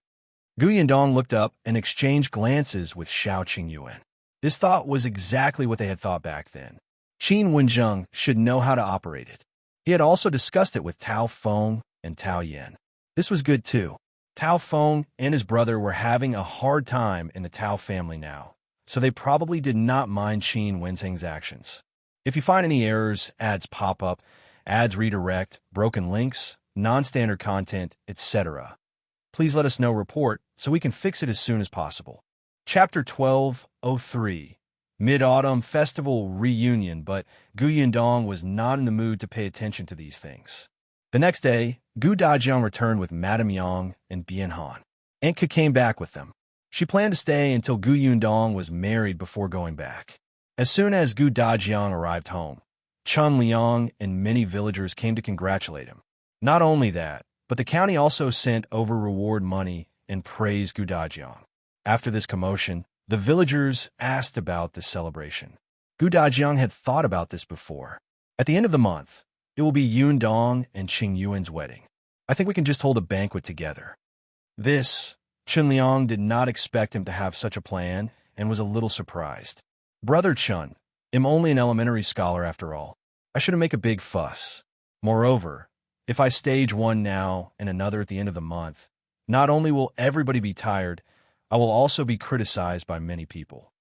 A: Yundong looked up and exchanged glances with Shao Qingyuan. This thought was exactly what they had thought back then. Wenzheng should know how to operate it. He had also discussed it with Tao Feng and Tao Yin. This was good too. Tao Feng and his brother were having a hard time in the Tao family now, so they probably did not mind Wenzheng's actions. If you find any errors, ads pop up, ads redirect, broken links, non-standard content, etc., please let us know report so we can fix it as soon as possible. Chapter 12:03 Mid-Autumn Festival Reunion, but Yundong was not in the mood to pay attention to these things. The next day, Gu Dajiang returned with Madame Yang and Bian Han. Anka came back with them. She planned to stay until Yundong was married before going back. As soon as Gu Dajiang arrived home, Chun Liang and many villagers came to congratulate him. Not only that, but the county also sent over reward money and praised Gu Dajiang. After this commotion, the villagers asked about this celebration. Gu Dajiang had thought about this before. At the end of the month, it will be Yundong and Qingyuan's wedding. I think we can just hold a banquet together. Chun Liang did not expect him to have such a plan and was a little surprised. Brother Chun, I'm only an elementary scholar after all. I shouldn't make a big fuss. Moreover, if I stage one now and another at the end of the month, not only will everybody be tired, I will also be criticized by many people.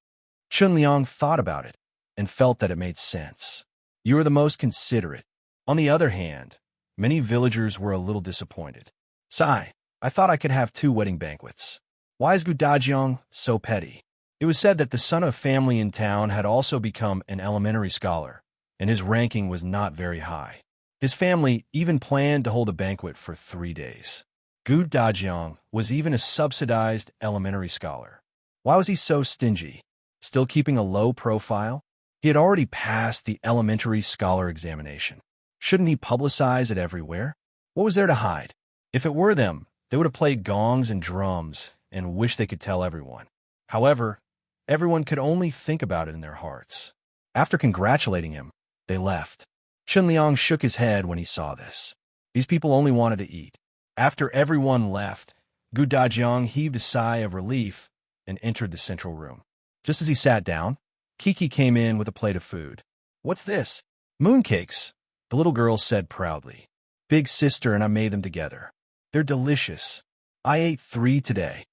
A: Chun Liang thought about it and felt that it made sense. You are the most considerate. On the other hand, many villagers were a little disappointed. Sigh, I thought I could have 2 wedding banquets. Why is Gu Dajiang so petty? It was said that the son of family in town had also become an elementary scholar, and his ranking was not very high. His family even planned to hold a banquet for 3 days. Gu Dajiang was even a subsidized elementary scholar. Why was he so stingy? Still keeping a low profile? He had already passed the elementary scholar examination. Shouldn't he publicize it everywhere? What was there to hide? If it were them, they would have played gongs and drums and wished they could tell everyone. However, everyone could only think about it in their hearts. After congratulating him, they left. Chun Liang shook his head when he saw this. These people only wanted to eat. After everyone left, Gu Dajiang heaved a sigh of relief and entered the central room. Just as he sat down, Kiki came in with a plate of food. What's this? Mooncakes, the little girl said proudly. Big sister and I made them together. They're delicious. I ate 3 today.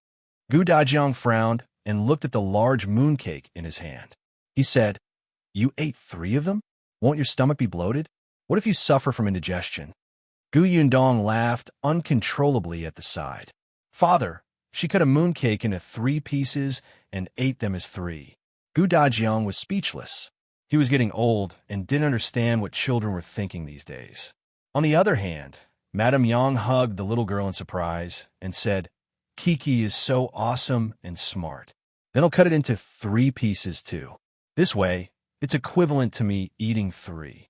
A: Gu Dajiang frowned and looked at the large mooncake in his hand. He said, You ate 3 of them? Won't your stomach be bloated? What if you suffer from indigestion? Gu Yundong laughed uncontrollably at the sight. Father, she cut a mooncake into 3 pieces and ate them as 3. Gu Dajiang was speechless. He was getting old and didn't understand what children were thinking these days. On the other hand, Madame Yang hugged the little girl in surprise and said, Kiki is so awesome and smart. Then I'll cut it into 3 pieces too. This way, it's equivalent to me eating 3.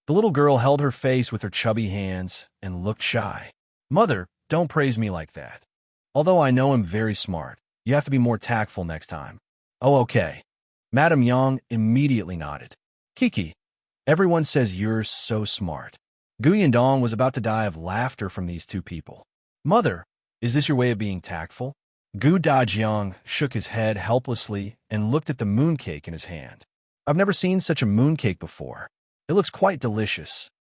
A: The little girl held her face with her chubby hands and looked shy. Mother, Don't praise me like that. Although I know I'm very smart, you have to be more tactful next time. Oh, okay. Madame Yang immediately nodded. Kiki, everyone says you're so smart. Yundong was about to die of laughter from these two people. Mother, is this your way of being tactful? Gu Dajiang shook his head helplessly and looked at the mooncake in his hand. I've never seen such a mooncake before. It looks quite delicious.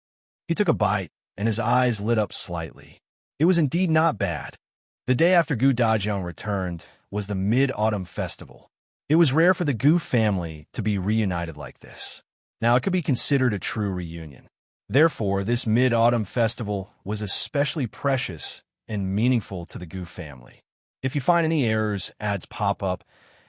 A: He took a bite, and his eyes lit up slightly. It was indeed not bad. The day after Gu Dajiang returned was the Mid-Autumn Festival. It was rare for the Gu family to be reunited like this. Now, it could be considered a true reunion. Therefore, this Mid-Autumn Festival was especially precious and meaningful to the Gu family. If you find any errors, ads pop up,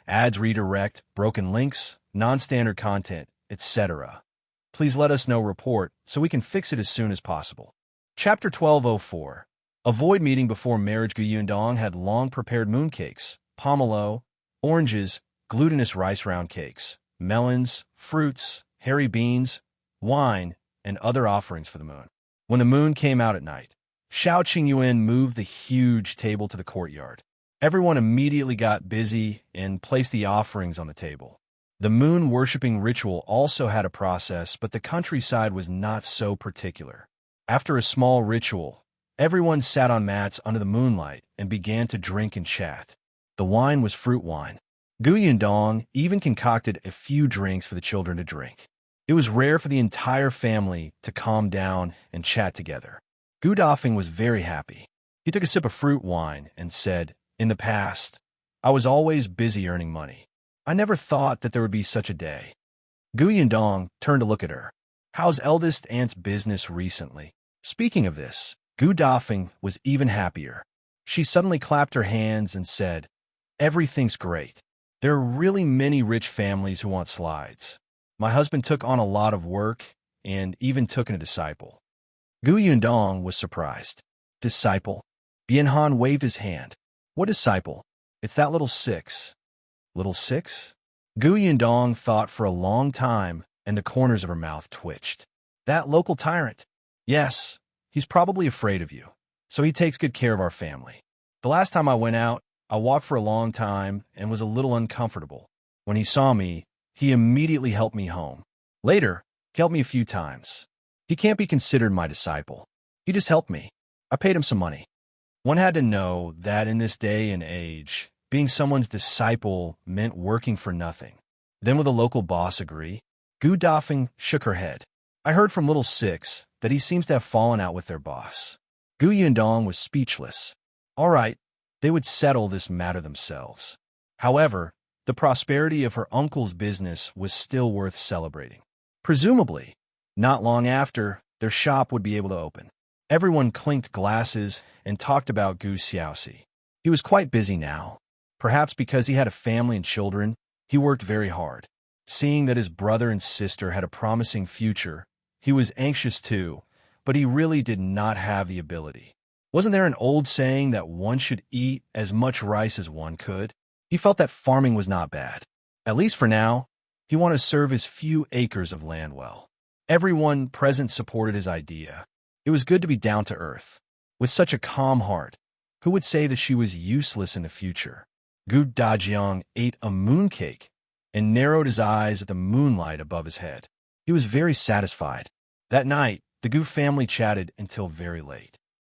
A: ads redirect, broken links, non-standard content, etc., please let us know report so we can fix it as soon as possible. Chapter 1204. Avoid meeting before marriage. Yundong had long prepared mooncakes, pomelo, oranges, glutinous rice round cakes, melons, fruits, hairy beans, wine, and other offerings for the moon. When the moon came out at night, Shao Qingyuan moved the huge table to the courtyard. Everyone immediately got busy and placed the offerings on the table. The moon-worshipping ritual also had a process, but the countryside was not so particular. After a small ritual, everyone sat on mats under the moonlight and began to drink and chat. The wine was fruit wine. Gu Yundong even concocted a few drinks for the children to drink. It was rare for the entire family to calm down and chat together. Gu Dafeng was very happy. He took a sip of fruit wine and said, "In the past, I was always busy earning money. I never thought that there would be such a day." Gu Yundong turned to look at her. "How's eldest aunt's business recently?" Speaking of this, Gu Dafeng was even happier. She suddenly clapped her hands and said, "Everything's great. There are really many rich families who want slides. My husband took on a lot of work and even took in a disciple." Gu Yundong was surprised. "Disciple?" Bianhan waved his hand. "What disciple?" "It's that little six." "Little six?" Gu Yundong thought for a long time, and the corners of her mouth twitched. "That local tyrant?" "Yes, he's probably afraid of you, so he takes good care of our family. The last time I went out, I walked for a long time and was a little uncomfortable. When he saw me, he immediately helped me home. Later, he helped me a few times. He can't be considered my disciple. He just helped me. I paid him some money." One had to know that in this day and age, being someone's disciple meant working for nothing. Then will the local boss agree? Gu Dafeng shook her head. "I heard from Little Six that he seems to have fallen out with their boss." Gu Yundong was speechless. All right, they would settle this matter themselves. However, the prosperity of her uncle's business was still worth celebrating. Presumably, not long after, their shop would be able to open. Everyone clinked glasses and talked about Gu Xiaoxi. He was quite busy now. Perhaps because he had a family and children, he worked very hard. Seeing that his brother and sister had a promising future, he was anxious too, but he really did not have the ability. Wasn't there an old saying that one should eat as much rice as one could? He felt that farming was not bad. At least for now, he wanted to serve his few acres of land well. Everyone present supported his idea. It was good to be down to earth. With such a calm heart, who would say that she was useless in the future? Gu Dajiang ate a mooncake and narrowed his eyes at the moonlight above his head. He was very satisfied. That night, the Gu family chatted until very late.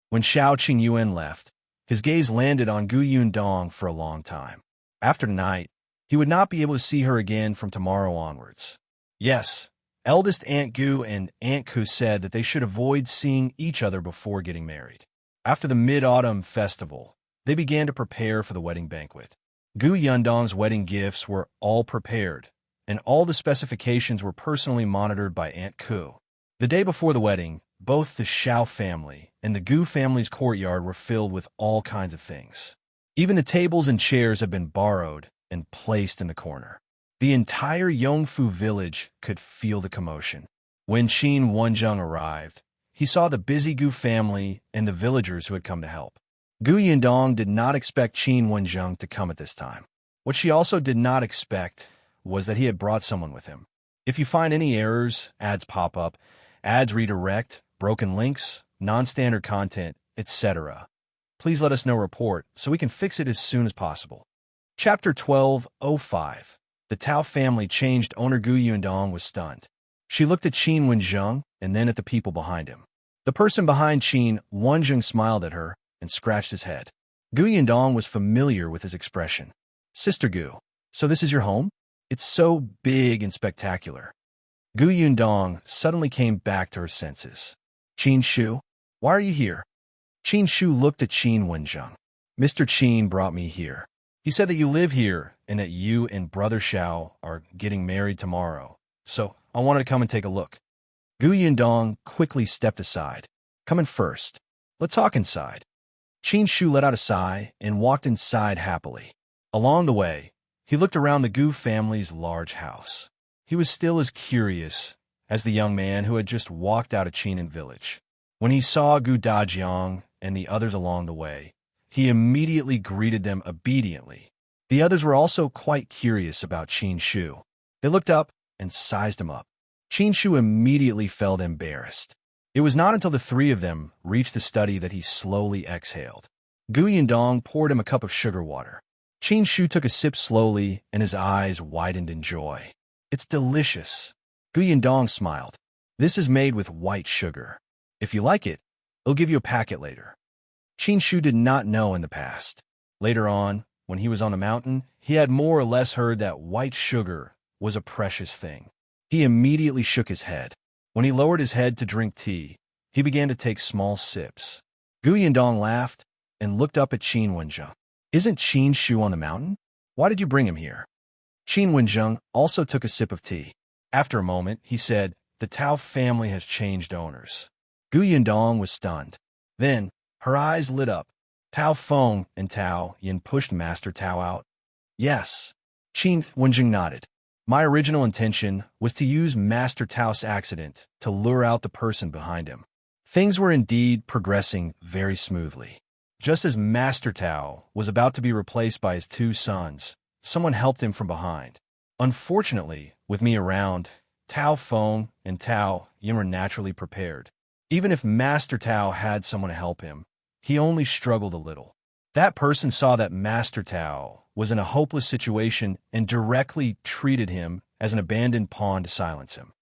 A: When Shao Qingyuan left, his gaze landed on Gu Yundong for a long time. After tonight, he would not be able to see her again from tomorrow onwards. Yes, eldest Aunt Gu and Aunt Ku said that they should avoid seeing each other before getting married. After the Mid-Autumn Festival, they began to prepare for the wedding banquet. Gu Yundong's wedding gifts were all prepared, and all the specifications were personally monitored by Aunt Ku. The day before the wedding, both the Shao family and the Gu family's courtyard were filled with all kinds of things. Even the tables and chairs had been borrowed and placed in the corner. The entire Yongfu village could feel the commotion. When Wenzheng arrived, he saw the busy Gu family and the villagers who had come to help. Gu Yundong did not expect Wenzheng to come at this time. What she also did not expect was that he had brought someone with him. If you find any errors, ads pop up, ads redirect, broken links, non-standard content, etc., Please let us know report so we can fix it as soon as possible. Chapter 12:05. The Tao family changed owner. Gu Yundong was stunned. She looked at Qin Wenzheng and then at the people behind him. The person behind Qin Wenzheng smiled at her and scratched his head. Gu Yundong was familiar with his expression. Sister Gu, so this is your home? It's so big and spectacular. Gu Yundong suddenly came back to her senses. Qin Shu, why are you here? Qin Shu looked at Qin Wenzheng. Mr. Qin brought me here. He said that you live here and that you and brother Shao are getting married tomorrow. So I wanted to come and take a look. Gu Yundong quickly stepped aside. Come in first. Let's talk inside. Qin Shu let out a sigh and walked inside happily. Along the way, he looked around the Gu family's large house. He was still as curious as the young man who had just walked out of Qinan village. When he saw Gu Dajiang and the others along the way, he immediately greeted them obediently. The others were also quite curious about Qin Shu. They looked up and sized him up. Qin Shu immediately felt embarrassed. It was not until the three of them reached the study that he slowly exhaled. Gu Yundong poured him a cup of sugar water. Qin Shu took a sip slowly and his eyes widened in joy. It's delicious. Gu Yundong smiled. This is made with white sugar. If you like it, I'll give you a packet later. Qin Shu did not know in the past. Later on, when he was on the mountain, he had more or less heard that white sugar was a precious thing. He immediately shook his head. When he lowered his head to drink tea, he began to take small sips. Gu Yundong laughed and looked up at Qin Wenzheng. Isn't Qin Shu on the mountain? Why did you bring him here? Qin Wenzheng also took a sip of tea. After a moment, he said, the Tao family has changed owners. Gu Yundong was stunned. Then, her eyes lit up. Tao Feng and Tao Yin pushed Master Tao out. Yes. Qin Wenzheng nodded. My original intention was to use Master Tao's accident to lure out the person behind him. Things were indeed progressing very smoothly. Just as Master Tao was about to be replaced by his two sons, someone helped him from behind. Unfortunately, with me around, Tao Feng and Tao Yin were naturally prepared. Even if Master Tao had someone to help him, he only struggled a little. That person saw that Master Tao was in a hopeless situation and directly treated him as an abandoned pawn to silence him.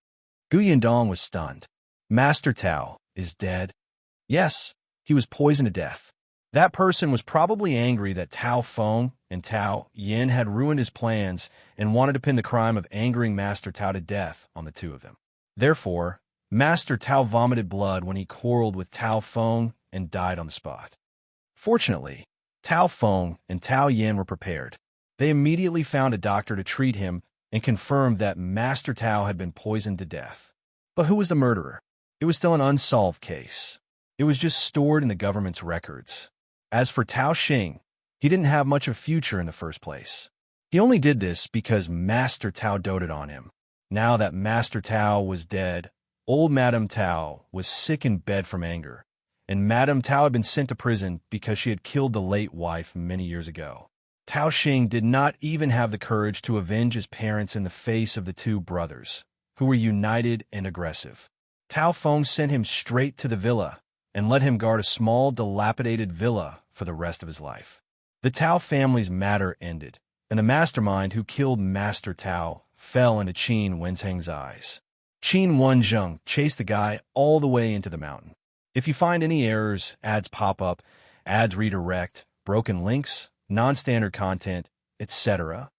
A: Gu Yundong was stunned. Master Tao is dead? Yes, he was poisoned to death. That person was probably angry that Tao Feng and Tao Yin had ruined his plans and wanted to pin the crime of angering Master Tao to death on the two of them. Therefore, Master Tao vomited blood when he quarreled with Tao Feng and died on the spot. Fortunately, Tao Feng and Tao Yin were prepared. They immediately found a doctor to treat him and confirmed that Master Tao had been poisoned to death. But who was the murderer? It was still an unsolved case. It was just stored in the government's records. As for Tao Xing, he didn't have much of a future in the first place. He only did this because Master Tao doted on him. Now that Master Tao was dead, old Madame Tao was sick in bed from anger, and Madame Tao had been sent to prison because she had killed the late wife many years ago. Tao Xing did not even have the courage to avenge his parents in the face of the two brothers, who were united and aggressive. Tao Feng sent him straight to the villa and let him guard a small, dilapidated villa for the rest of his life. The Tao family's matter ended, and the mastermind who killed Master Tao fell into Qin Wenzheng's eyes. Qin Wenzheng chased the guy all the way into the mountain. If you find any errors, ads pop up, ads redirect, broken links, non-standard content, etc.,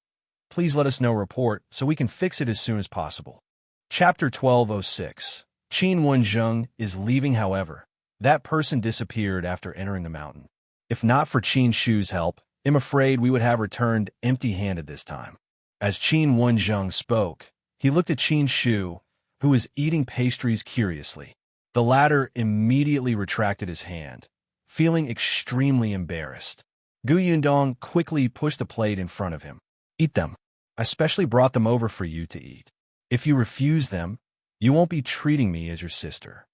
A: please let us know report so we can fix it as soon as possible. Chapter 12:06. Qin Wenzheng is leaving. However, that person disappeared after entering the mountain. If not for Qin Shu's help, I'm afraid we would have returned empty-handed this time. As Qin Wenzheng spoke, he looked at Qin Shu, who was eating pastries curiously. The latter immediately retracted his hand, feeling extremely embarrassed. Gu Yundong quickly pushed the plate in front of him. Eat them. I specially brought them over for you to eat. If you refuse them, you won't be treating me as your sister.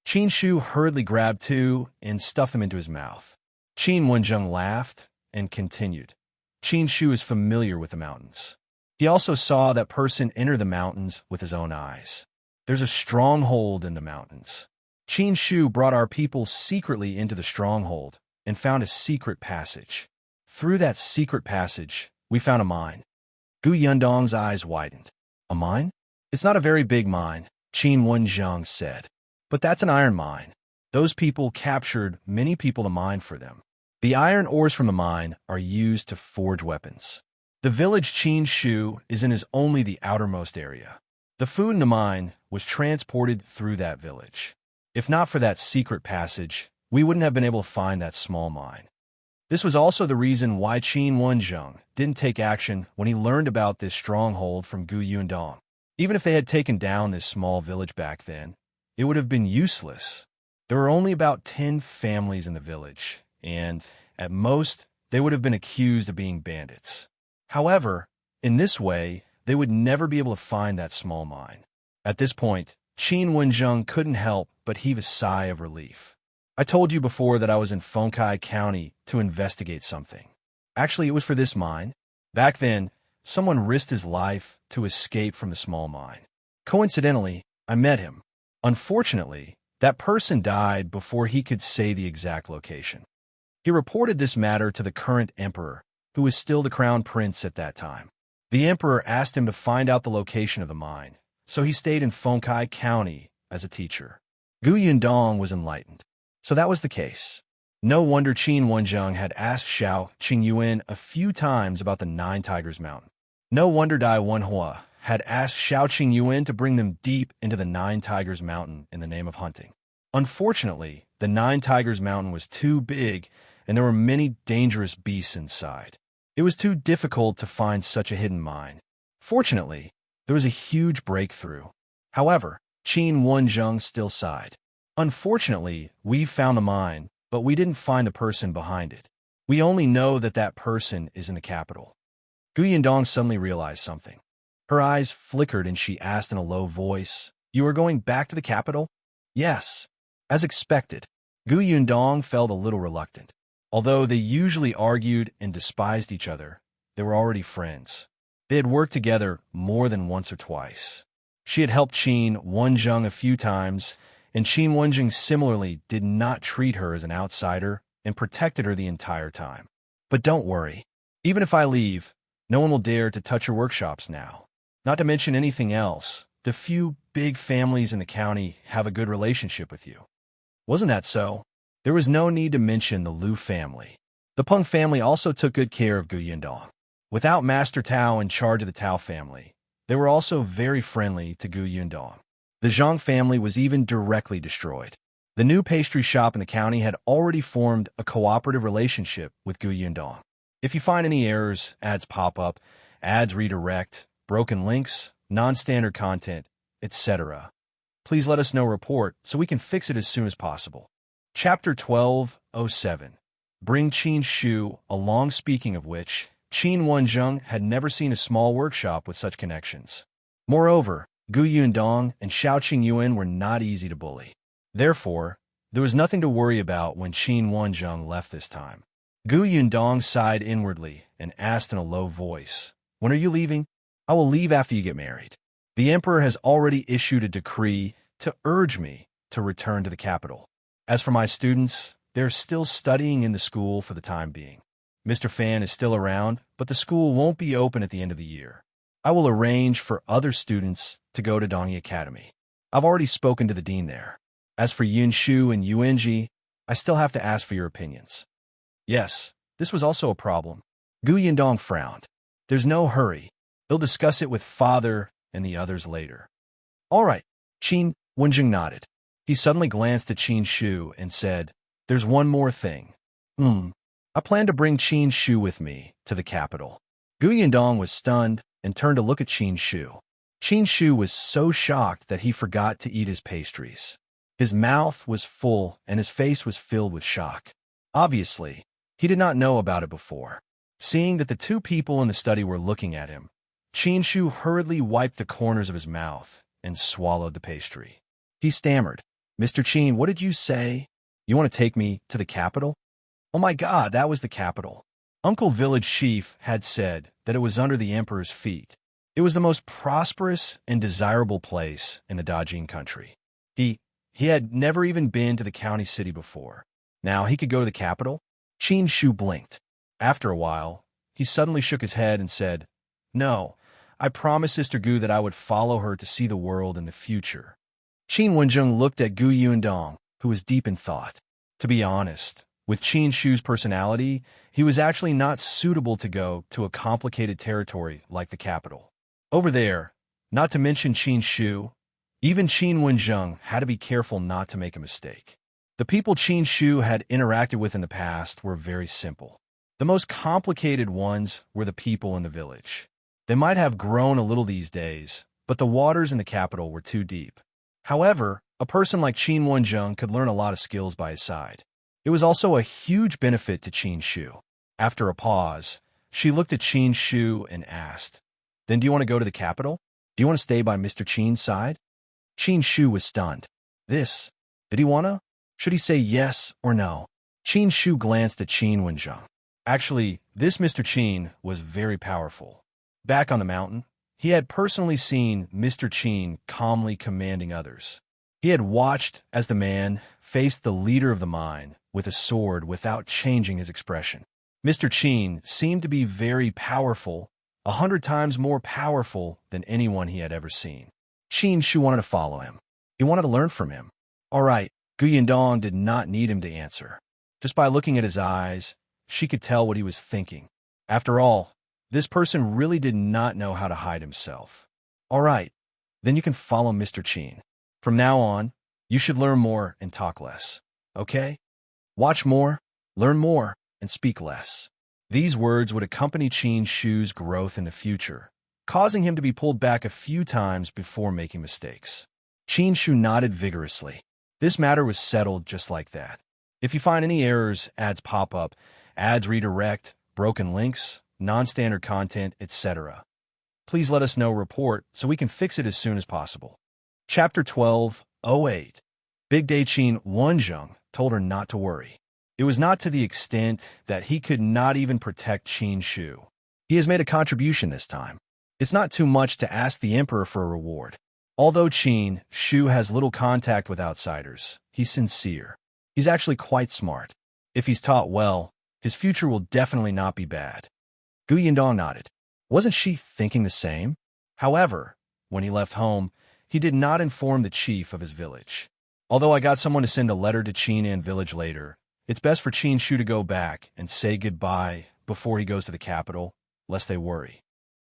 A: Qin Shu hurriedly grabbed two and stuffed them into his mouth. Qin Wenzheng laughed and continued. Qin Shu is familiar with the mountains. He also saw that person enter the mountains with his own eyes. There's a stronghold in the mountains. Qin Shu brought our people secretly into the stronghold and found a secret passage. Through that secret passage, we found a mine. Gu Yundong's eyes widened. A mine? It's not a very big mine, Wenzheng said. But that's an iron mine. Those people captured many people to mine for them. The iron ores from the mine are used to forge weapons. The village Qingshu is in only the outermost area. The food in the mine was transported through that village. If not for that secret passage, we wouldn't have been able to find that small mine. This was also the reason why Wenzheng didn't take action when he learned about this stronghold from Gu Yundong. Even if they had taken down this small village back then, it would have been useless. There were only about 10 families in the village, and, at most, they would have been accused of being bandits. However, in this way, they would never be able to find that small mine. At this point, Wenzheng couldn't help but heave a sigh of relief. I told you before that I was in Fengkai County to investigate something. Actually, it was for this mine. Back then, someone risked his life to escape from the small mine. Coincidentally, I met him. Unfortunately, that person died before he could say the exact location. He reported this matter to the current emperor, who was still the crown prince at that time. The emperor asked him to find out the location of the mine, so he stayed in Fengkai County as a teacher. Gu Yundong was enlightened. So that was the case. No wonder Wenzheng had asked Shao Qingyuan a few times about the Nine Tigers Mountain. No wonder Dai Wenhua had asked Shao Qingyuan to bring them deep into the Nine Tigers Mountain in the name of hunting. Unfortunately, the Nine Tigers Mountain was too big, and there were many dangerous beasts inside. It was too difficult to find such a hidden mine. Fortunately, there was a huge breakthrough. However, Wenzheng still sighed. Unfortunately, we found the mine, but we didn't find the person behind it. We only know that that person is in the capital. Gu Yundong suddenly realized something. Her eyes flickered and she asked in a low voice, "You are going back to the capital?" "Yes." As expected, Gu Yundong felt a little reluctant. Although they usually argued and despised each other, they were already friends. They had worked together more than once or twice. She had helped Wenzheng a few times, and Wenzheng similarly did not treat her as an outsider and protected her the entire time. But don't worry. Even if I leave, no one will dare to touch your workshops now. Not to mention anything else, the few big families in the county have a good relationship with you. Wasn't that so? There was no need to mention the Liu family. The Peng family also took good care of Gu Yundong. Without Master Tao in charge of the Tao family, they were also very friendly to Gu Yundong. The Zhang family was even directly destroyed. The new pastry shop in the county had already formed a cooperative relationship with Gu Yundong. If you find any errors, ads pop up, ads redirect, broken links, non-standard content, etc., please let us know report so we can fix it as soon as possible. Chapter 12:07. Bring Qin Shu along. Speaking of which, Wenzheng had never seen a small workshop with such connections. Moreover, Gu Yundong and Shao Qingyuan were not easy to bully. Therefore, there was nothing to worry about when Wenzheng left this time. Gu Yundong sighed inwardly and asked in a low voice, "When are you leaving?" "I will leave after you get married. The emperor has already issued a decree to urge me to return to the capital. As for my students, they're still studying in the school for the time being. Mr. Fan is still around, but the school won't be open at the end of the year. I will arrange for other students to go to Dongi Academy. I've already spoken to the dean there. As for Yunshu and Yuenji, I still have to ask for your opinions." Yes, this was also a problem. Gu Yundong frowned. There's no hurry. They'll discuss it with father and the others later. All right, Wenzheng nodded. He suddenly glanced at Qin Shu and said, "There's one more thing. I plan to bring Qin Shu with me to the capital." Gu Yundong was stunned and turned to look at Qin Shu. Qin Shu was so shocked that he forgot to eat his pastries. His mouth was full and his face was filled with shock. Obviously, he did not know about it before. Seeing that the two people in the study were looking at him, Qin Shu hurriedly wiped the corners of his mouth and swallowed the pastry. He stammered, "Mr. Qin, what did you say? You want to take me to the capital?" Oh my God, that was the capital. Uncle Village Chief had said that it was under the emperor's feet. It was the most prosperous and desirable place in the Dajing country. He had never even been to the county city before. Now he could go to the capital? Qin Shu blinked. After a while, he suddenly shook his head and said, "No, I promised Sister Gu that I would follow her to see the world in the future." Qin Wenzheng looked at Gu Yundong, who was deep in thought. To be honest, with Qin Shu's personality, he was actually not suitable to go to a complicated territory like the capital. Over there, not to mention Qin Shu, even Qin Wenzheng had to be careful not to make a mistake. The people Qin Shu had interacted with in the past were very simple. The most complicated ones were the people in the village. They might have grown a little these days, but the waters in the capital were too deep. However, a person like Qin Wenzheng could learn a lot of skills by his side. It was also a huge benefit to Qin Shu. After a pause, she looked at Qin Shu and asked, "Then do you want to go to the capital? Do you want to stay by Mr. Qin's side?" Qin Shu was stunned. Did he want to? Should he say yes or no? Qin Shu glanced at Qin Wenzheng. Actually, this Mr. Qin was very powerful. Back on the mountain, he had personally seen Mr. Qin calmly commanding others. He had watched as the man faced the leader of the mine with a sword without changing his expression. Mr. Qin seemed to be very powerful, 100 times more powerful than anyone he had ever seen. Qin Shu wanted to follow him. He wanted to learn from him. All right, Gu Yundong did not need him to answer. Just by looking at his eyes, she could tell what he was thinking. After all, this person really did not know how to hide himself. All right, then you can follow Mr. Qin. From now on, you should learn more and talk less. Okay? Watch more, learn more, and speak less. These words would accompany Qin Shu's growth in the future, causing him to be pulled back a few times before making mistakes. Qin Shu nodded vigorously. This matter was settled just like that. If you find any errors, ads pop up, ads redirect, broken links, non-standard content, etc., please let us know report so we can fix it as soon as possible. Chapter 12:08. Big Day Qin Wenzheng told her not to worry. It was not to the extent that he could not even protect Qin Shu. He has made a contribution this time. It's not too much to ask the emperor for a reward. Although Qin Shu has little contact with outsiders, he's sincere. He's actually quite smart. If he's taught well, his future will definitely not be bad. Gu Yundong nodded. Wasn't she thinking the same? However, when he left home, he did not inform the chief of his village. Although I got someone to send a letter to Qingyuan village later, it's best for Qin Shu to go back and say goodbye before he goes to the capital, lest they worry.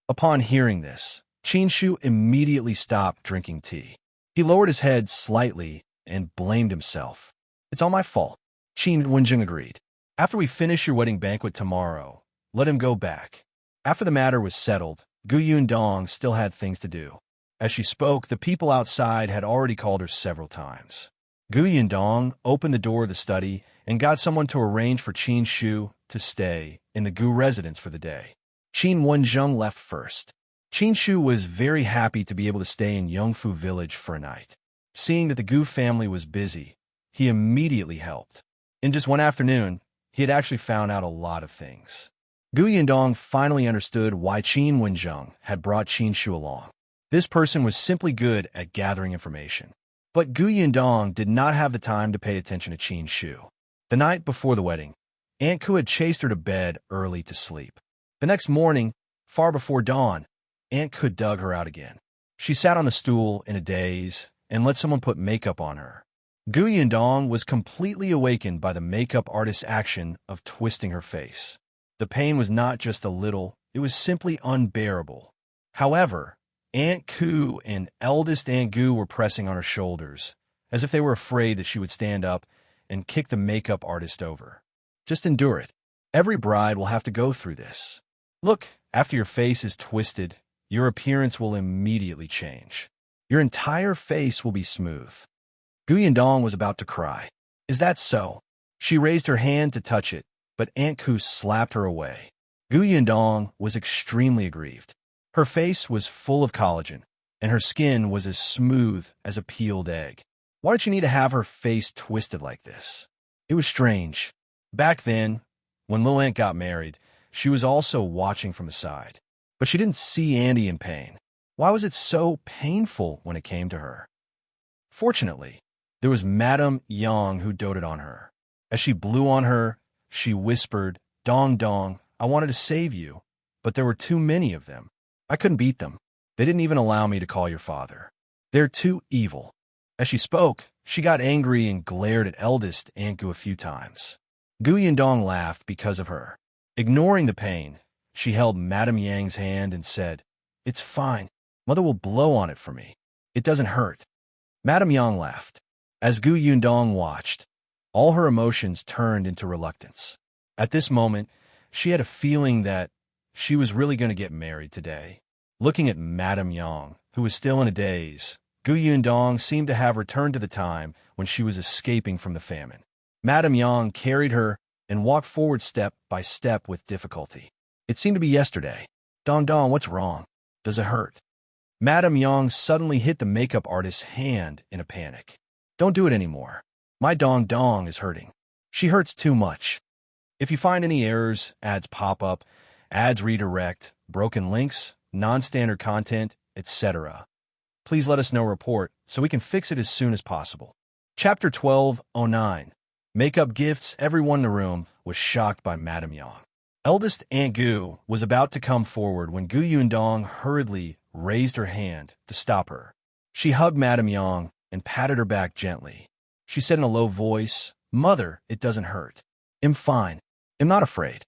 A: Upon hearing this, Qin Shu immediately stopped drinking tea. He lowered his head slightly and blamed himself. It's all my fault. Qin Wenzheng agreed. After we finish your wedding banquet tomorrow, let him go back. After the matter was settled, Gu Yundong still had things to do. As she spoke, the people outside had already called her several times. Gu Yundong opened the door of the study and got someone to arrange for Qin Shu to stay in the Gu residence for the day. Qin Wenzheng left first. Qin Shu was very happy to be able to stay in Yongfu village for a night. Seeing that the Gu family was busy, he immediately helped. In just one afternoon, he had actually found out a lot of things. Gu Yundong finally understood why Qin Wenzheng had brought Qin Shu along. This person was simply good at gathering information. But Gu Yundong did not have the time to pay attention to Qin Shu. The night before the wedding, Aunt Ku had chased her to bed early to sleep. The next morning, far before dawn, Aunt Ku dug her out again. She sat on the stool in a daze and let someone put makeup on her. Gu Yundong was completely awakened by the makeup artist's action of twisting her face. The pain was not just a little, it was simply unbearable. However, Aunt Ku and Eldest Aunt Gu were pressing on her shoulders, as if they were afraid that she would stand up and kick the makeup artist over. Just endure it. Every bride will have to go through this. Look, after your face is twisted, your appearance will immediately change. Your entire face will be smooth. Gu Yundong was about to cry. Is that so? She raised her hand to touch it, but Aunt Ku slapped her away. Gu Yundong was extremely aggrieved. Her face was full of collagen, and her skin was as smooth as a peeled egg. Why did she need to have her face twisted like this? It was strange. Back then, when Lil Aunt got married, she was also watching from the side. But she didn't see Andy in pain. Why was it so painful when it came to her? Fortunately, there was Madame Yang who doted on her. As she blew on her, She whispered, "Dong Dong, I wanted to save you, but there were too many of them. I couldn't beat them. They didn't even allow me to call your father. They're too evil." As she spoke, she got angry and glared at Eldest and Gu a few times. Gu Yundong laughed because of her. Ignoring the pain, she held Madame Yang's hand and said, "It's fine. Mother will blow on it for me. It doesn't hurt." Madame Yang laughed. As Gu Yundong watched, all her emotions turned into reluctance. At this moment, she had a feeling that she was really going to get married today. Looking at Madame Yang, who was still in a daze, Gu Yundong seemed to have returned to the time when she was escaping from the famine. Madame Yang carried her and walked forward step by step with difficulty. It seemed to be yesterday. "Dong Dong, what's wrong? Does it hurt?" Madame Yang suddenly hit the makeup artist's hand in a panic. "Don't do it anymore. My Dong Dong is hurting. She hurts too much. If you find any errors, ads pop up, ads redirect, broken links, non-standard content, etc., please let us know report so we can fix it as soon as possible." Chapter 12:09. Makeup gifts. Everyone in the room was shocked by Madame Yang. Eldest Aunt Gu was about to come forward when Gu Yundong hurriedly raised her hand to stop her. She hugged Madame Yang and patted her back gently. She said in a low voice, "Mother, it doesn't hurt. I'm fine. I'm not afraid."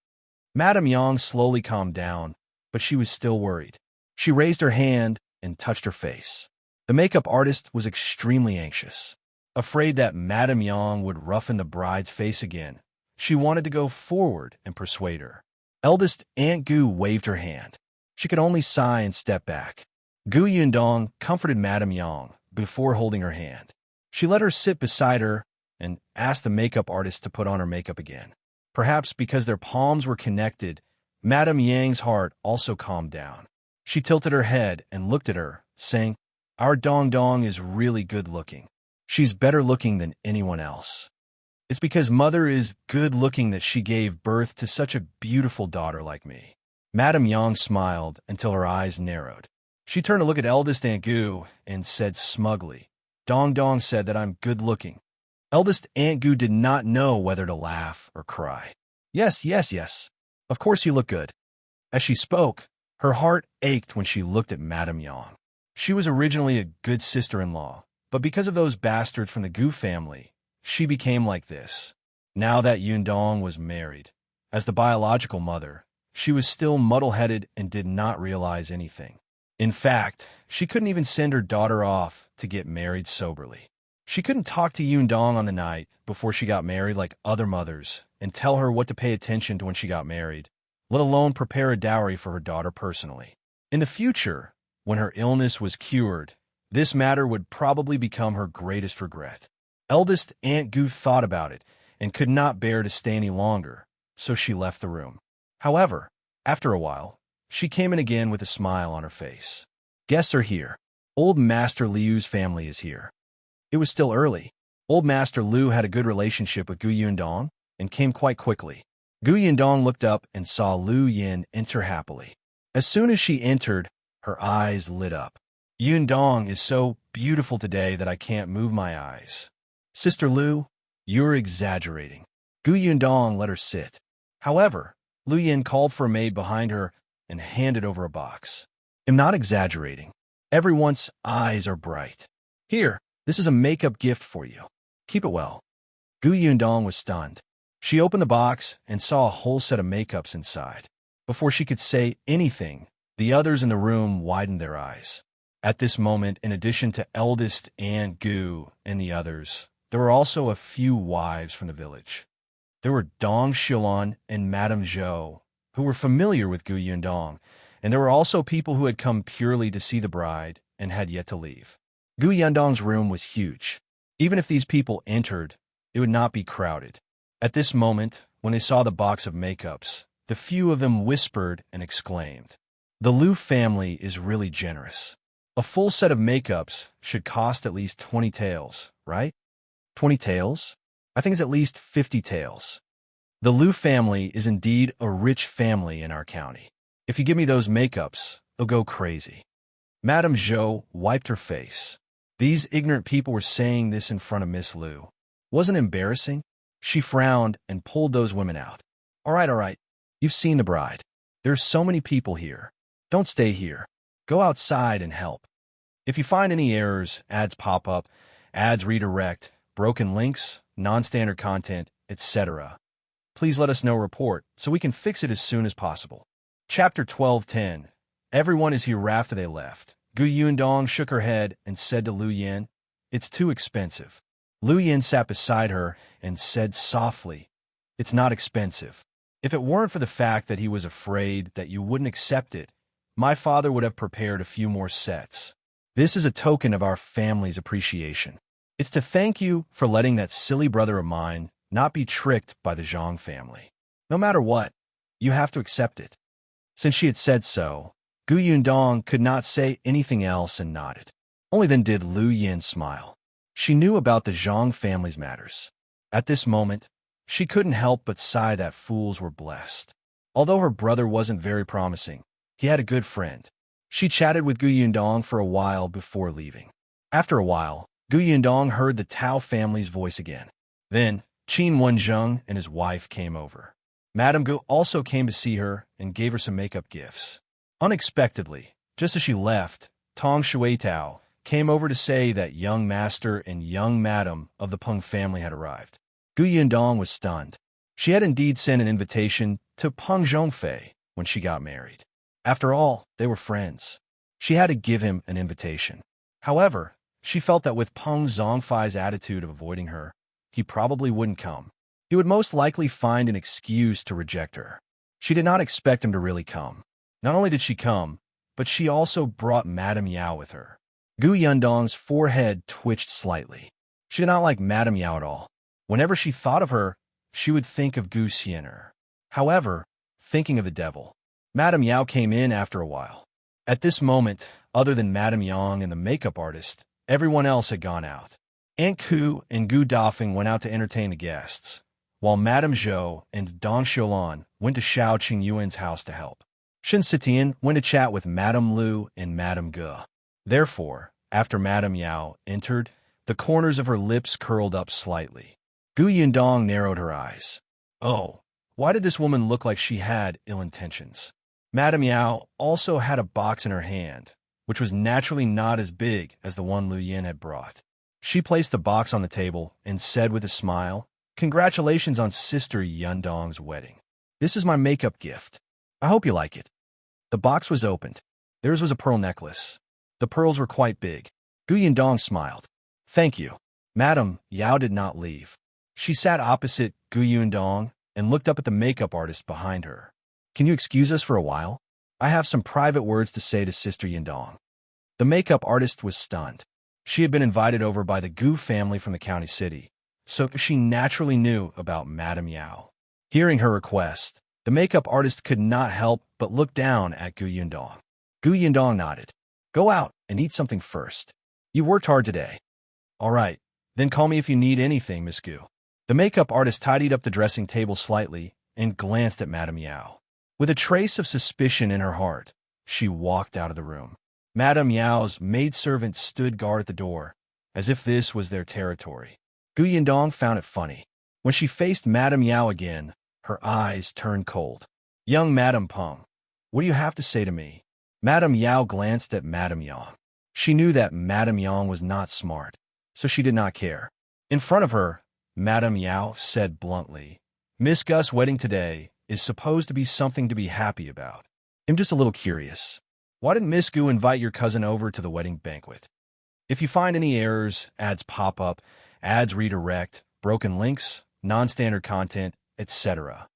A: Madame Yang slowly calmed down, but she was still worried. She raised her hand and touched her face. The makeup artist was extremely anxious. Afraid that Madame Yang would roughen the bride's face again, she wanted to go forward and persuade her. Eldest Aunt Gu waved her hand. She could only sigh and step back. Gu Yundong comforted Madame Yang before holding her hand. She let her sit beside her and asked the makeup artist to put on her makeup again. Perhaps because their palms were connected, Madame Yang's heart also calmed down. She tilted her head and looked at her, saying, "Our Dong Dong is really good looking. She's better looking than anyone else. It's because Mother is good looking that she gave birth to such a beautiful daughter like me." Madame Yang smiled until her eyes narrowed. She turned to look at Eldest Aunt Gu and said smugly, "Dong Dong said that I'm good looking." Eldest Aunt Gu did not know whether to laugh or cry. Yes. Of course you look good." As she spoke, her heart ached when she looked at Madame Yang. She was originally a good sister-in-law, but because of those bastards from the Gu family, she became like this. Now that Yundong was married, as the biological mother, she was still muddle-headed and did not realize anything. In fact, she couldn't even send her daughter off to get married soberly. She couldn't talk to Yundong on the night before she got married like other mothers and tell her what to pay attention to when she got married, let alone prepare a dowry for her daughter personally. In the future, when her illness was cured, this matter would probably become her greatest regret. Eldest Aunt Gu thought about it and could not bear to stay any longer, so she left the room. However, after a while, she came in again with a smile on her face. "Guests are here. Old Master Liu's family is here." It was still early. Old Master Liu had a good relationship with Gu Yundong and came quite quickly. Gu Yundong looked up and saw Liu Yin enter happily. As soon as she entered, her eyes lit up. "Yundong is so beautiful today that I can't move my eyes." "Sister Liu, you're exaggerating." Gu Yundong let her sit. However, Liu Yin called for a maid behind her and handed over a box. "I'm not exaggerating. Everyone's eyes are bright. Here, this is a makeup gift for you. Keep it well." Gu Yundong was stunned. She opened the box and saw a whole set of makeups inside. Before she could say anything, the others in the room widened their eyes. At this moment, in addition to Eldest Aunt Gu and the others, there were also a few wives from the village. There were Dong Shilon and Madame Zhou, who were familiar with Gu Yundong, and there were also people who had come purely to see the bride and had yet to leave. Gu Yundong's room was huge. Even if these people entered, it would not be crowded. At this moment, when they saw the box of makeups, the few of them whispered and exclaimed, "The Liu family is really generous. A full set of makeups should cost at least 20 taels, right? 20 taels? I think it's at least 50 taels. The Liu family is indeed a rich family in our county. If you give me those makeups, they'll go crazy." Madame Zhou wiped her face. These ignorant people were saying this in front of Miss Liu. Wasn't it embarrassing? She frowned and pulled those women out. All right. You've seen the bride. There's so many people here. Don't stay here. Go outside and help. If you find any errors, ads pop up, ads redirect, broken links, non-standard content, etc., please let us know report so we can fix it as soon as possible. Chapter 12:10. Everyone is here after they left. Yundong shook her head and said to Lu Yin, "It's too expensive." Lu Yin sat beside her and said softly, "It's not expensive. If it weren't for the fact that he was afraid that you wouldn't accept it, my father would have prepared a few more sets. This is a token of our family's appreciation. It's to thank you for letting that silly brother of mine not be tricked by the Zhang family. No matter what, you have to accept it." Since she had said so, Yundong could not say anything else and nodded. Only then did Lu Yin smile. She knew about the Zhang family's matters. At this moment, she couldn't help but sigh that fools were blessed. Although her brother wasn't very promising, he had a good friend. She chatted with Yundong for a while before leaving. After a while, Yundong heard the Tao family's voice again. Then, Wenzheng and his wife came over. Madame Gu also came to see her and gave her some makeup gifts. Unexpectedly, just as she left, Tong Shuitao came over to say that young master and young madam of the Peng family had arrived. Yundong was stunned. She had indeed sent an invitation to Peng Zhongfei when she got married. After all, they were friends. She had to give him an invitation. However, she felt that with Peng Zhongfei's attitude of avoiding her, he probably wouldn't come. He would most likely find an excuse to reject her. She did not expect him to really come. Not only did she come, but she also brought Madame Yao with her. Yundong's forehead twitched slightly. She did not like Madame Yao at all. Whenever she thought of her, she would think of Gu Xiener. However, thinking of the devil, Madame Yao came in after a while. At this moment, other than Madame Yang and the makeup artist, everyone else had gone out. Aunt Ku and Gu Dafeng went out to entertain the guests, while Madame Zhou and Dong Xiulan went to Shao Qingyuan's house to help. Shen Sitian went to chat with Madame Lu and Madame Gu. Therefore, after Madame Yao entered, the corners of her lips curled up slightly. Yundong narrowed her eyes. Oh, why did this woman look like she had ill intentions? Madame Yao also had a box in her hand, which was naturally not as big as the one Lu Yin had brought. She placed the box on the table and said with a smile, "Congratulations on Sister Yundong's wedding. This is my makeup gift. I hope you like it." The box was opened. Theirs was a pearl necklace. The pearls were quite big. Yundong smiled. "Thank you." Madame Yao did not leave. She sat opposite Yundong and looked up at the makeup artist behind her. "Can you excuse us for a while? I have some private words to say to Sister Yundong." The makeup artist was stunned. She had been invited over by the Gu family from the county city, so she naturally knew about Madame Yao. Hearing her request, the makeup artist could not help but look down at Yundong. Yundong nodded. "Go out and eat something first. You worked hard today." "All right, then call me if you need anything, Miss Gu." The makeup artist tidied up the dressing table slightly and glanced at Madame Yao. With a trace of suspicion in her heart, she walked out of the room. Madame Yao's maidservant stood guard at the door, as if this was their territory. Yundong found it funny. When she faced Madame Yao again, her eyes turned cold. "Young Madame Peng, what do you have to say to me?" Madame Yao glanced at Madame Yang. She knew that Madame Yang was not smart, so she did not care. In front of her, Madame Yao said bluntly, "Miss Gus' wedding today is supposed to be something to be happy about. I'm just a little curious. Why didn't Miss Gu invite your cousin over to the wedding banquet? If you find any errors, ads pop up, ads redirect, broken links, non-standard content, etc.,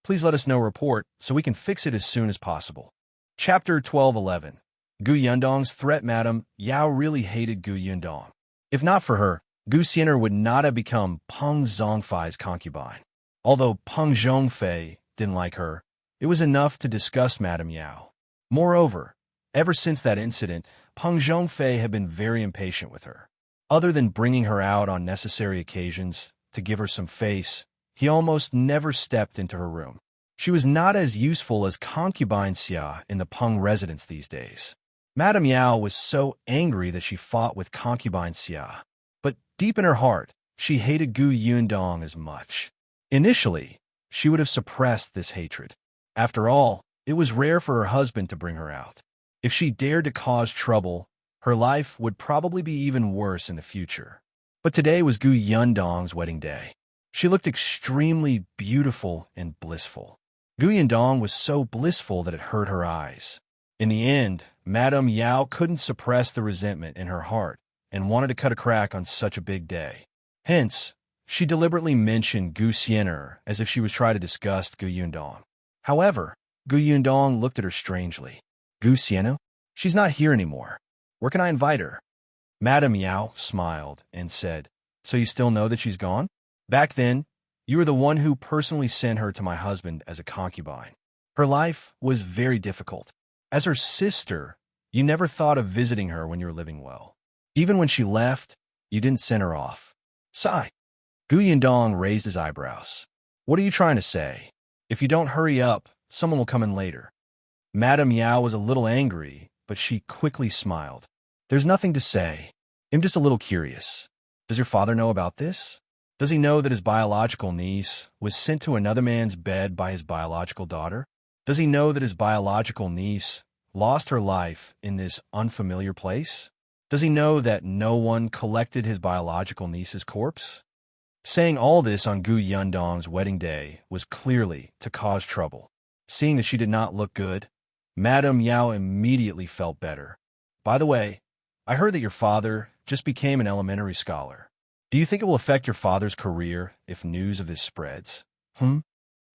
A: please let us know report so we can fix it as soon as possible." Chapter 12:11. Yundong's threat. Madame Yao really hated Yundong. If not for her, Gu Xiener would not have become Peng Zhongfei's concubine. Although Peng Zhongfei didn't like her, it was enough to disgust Madame Yao. Moreover, ever since that incident, Peng Zhongfei had been very impatient with her. Other than bringing her out on necessary occasions to give her some face, he almost never stepped into her room. She was not as useful as concubine Xia in the Peng residence these days. Madame Yao was so angry that she fought with concubine Xia. But deep in her heart, She hated Gu Yundong as much. Initially, she would have suppressed this hatred. After all, it was rare for her husband to bring her out. If she dared to cause trouble, her life would probably be even worse in the future. But today was Gu Yundong's wedding day. She looked extremely beautiful and blissful. Gu Yundong was so blissful that it hurt her eyes. In the end, Madame Yao couldn't suppress the resentment in her heart and wanted to cut a crack on such a big day. Hence, she deliberately mentioned Gu Xiener as if she was trying to disgust Gu Yundong. However, Gu Yundong looked at her strangely. Gu Xiener? She's not here anymore. Where can I invite her? Madame Yao smiled and said, So you still know that she's gone? Back then, you were the one who personally sent her to my husband as a concubine. Her life was very difficult. As her sister, you never thought of visiting her when you were living well. Even when she left, you didn't send her off. Sigh. Gu Yundong raised his eyebrows. What are you trying to say? If you don't hurry up, someone will come in later. Madame Yao was a little angry, but she quickly smiled. There's nothing to say. I'm just a little curious. Does your father know about this? Does he know that his biological niece was sent to another man's bed by his biological daughter? Does he know that his biological niece lost her life in this unfamiliar place? Does he know that no one collected his biological niece's corpse? Saying all this on Gu Yundong's wedding day was clearly to cause trouble. Seeing that she did not look good, Madame Yao immediately felt better. By the way, I heard that your father just became an elementary scholar. Do you think it will affect your father's career if news of this spreads?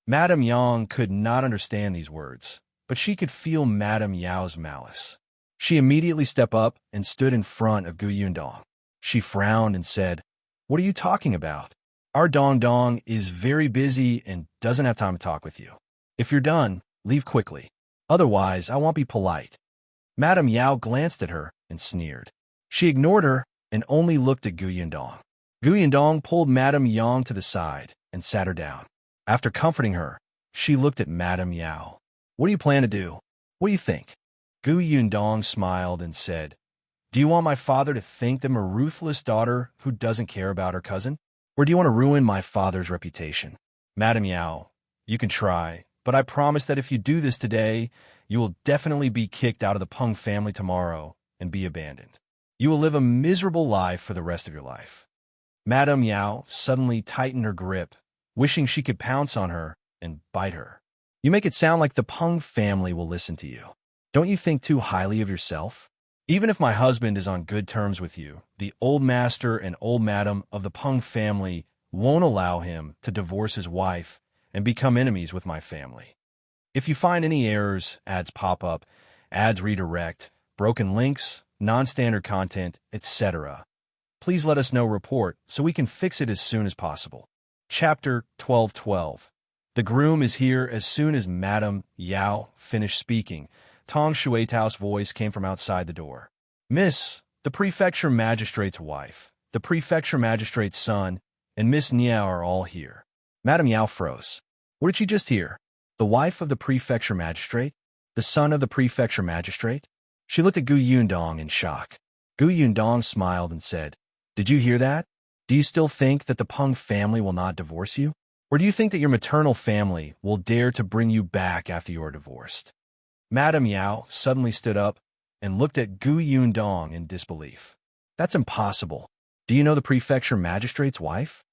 A: Madame Yang could not understand these words, but she could feel Madame Yao's malice. She immediately stepped up and stood in front of Gu Yundong. She frowned and said, What are you talking about? Our Dong Dong is very busy and doesn't have time to talk with you. If you're done, leave quickly. Otherwise, I won't be polite. Madame Yao glanced at her and sneered. She ignored her and only looked at Gu Yundong. Gu Yundong pulled Madame Yang to the side and sat her down. After comforting her, she looked at Madame Yao. What do you plan to do? What do you think? Gu Yundong smiled and said, Do you want my father to think I'm a ruthless daughter who doesn't care about her cousin? Or do you want to ruin my father's reputation? Madame Yao, you can try, but I promise that if you do this today, you will definitely be kicked out of the Peng family tomorrow and be abandoned. You will live a miserable life for the rest of your life. Madame Yao suddenly tightened her grip, wishing she could pounce on her and bite her. You make it sound like the Peng family will listen to you. Don't you think too highly of yourself? Even if my husband is on good terms with you, the old master and old madam of the Peng family won't allow him to divorce his wife and become enemies with my family. If you find any errors, ads pop up, ads redirect, broken links, non-standard content, etc., please let us know report so we can fix it as soon as possible. Chapter 12:12. The groom is here. As soon as Madame Yao finished speaking, Tong Shuitao's voice came from outside the door. Miss, the prefecture magistrate's wife, the prefecture magistrate's son, and Miss Niao are all here. Madame Yao froze. What did she just hear? The wife of the prefecture magistrate? The son of the prefecture magistrate? She looked at Gu Yundong in shock. Gu Yundong smiled and said, Did you hear that? Do you still think that the Peng family will not divorce you? Or do you think that your maternal family will dare to bring you back after you are divorced? Madame Yao suddenly stood up and looked at Gu Yundong in disbelief. That's impossible. Do you know the prefecture magistrate's wife?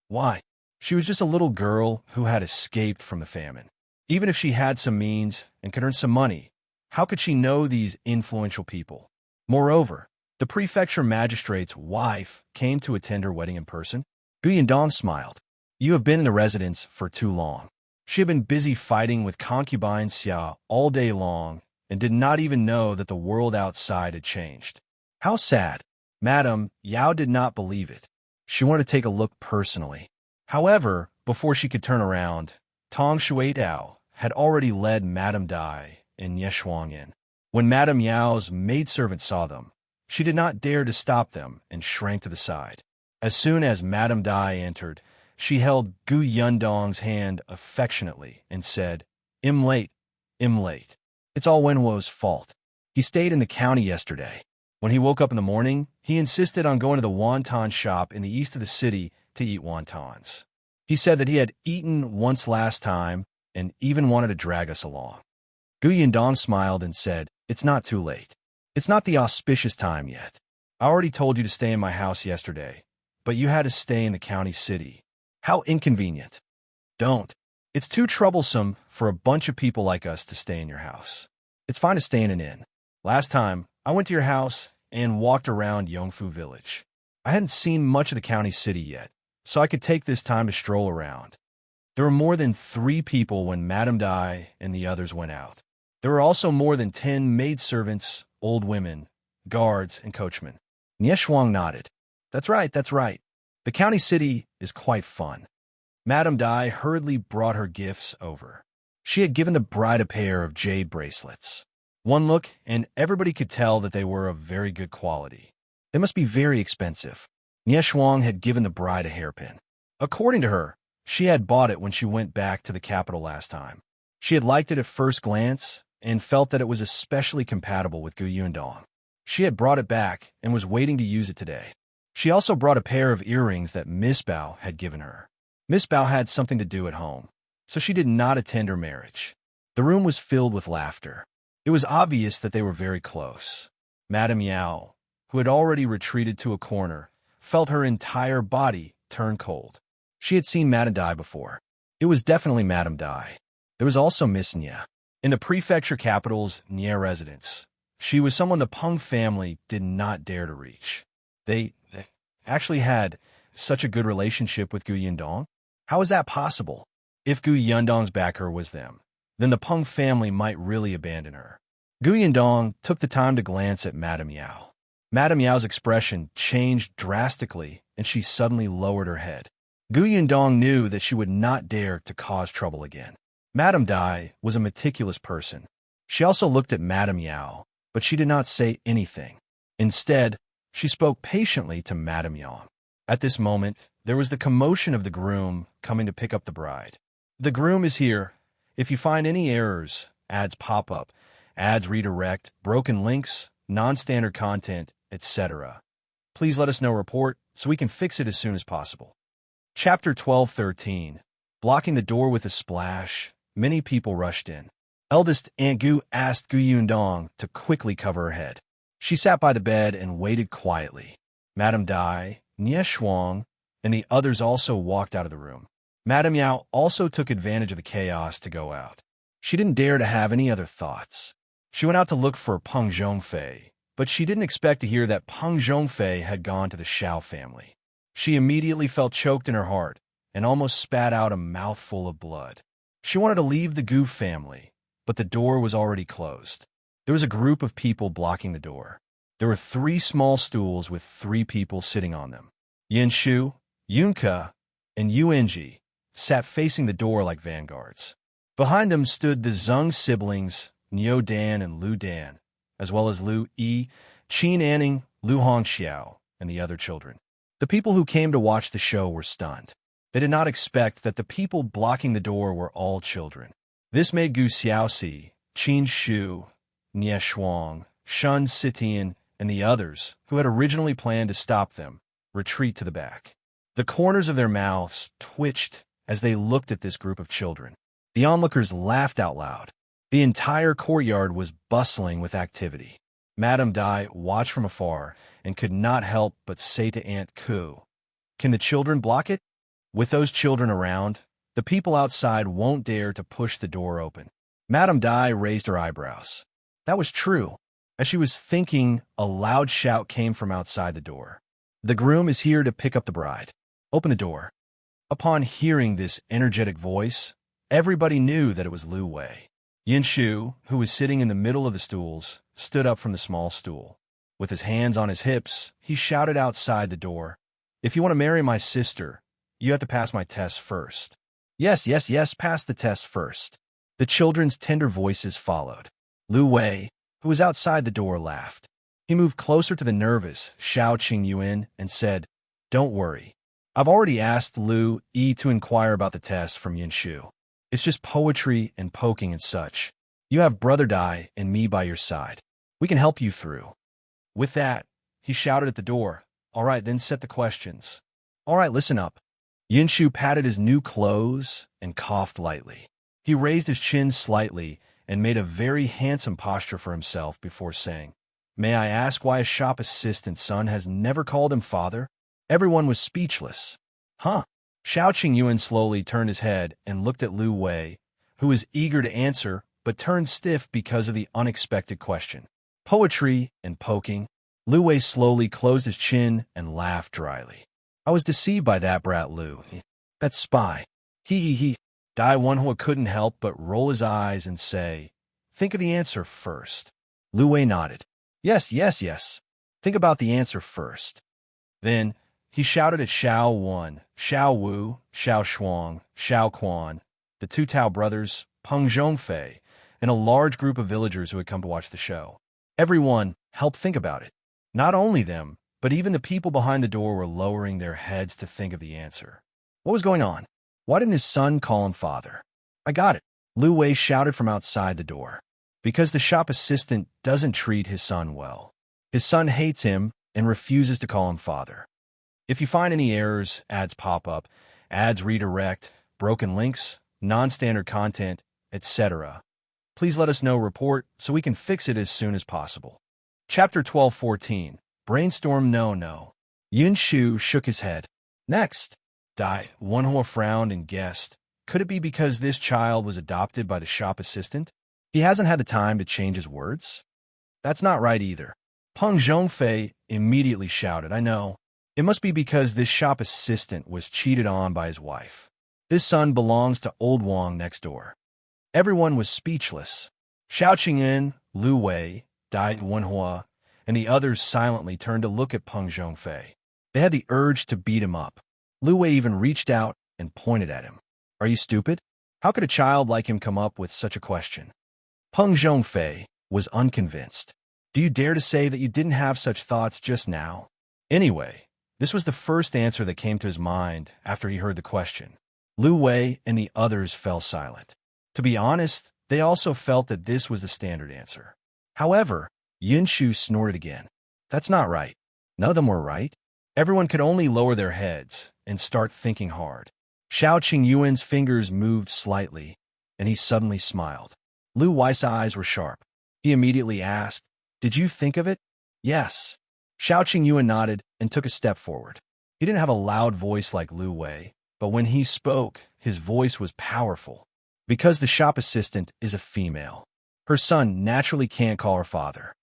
A: Why? She was just a little girl who had escaped from the famine. Even if she had some means and could earn some money, how could she know these influential people? Moreover, the prefecture magistrate's wife came to attend her wedding in person. Gu Yundong smiled. You have been in the residence for too long. She had been busy fighting with concubine Xia all day long and did not even know that the world outside had changed. How sad. Madame Yao did not believe it. She wanted to take a look personally. However, before she could turn around, Tong Shuitao had already led Madame Dai and Yeshuang in. When Madame Yao's maidservant saw them, she did not dare to stop them and shrank to the side. As soon as Madame Dai entered, she held Gu Yundong's hand affectionately and said, I'm late. It's all Wenhuo's fault. He stayed in the county yesterday. When he woke up in the morning, he insisted on going to the wonton shop in the east of the city to eat wontons. He said that he had eaten once last time and even wanted to drag us along. Yundong smiled and said, "It's not too late. It's not the auspicious time yet. I already told you to stay in my house yesterday, but you had to stay in the county city. How inconvenient. Don't. It's too troublesome for a bunch of people like us to stay in your house. It's fine to stay in an inn. Last time, I went to your house and walked around Yongfu Village. I hadn't seen much of the county city yet, so I could take this time to stroll around. There were more than 3 people when Madame Dai and the others went out. There were also more than 10 maidservants, old women, guards, and coachmen." Shuang nodded. That's right. The county city is quite fun." Madame Dai hurriedly brought her gifts over. She had given the bride a pair of jade bracelets. One look, and everybody could tell that they were of very good quality. They must be very expensive. Shuang had given the bride a hairpin. According to her, she had bought it when she went back to the capital last time. She had liked it at first glance and felt that it was especially compatible with Yundong. She had brought it back and was waiting to use it today. She also brought a pair of earrings that Miss Bao had given her. Miss Bao had something to do at home, so she did not attend her marriage. The room was filled with laughter. It was obvious that they were very close. Madame Yao, who had already retreated to a corner, felt her entire body turn cold. She had seen Madame Dai before. It was definitely Madame Dai. There was also Miss Nya. In the prefecture capital's Nya residence, she was someone the Peng family did not dare to reach. They actually had such a good relationship with Yundong. How is that possible? If Yundong's backer was them, then the Peng family might really abandon her. Yundong took the time to glance at Madame Yao. Madame Yao's expression changed drastically, and she suddenly lowered her head. Yundong knew that she would not dare to cause trouble again. Madame Dai was a meticulous person. She also looked at Madame Yao, but she did not say anything. Instead, she spoke patiently to Madame Yao. At this moment, there was the commotion of the groom coming to pick up the bride. "The groom is here. If you find any errors, ads pop up, ads redirect, broken links, non-standard content, etc. Please let us know report so we can fix it as soon as possible." Chapter 12:13. Blocking the door with a splash, many people rushed in. Eldest Aunt Gu asked Yundong to quickly cover her head. She sat by the bed and waited quietly. Madame Dai, Shuang, and the others also walked out of the room. Madame Yao also took advantage of the chaos to go out. She didn't dare to have any other thoughts. She went out to look for Peng Zhongfei, but she didn't expect to hear that Peng Zhongfei had gone to the Shao family. She immediately felt choked in her heart and almost spat out a mouthful of blood. She wanted to leave the Gu family, but the door was already closed. There was a group of people blocking the door. There were 3 small stools with 3 people sitting on them. Yinshu, Yunke, and Yuenji sat facing the door like vanguards. Behind them stood the Zhang siblings, Niu Dan and Lu Dan, as well as Lu Yi, Qin Anning, Lu Hongxiao, and the other children. The people who came to watch the show were stunned. They did not expect that the people blocking the door were all children. This made Gu Xiaoxi, Qin Shu, Nie Shuang, Shun Sitian, and the others, who had originally planned to stop them, retreat to the back. The corners of their mouths twitched as they looked at this group of children. The onlookers laughed out loud. The entire courtyard was bustling with activity. Madame Dai watched from afar and could not help but say to Aunt Ku, "Can the children block it?" With those children around, the people outside won't dare to push the door open. Madame Dai raised her eyebrows. That was true. As she was thinking, a loud shout came from outside the door. "The groom is here to pick up the bride. Open the door." Upon hearing this energetic voice, everybody knew that it was Lu Wei. Yinshu, who was sitting in the middle of the stools, stood up from the small stool. With his hands on his hips, he shouted outside the door, "If you want to marry my sister, you have to pass my test first." Yes, pass the test first." The children's tender voices followed. Lu Wei, who was outside the door, laughed. He moved closer to the nervous Shao Qingyuan and said, "Don't worry. I've already asked Lu Yi to inquire about the test from Yinshu. It's just poetry and poking and such. You have Brother Dai and me by your side. We can help you through." With that, he shouted at the door, "All right, then set the questions." "All right, listen up." Yinshu patted his new clothes and coughed lightly. He raised his chin slightly and made a very handsome posture for himself before saying, "May I ask why a shop assistant's son has never called him father?" Everyone was speechless. "Huh?" Shao Qingyuan slowly turned his head and looked at Lu Wei, who was eager to answer but turned stiff because of the unexpected question. "Poetry and poking." Lu Wei slowly closed his chin and laughed dryly. "I was deceived by that brat Lu. That spy. He. Dai Wenhua couldn't help but roll his eyes and say, "Think of the answer first." Lu Wei nodded. Yes. Think about the answer first." Then he shouted at Shao Wan, Shao Wu, Shao Shuang, Shao Quan, the two Tao brothers, Peng Zhongfei, and a large group of villagers who had come to watch the show. Everyone helped think about it. Not only them, but even the people behind the door were lowering their heads to think of the answer. What was going on? Why didn't his son call him father? "I got it," Lu Wei shouted from outside the door. "Because the shop assistant doesn't treat his son well. His son hates him and refuses to call him father. If you find any errors, ads pop up, ads redirect, broken links, non-standard content, etc., please let us know report so we can fix it as soon as possible." Chapter 12:14. Brainstorm No. Yunshu shook his head. "Next." Dai Wenhua frowned and guessed, could it be because this child was adopted by the shop assistant? He hasn't had the time to change his words? That's not right either. Peng Zhongfei immediately shouted, "I know. It must be because this shop assistant was cheated on by his wife. This son belongs to old Wang next door." Everyone was speechless. Shao Qingyan, Lu Wei, Dai Wenhua, and the others silently turned to look at Peng Zhongfei. They had the urge to beat him up. Lu Wei even reached out and pointed at him. "Are you stupid? How could a child like him come up with such a question?" Peng Zhongfei was unconvinced. "Do you dare to say that you didn't have such thoughts just now?" Anyway, this was the first answer that came to his mind after he heard the question. Lu Wei and the others fell silent. To be honest, they also felt that this was the standard answer. However, Yunshu snorted again. "That's not right." None of them were right. Everyone could only lower their heads and start thinking hard. Shao Qingyuan's fingers moved slightly, and he suddenly smiled. Lu Wei's eyes were sharp. He immediately asked, "Did you think of it?" "Yes." Shao Qingyuan nodded and took a step forward. He didn't have a loud voice like Lu Wei, but when he spoke, his voice was powerful. "Because the shop assistant is a female. Her son naturally can't call her father."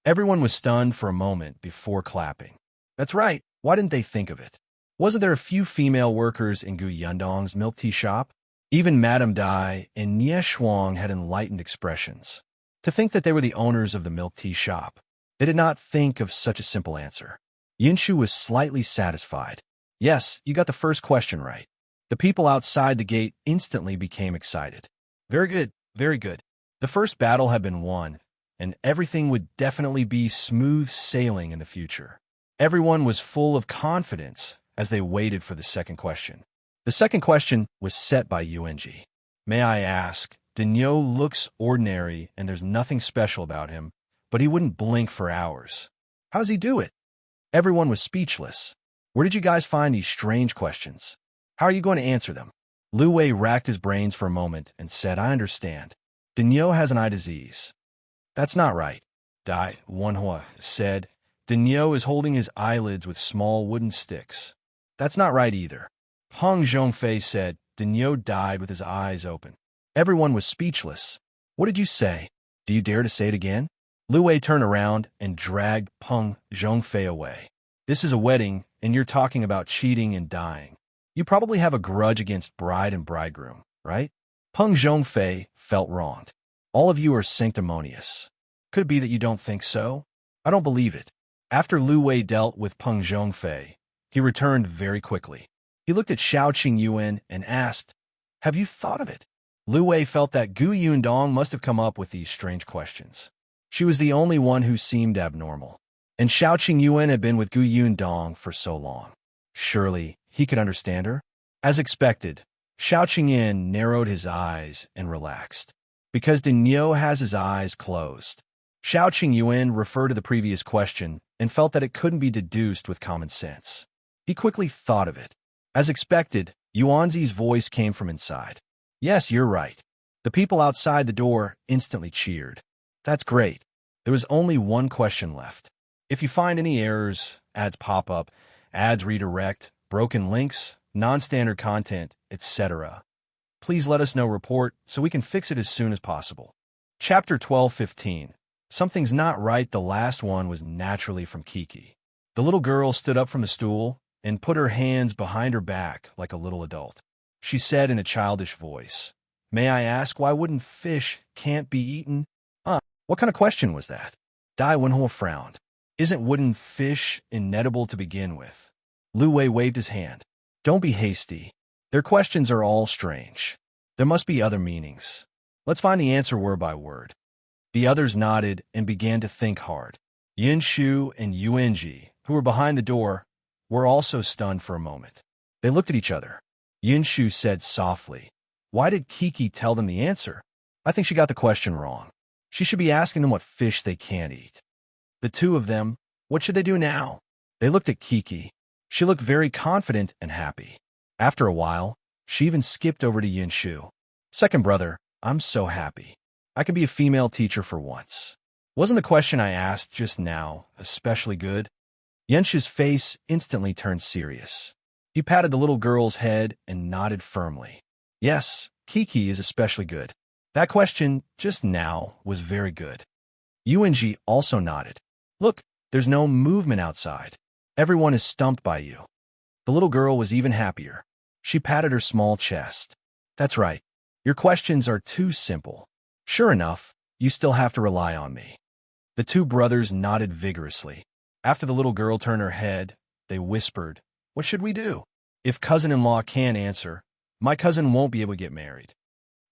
A: Everyone was stunned for a moment before clapping. That's right. Why didn't they think of it? Wasn't there a few female workers in Gu Yundong's milk tea shop? Even Madame Dai and Nie Shuang had enlightened expressions. To think that they were the owners of the milk tea shop. They did not think of such a simple answer. Yunshu was slightly satisfied. "Yes, you got the first question right." The people outside the gate instantly became excited. Very good. The first battle had been won, and everything would definitely be smooth sailing in the future. Everyone was full of confidence as they waited for the second question. The second question was set by UNG. "May I ask, Dinyo looks ordinary and there's nothing special about him, but he wouldn't blink for hours. How does he do it?" Everyone was speechless. "Where did you guys find these strange questions? How are you going to answer them?" Lu Wei racked his brains for a moment and said, "I understand. Dinyo has an eye disease." "That's not right," Dai Wenhua said. "Dinyo is holding his eyelids with small wooden sticks." "That's not right either." Peng Zhongfei said. "Dinyo died with his eyes open." Everyone was speechless. "What did you say? Do you dare to say it again?" Lu Wei turned around and dragged Peng Zhongfei away. "This is a wedding, and you're talking about cheating and dying. You probably have a grudge against bride and bridegroom, right?" Peng Zhongfei felt wronged. "All of you are sanctimonious. Could it be that you don't think so? I don't believe it." After Lu Wei dealt with Peng Zhongfei, he returned very quickly. He looked at Shao Qingyuan and asked, "Have you thought of it?" Lu Wei felt that Gu Yundong must have come up with these strange questions. She was the only one who seemed abnormal. And Shao Qingyuan had been with Gu Yundong for so long. Surely he could understand her? As expected, Shao Qingyuan narrowed his eyes and relaxed. "Because Dinyo has his eyes closed." Shao Qingyuan referred to the previous question and felt that it couldn't be deduced with common sense. He quickly thought of it. As expected, Yuanzi's voice came from inside. Yes, you're right. The people outside the door instantly cheered. That's great. There was only one question left. If you find any errors, ads pop up, ads redirect, broken links, non-standard content, etc., please let us know report so we can fix it as soon as possible. Chapter 12:15. Something's not right. The last one was naturally from Kiki. The little girl stood up from the stool and put her hands behind her back like a little adult. She said in a childish voice, "May I ask why wooden fish can't be eaten?" What kind of question was that? Dai Wenhua frowned. Isn't wooden fish inedible to begin with? Lu Wei waved his hand. Don't be hasty. Their questions are all strange. There must be other meanings. Let's find the answer word by word. The others nodded and began to think hard. Yin Shu and Yuanji, who were behind the door, were also stunned for a moment. They looked at each other. Yin Shu said softly, "Why did Kiki tell them the answer? I think she got the question wrong. She should be asking them what fish they can't eat." The two of them, what should they do now? They looked at Kiki. She looked very confident and happy. After a while, she even skipped over to Yin Shu. "Second brother, I'm so happy. I can be a female teacher for once. Wasn't the question I asked just now especially good?" Yin Shu's face instantly turned serious. He patted the little girl's head and nodded firmly. Yes, Kiki is especially good. That question just now was very good. Yuanji also nodded. Look, there's no movement outside. Everyone is stumped by you. The little girl was even happier. She patted her small chest. That's right. Your questions are too simple. Sure enough, you still have to rely on me. The two brothers nodded vigorously. After the little girl turned her head, they whispered, What should we do? If cousin-in-law can't answer, my cousin won't be able to get married.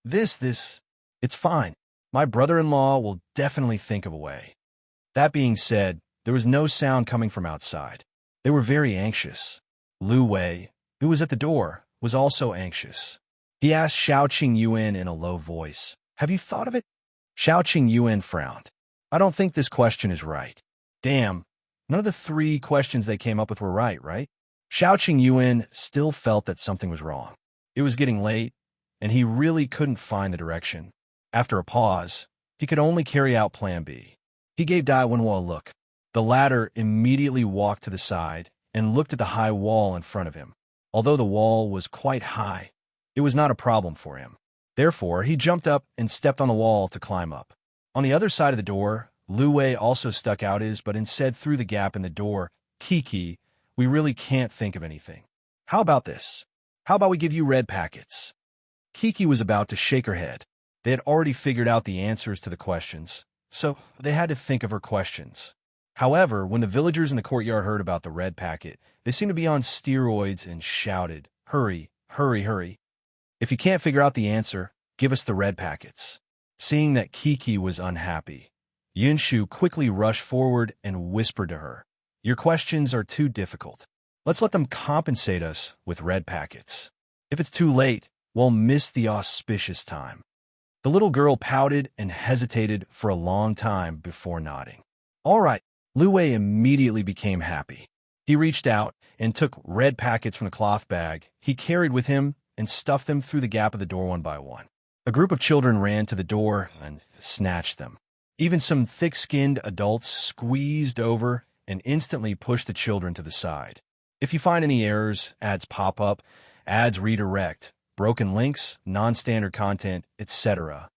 A: It's fine. My brother-in-law will definitely think of a way. That being said, there was no sound coming from outside. They were very anxious. Lu Wei, who was at the door, was also anxious. He asked Shao Qingyuan in a low voice, Have you thought of it? Shao Qingyuan frowned. I don't think this question is right. Damn, none of the three questions they came up with were right? Shao Qingyuan still felt that something was wrong. It was getting late, and he really couldn't find the direction. After a pause, he could only carry out Plan B. He gave Dai Wenhua a look. The latter immediately walked to the side and looked at the high wall in front of him. Although the wall was quite high, it was not a problem for him. Therefore, he jumped up and stepped on the wall to climb up. On the other side of the door, Lu Wei also stuck out his, but instead through the gap in the door, Kiki, we really can't think of anything. How about this? How about we give you red packets? Kiki was about to shake her head. They had already figured out the answers to the questions, so they had to think of her questions. However, when the villagers in the courtyard heard about the red packet, they seemed to be on steroids and shouted, Hurry, hurry, hurry. If you can't figure out the answer, give us the red packets. Seeing that Kiki was unhappy, Yunshu quickly rushed forward and whispered to her, Your questions are too difficult. Let's let them compensate us with red packets. If it's too late, we'll miss the auspicious time. The little girl pouted and hesitated for a long time before nodding. All right, Lu Wei immediately became happy. He reached out and took red packets from the cloth bag he carried with him and stuffed them through the gap of the door one by one. A group of children ran to the door and snatched them. Even some thick-skinned adults squeezed over and instantly pushed the children to the side. If you find any errors, ads pop up, ads redirect, broken links, non-standard content, etc.,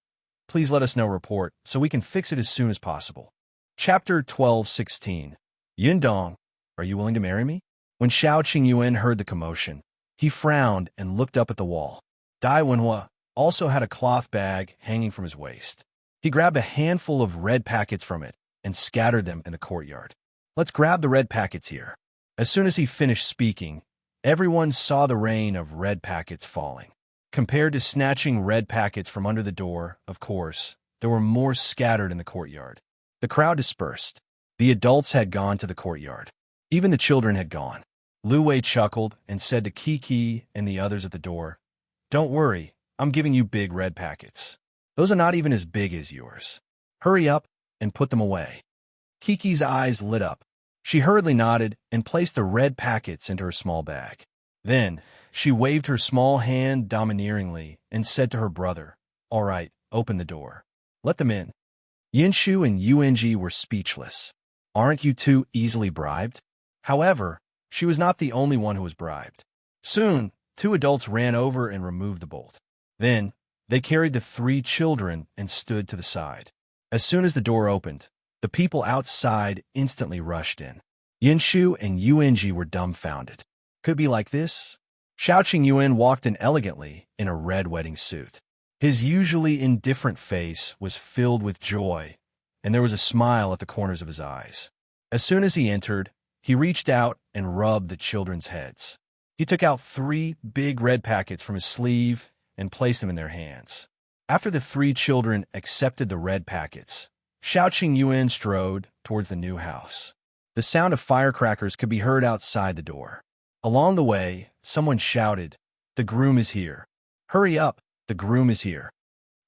A: please let us know report so we can fix it as soon as possible. Chapter 12:16. Yundong, are you willing to marry me? When Shao Qingyuan heard the commotion, he frowned and looked up at the wall. Dai Wenhua also had a cloth bag hanging from his waist. He grabbed a handful of red packets from it and scattered them in the courtyard. Let's grab the red packets here. As soon as he finished speaking, everyone saw the rain of red packets falling. Compared to snatching red packets from under the door, of course, there were more scattered in the courtyard. The crowd dispersed. The adults had gone to the courtyard. Even the children had gone. Lu Wei chuckled and said to Kiki and the others at the door, Don't worry, I'm giving you big red packets. Those are not even as big as yours. Hurry up, and put them away. Kiki's eyes lit up. She hurriedly nodded and placed the red packets into her small bag. Then, she waved her small hand domineeringly and said to her brother, "All right, open the door. Let them in." Yinshu and Yunji were speechless. "Aren't you two easily bribed?" However, she was not the only one who was bribed. Soon, 2 adults ran over and removed the bolt. Then, they carried the 3 children and stood to the side. As soon as the door opened, the people outside instantly rushed in. Yinshu and Yunji were dumbfounded. Could it be like this? Shao Qingyuan walked in elegantly in a red wedding suit. His usually indifferent face was filled with joy, and there was a smile at the corners of his eyes. As soon as he entered, he reached out and rubbed the children's heads. He took out 3 big red packets from his sleeve and placed them in their hands. After the 3 children accepted the red packets, Shao Qingyuan strode towards the new house. The sound of firecrackers could be heard outside the door. Along the way, someone shouted, "The groom is here. Hurry up, the groom is here."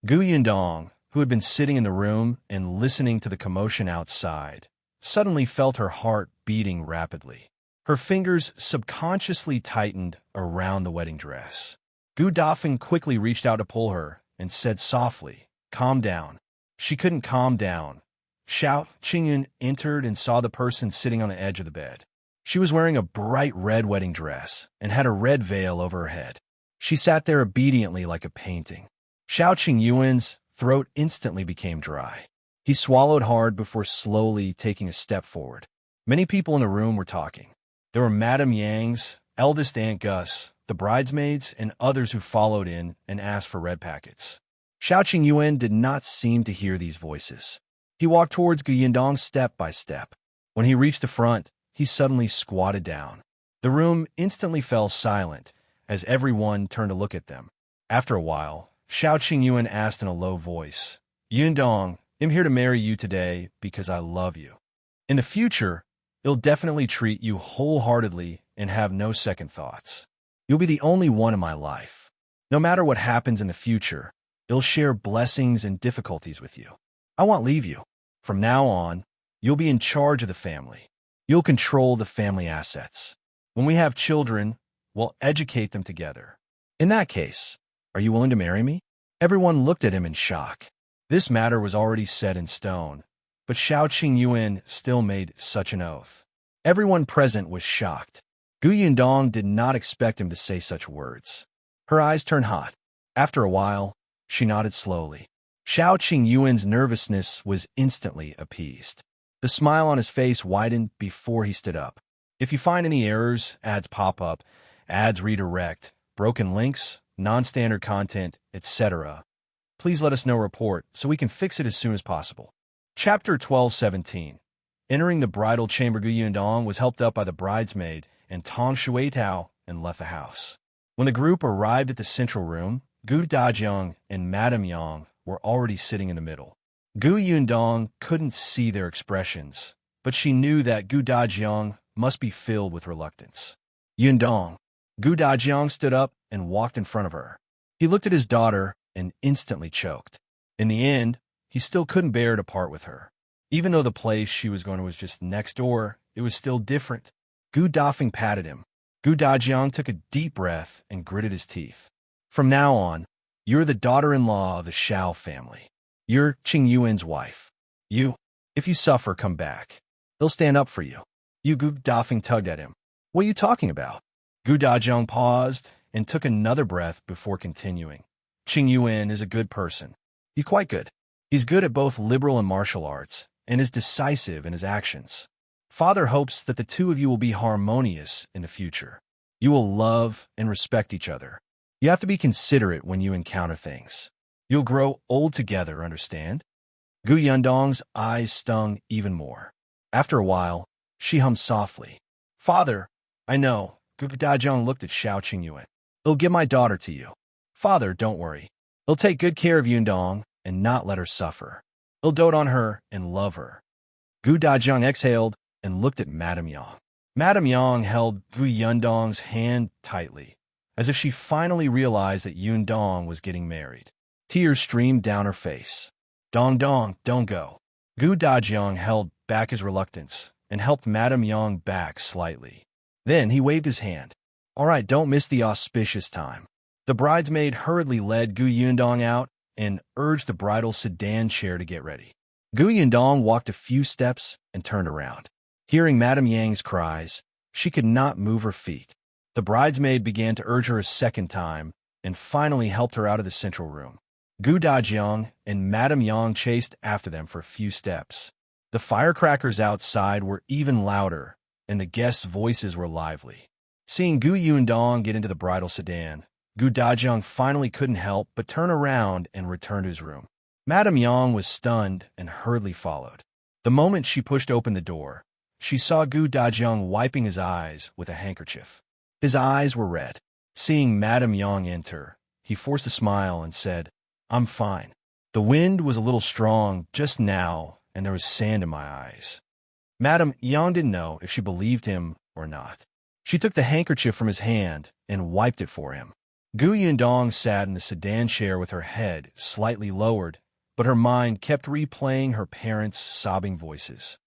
A: Yundong, who had been sitting in the room and listening to the commotion outside, suddenly felt her heart beating rapidly. Her fingers subconsciously tightened around the wedding dress. Gu Dafeng quickly reached out to pull her and said softly, "Calm down." She couldn't calm down. Shao Qingyuan entered and saw the person sitting on the edge of the bed. She was wearing a bright red wedding dress and had a red veil over her head. She sat there obediently like a painting. Shao Qingyuan's throat instantly became dry. He swallowed hard before slowly taking a step forward. Many people in the room were talking. There were Madame Yang's eldest Aunt Gus, the bridesmaids, and others who followed in and asked for red packets. Shao Qingyuan did not seem to hear these voices. He walked towards Yundong step by step. When he reached the front, he suddenly squatted down. The room instantly fell silent as everyone turned to look at them. After a while, Shao Qingyuan asked in a low voice, "Yundong, I'm here to marry you today because I love you. In the future, I'll definitely treat you wholeheartedly and have no second thoughts. You'll be the only one in my life. No matter what happens in the future, I'll share blessings and difficulties with you. I won't leave you. From now on, you'll be in charge of the family. You'll control the family assets. When we have children, we'll educate them together. In that case, are you willing to marry me?" Everyone looked at him in shock. This matter was already set in stone, but Shao Qingyuan still made such an oath. Everyone present was shocked. Gu Yundong did not expect him to say such words. Her eyes turned hot. After a while, she nodded slowly. Shao Qingyuan's nervousness was instantly appeased. The smile on his face widened before he stood up. "If you find any errors, ads pop up, ads redirect, broken links, non-standard content, etc., please let us know report so we can fix it as soon as possible." Chapter 12:17. Entering the bridal chamber, Gu Yundong was helped up by the bridesmaid and Tong Shuitao and left the house. When the group arrived at the central room, Gu Dajiang and Madame Yang were already sitting in the middle. Gu Yundong couldn't see their expressions, but she knew that Gu Dajiang must be filled with reluctance. "Yundong." Gu Dajiang stood up and walked in front of her. He looked at his daughter and instantly choked. In the end, he still couldn't bear to part with her. Even though the place she was going to was just next door, it was still different. Gu Dafeng patted him. Gu Dajiang took a deep breath and gritted his teeth. "From now on, you're the daughter-in-law of the Shao family. You're Qingyuan's wife. If you suffer, come back. He'll stand up for you." Gu Dafeng tugged at him. "What are you talking about?" Gu Dajiang paused and took another breath before continuing. "Qingyuan is a good person. He's quite good. He's good at both liberal and martial arts, and is decisive in his actions. Father hopes that the two of you will be harmonious in the future. You will love and respect each other. You have to be considerate when you encounter things. You'll grow old together, understand?" Gu Yundong's eyes stung even more. After a while, she hummed softly. "Father, I know." Gu Dajiang looked at Shao Qingyuan. "I'll give my daughter to you. Father, don't worry. I'll take good care of Yundong and not let her suffer. I'll dote on her and love her." Gu Dajiang exhaled and looked at Madame Yang. Madame Yang held Gu Yundong's hand tightly, as if she finally realized that Yundong was getting married. Tears streamed down her face. "Dong, don't go." Gu Dajiang held back his reluctance and helped Madame Yang back slightly. Then he waved his hand. All right, don't miss the auspicious time. The bridesmaid hurriedly led Gu Yundong out and urged the bridal sedan chair to get ready. Gu Yundong walked a few steps and turned around. Hearing Madame Yang's cries, she could not move her feet. The bridesmaid began to urge her a second time and finally helped her out of the central room. Gu Dajiang and Madame Yang chased after them for a few steps. The firecrackers outside were even louder, and the guests' voices were lively. Seeing Gu Yundong get into the bridal sedan, Gu Dajiang finally couldn't help but turn around and return to his room. Madame Yang was stunned and hurriedly followed. The moment she pushed open the door, she saw Gu Dajiang wiping his eyes with a handkerchief. His eyes were red. Seeing Madame Yang enter, he forced a smile and said, "I'm fine. The wind was a little strong just now, and there was sand in my eyes." Madame Yang didn't know if she believed him or not. She took the handkerchief from his hand and wiped it for him. Gu Yundong sat in the sedan chair with her head slightly lowered, but her mind kept replaying her parents' sobbing voices.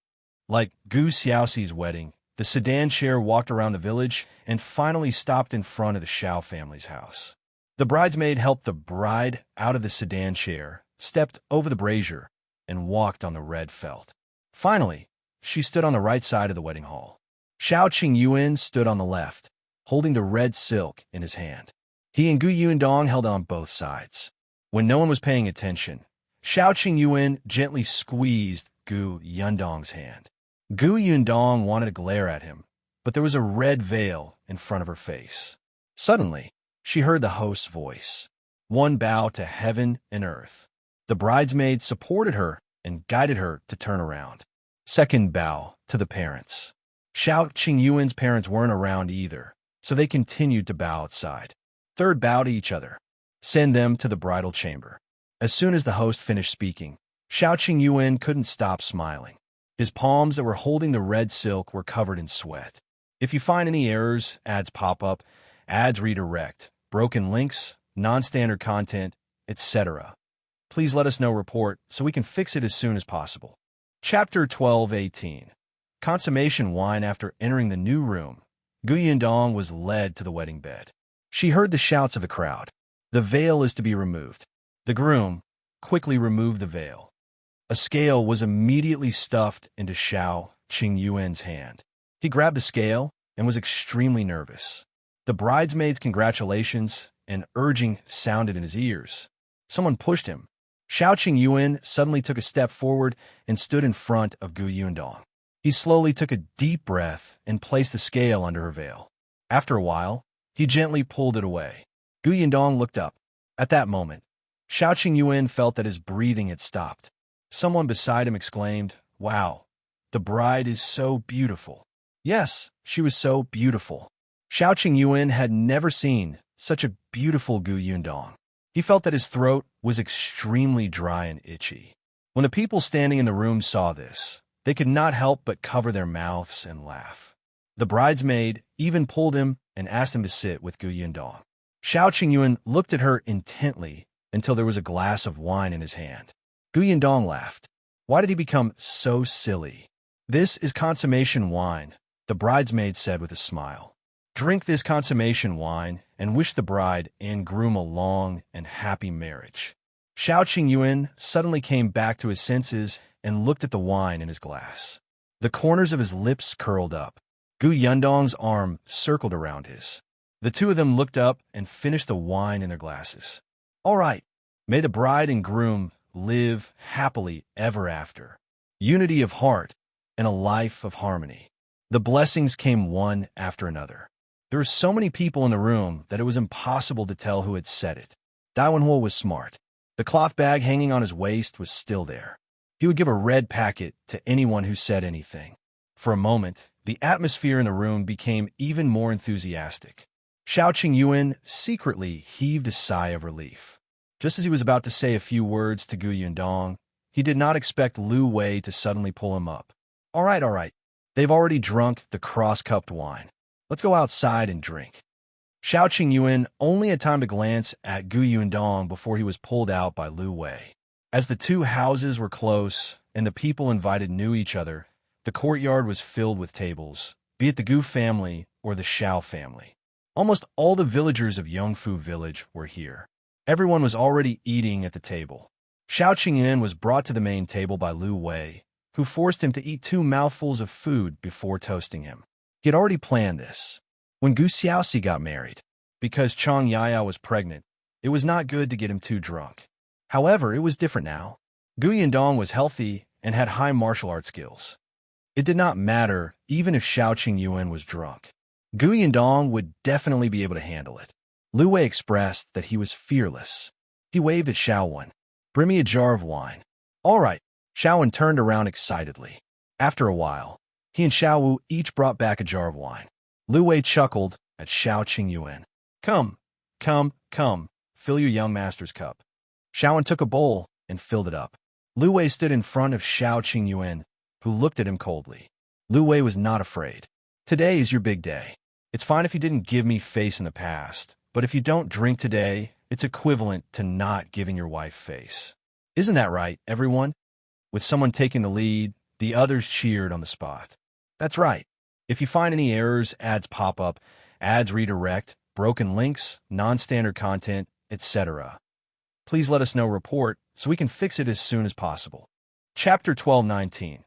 A: Like Gu Xiaoxi's wedding, the sedan chair walked around the village and finally stopped in front of the Shao family's house. The bridesmaid helped the bride out of the sedan chair, stepped over the brazier, and walked on the red felt. Finally, she stood on the right side of the wedding hall. Shao Qingyuan stood on the left, holding the red silk in his hand. He and Gu Yundong held on both sides. When no one was paying attention, Shao Qingyuan gently squeezed Gu Yundong's hand. Gu Yundong wanted to glare at him, but there was a red veil in front of her face. Suddenly, she heard the host's voice. One bow to heaven and earth. The bridesmaid supported her and guided her to turn around. Second bow to the parents. Shao Qingyuan's parents weren't around either, so they continued to bow outside. Third bow to each other. Send them to the bridal chamber. As soon as the host finished speaking, Shao Qingyuan couldn't stop smiling. His palms that were holding the red silk were covered in sweat. If you find any errors, ads pop up, ads redirect, broken links, non-standard content, etc., please let us know. Report so we can fix it as soon as possible. Chapter 12:18. Consummation wine. After entering the new room, Gu Yundong was led to the wedding bed. She heard the shouts of the crowd. The veil is to be removed. The groom quickly removed the veil. A scale was immediately stuffed into Shao Qingyuan's hand. He grabbed the scale and was extremely nervous. The bridesmaid's congratulations and urging sounded in his ears. Someone pushed him. Shao Qingyuan suddenly took a step forward and stood in front of Gu Yundong. He slowly took a deep breath and placed the scale under her veil. After a while, he gently pulled it away. Gu Yundong looked up. At that moment, Shao Qingyuan felt that his breathing had stopped. Someone beside him exclaimed, "Wow, the bride is so beautiful." Yes, she was so beautiful. Shao Qingyuan had never seen such a beautiful Gu Yundong. He felt that his throat was extremely dry and itchy. When the people standing in the room saw this, they could not help but cover their mouths and laugh. The bridesmaid even pulled him and asked him to sit with Gu Yundong. Shao Qingyuan looked at her intently until there was a glass of wine in his hand. Gu Yundong laughed. Why did he become so silly? "This is consummation wine," the bridesmaid said with a smile. "Drink this consummation wine and wish the bride and groom a long and happy marriage." Shao Qingyuan suddenly came back to his senses and looked at the wine in his glass. The corners of his lips curled up. Gu Yundong's arm circled around his. The two of them looked up and finished the wine in their glasses. "All right, may the bride and groom live happily ever after. Unity of heart and a life of harmony." The blessings came one after another. There were so many people in the room that it was impossible to tell who had said it. Dai Wenhuo was smart. The cloth bag hanging on his waist was still there. He would give a red packet to anyone who said anything. For a moment, the atmosphere in the room became even more enthusiastic. Shao Qingyuan secretly heaved a sigh of relief. Just as he was about to say a few words to Gu Yundong, he did not expect Lu Wei to suddenly pull him up. All right. They've already drunk the cross-cupped wine. Let's go outside and drink." Shao Qingyuan only had time to glance at Gu Yundong before he was pulled out by Lu Wei. As the two houses were close, and the people invited knew each other, the courtyard was filled with tables, be it the Gu family or the Shao family. Almost all the villagers of Yongfu village were here. Everyone was already eating at the table. Shao Qingyuan was brought to the main table by Lu Wei, who forced him to eat 2 mouthfuls of food before toasting him. He had already planned this. When Gu Xiaoxi got married, because Chang Yaya was pregnant, it was not good to get him too drunk. However, it was different now. Gu Yundong was healthy and had high martial arts skills. It did not matter even if Shao Qingyuan was drunk. Gu Yundong would definitely be able to handle it. Lu Wei expressed that he was fearless. He waved at Shaowen. "Bring me a jar of wine." "All right." Shaowen turned around excitedly. After a while, he and Shao Wu each brought back a jar of wine. Lu Wei chuckled at Shao Qingyuan. Come, fill your young master's cup." Shaowen took a bowl and filled it up. Lu Wei stood in front of Shao Qingyuan, who looked at him coldly. Lu Wei was not afraid. "Today is your big day. It's fine if you didn't give me face in the past, but if you don't drink today, it's equivalent to not giving your wife face. Isn't that right, everyone?" With someone taking the lead, the others cheered on the spot. "That's right. If you find any errors, ads pop up, ads redirect, broken links, non-standard content, etc. Please let us know report so we can fix it as soon as possible." Chapter 12:19.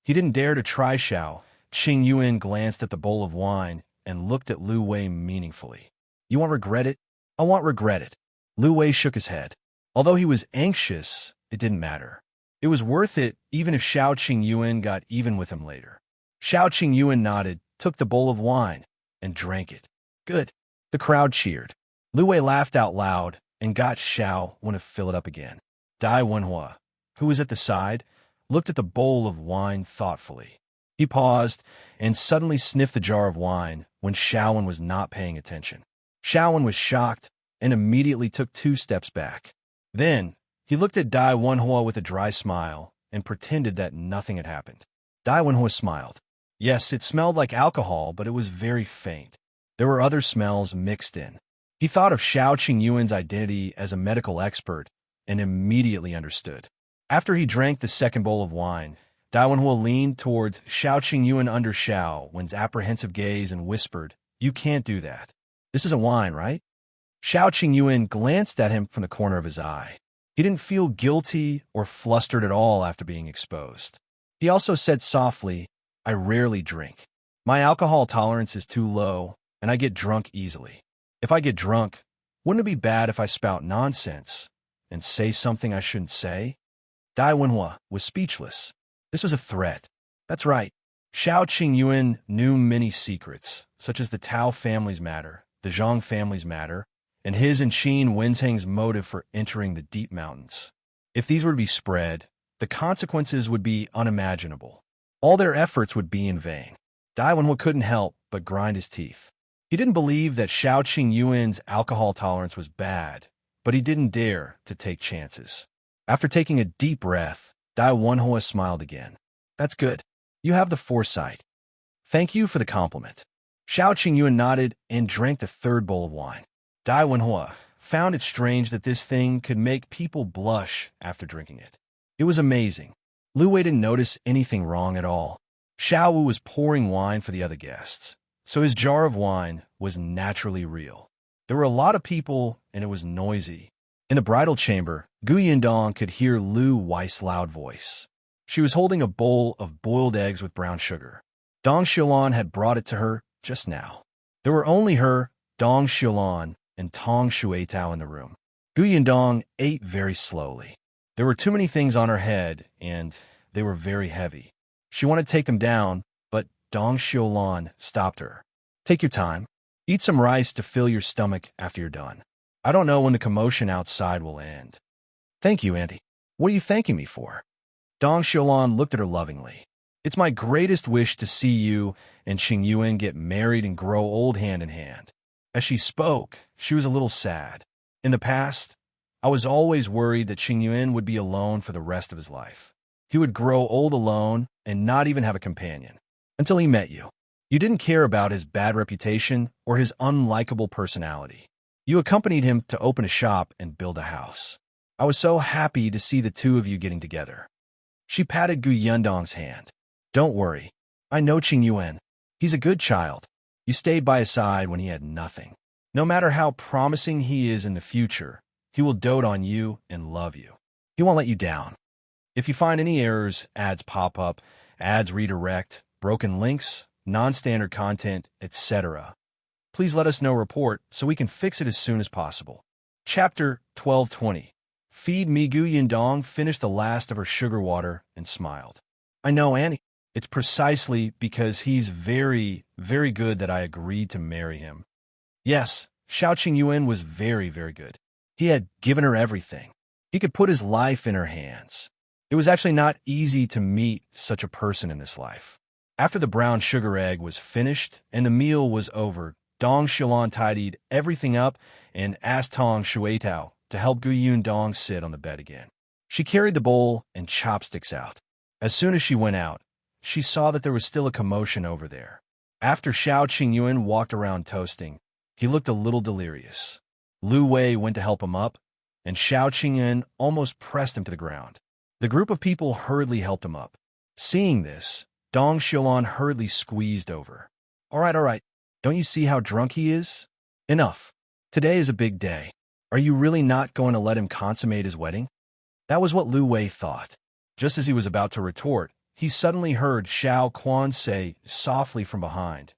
A: He didn't dare to try Shao. Qingyuan glanced at the bowl of wine and looked at Lu Wei meaningfully. "You won't regret it?" "I won't regret it." Lu Wei shook his head. Although he was anxious, it didn't matter. It was worth it even if Shao Qingyuan got even with him later. Shao Qingyuan nodded, took the bowl of wine, and drank it. "Good." The crowd cheered. Lu Wei laughed out loud and got Shao to fill it up again. Dai Wenhua, who was at the side, looked at the bowl of wine thoughtfully. He paused and suddenly sniffed the jar of wine when Shaowen was not paying attention. Shaowen was shocked and immediately took 2 steps back. Then, he looked at Dai Wenhua with a dry smile and pretended that nothing had happened. Dai Wenhua smiled. Yes, it smelled like alcohol, but it was very faint. There were other smells mixed in. He thought of Shao Qingyuan's identity as a medical expert and immediately understood. After he drank the second bowl of wine, Dai Wenhua leaned towards Shao Qingyuan under Shaowen's apprehensive gaze and whispered, "You can't do that. This isn't wine, right?" Shao Qingyuan glanced at him from the corner of his eye. He didn't feel guilty or flustered at all after being exposed. He also said softly, "I rarely drink. My alcohol tolerance is too low, and I get drunk easily. If I get drunk, wouldn't it be bad if I spout nonsense and say something I shouldn't say?" Dai Wenhua was speechless. This was a threat. That's right. Shao Qingyuan knew many secrets, such as the Tao family's matter, the Zhang family's matter, and his and Qin Wenzheng's motive for entering the deep mountains. If these were to be spread, the consequences would be unimaginable. All their efforts would be in vain. Dai Wenhua couldn't help but grind his teeth. He didn't believe that Shao Qingyuan's alcohol tolerance was bad, but he didn't dare to take chances. After taking a deep breath, Dai Wenhua smiled again. "That's good. You have the foresight. Thank you for the compliment." Shao Qingyuan nodded and drank the third bowl of wine. Dai Wenhua found it strange that this thing could make people blush after drinking it. It was amazing. Lu Wei didn't notice anything wrong at all. Shao Wu was pouring wine for the other guests, so his jar of wine was naturally real. There were a lot of people, and it was noisy. In the bridal chamber, Gu Yundong could hear Lu Wei's loud voice. She was holding a bowl of boiled eggs with brown sugar. Dong Xiulan had brought it to her just now. There were only her, Dong Xiulan, and Tong Shuetao in the room. Gu Yundong ate very slowly. There were too many things on her head, and they were very heavy. She wanted to take them down, but Dong Xiulan stopped her. "Take your time. Eat some rice to fill your stomach after you're done. I don't know when the commotion outside will end." "Thank you, Auntie. What are you thanking me for?" Dong Xiulan looked at her lovingly. "It's my greatest wish to see you and Qingyuan get married and grow old hand in hand." As she spoke, she was a little sad. "In the past, I was always worried that Qingyuan would be alone for the rest of his life. He would grow old alone and not even have a companion. Until he met you. You didn't care about his bad reputation or his unlikable personality. You accompanied him to open a shop and build a house. I was so happy to see the two of you getting together." She patted Gu Yundong's hand. Don't worry. I know Qingyuan. He's a good child. You stayed by his side when he had nothing. No matter how promising he is in the future, he will dote on you and love you. He won't let you down. If you find any errors, ads pop up, ads redirect, broken links, non-standard content, etc., please let us know report so we can fix it as soon as possible. Chapter 1220. Feed me. Gu Yundong finished the last of her sugar water and smiled. I know, Annie. It's precisely because he's very, very good that I agreed to marry him. Yes, Shao Qingyuan was very, very good. He had given her everything. He could put his life in her hands. It was actually not easy to meet such a person in this life. After the brown sugar egg was finished and the meal was over, Dong Xilan tidied everything up and asked Tong Shuetao to help Gu Yundong sit on the bed again. She carried the bowl and chopsticks out. As soon as she went out, she saw that there was still a commotion over there. After Shao Qingyuan walked around toasting, he looked a little delirious. Lu Wei went to help him up, and Shao Qingyuan almost pressed him to the ground. The group of people hurriedly helped him up. Seeing this, Dong Xilan hurriedly squeezed over. All right. Don't you see how drunk he is? Enough. Today is a big day. Are you really not going to let him consummate his wedding? That was what Lu Wei thought. Just as he was about to retort, he suddenly heard Shao Quan say softly from behind,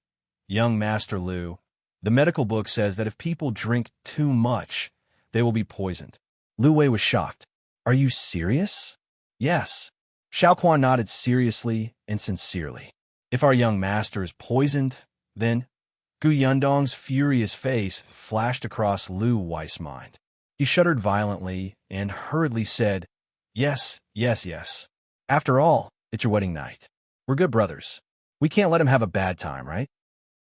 A: Young Master Lu, the medical book says that if people drink too much, they will be poisoned. Lu Wei was shocked. Are you serious? Yes. Shao Quan nodded seriously and sincerely. If our young master is poisoned, then Gu Yundong's furious face flashed across Lu Wei's mind. He shuddered violently and hurriedly said, Yes. After all, it's your wedding night. We're good brothers. We can't let him have a bad time, right?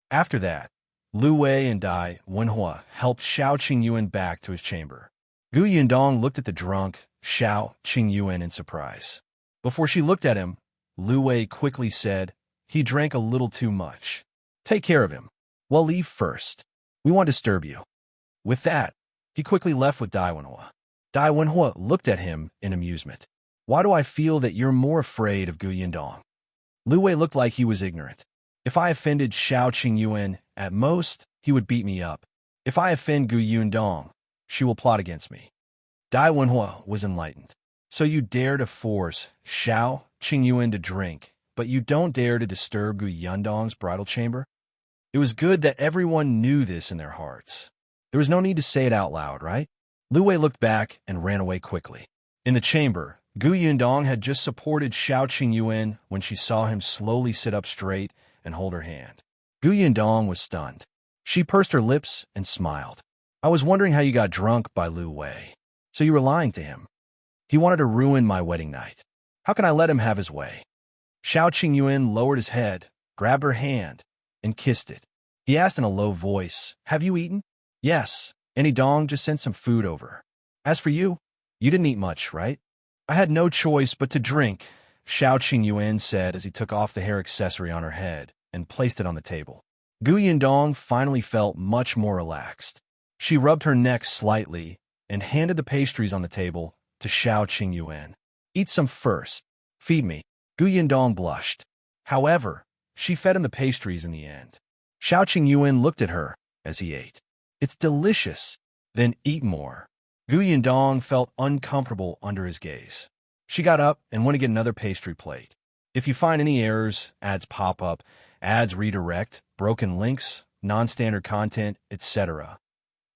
A: After that, Lu Wei and Dai Wenhua helped Shao Qingyuan back to his chamber. Gu Yundong looked at the drunk Shao Qingyuan in surprise. Before she looked at him, Lu Wei quickly said, He drank a little too much. Take care of him. Well, leave first. We won't disturb you. With that, he quickly left with Dai Wenhua. Dai Wenhua looked at him in amusement. Why do I feel that you're more afraid of Gu Yundong? Lu Wei looked like he was ignorant. If I offended Shao Qingyuan, at most, he would beat me up. If I offend Gu Yundong, she will plot against me. Dai Wenhua was enlightened. So you dare to force Shao Qingyuan to drink, but you don't dare to disturb Gu Yundong's bridal chamber? It was good that everyone knew this in their hearts. There was no need to say it out loud, right? Lu Wei looked back and ran away quickly. In the chamber, Gu Yundong had just supported Shao Qingyuan when she saw him slowly sit up straight and hold her hand. Gu Yundong was stunned. She pursed her lips and smiled. I was wondering how you got drunk by Lu Wei. So you were lying to him. He wanted to ruin my wedding night. How can I let him have his way? Shao Qingyuan lowered his head, grabbed her hand, and kissed it. He asked in a low voice, Have you eaten? Yes, and Dong just sent some food over. As for you, you didn't eat much, right? I had no choice but to drink, Shao Qingyuan said as he took off the hair accessory on her head and placed it on the table. Gu Yundong finally felt much more relaxed. She rubbed her neck slightly and handed the pastries on the table to Shao Qingyuan. Eat some first. Feed me. Gu Yundong blushed. However, she fed him the pastries in the end. Shao Qingyuan looked at her as he ate. It's delicious. Then eat more. Gu Yundong felt uncomfortable under his gaze. She got up and went to get another pastry plate. If you find any errors, ads pop up, ads redirect, broken links, non-standard content, etc.,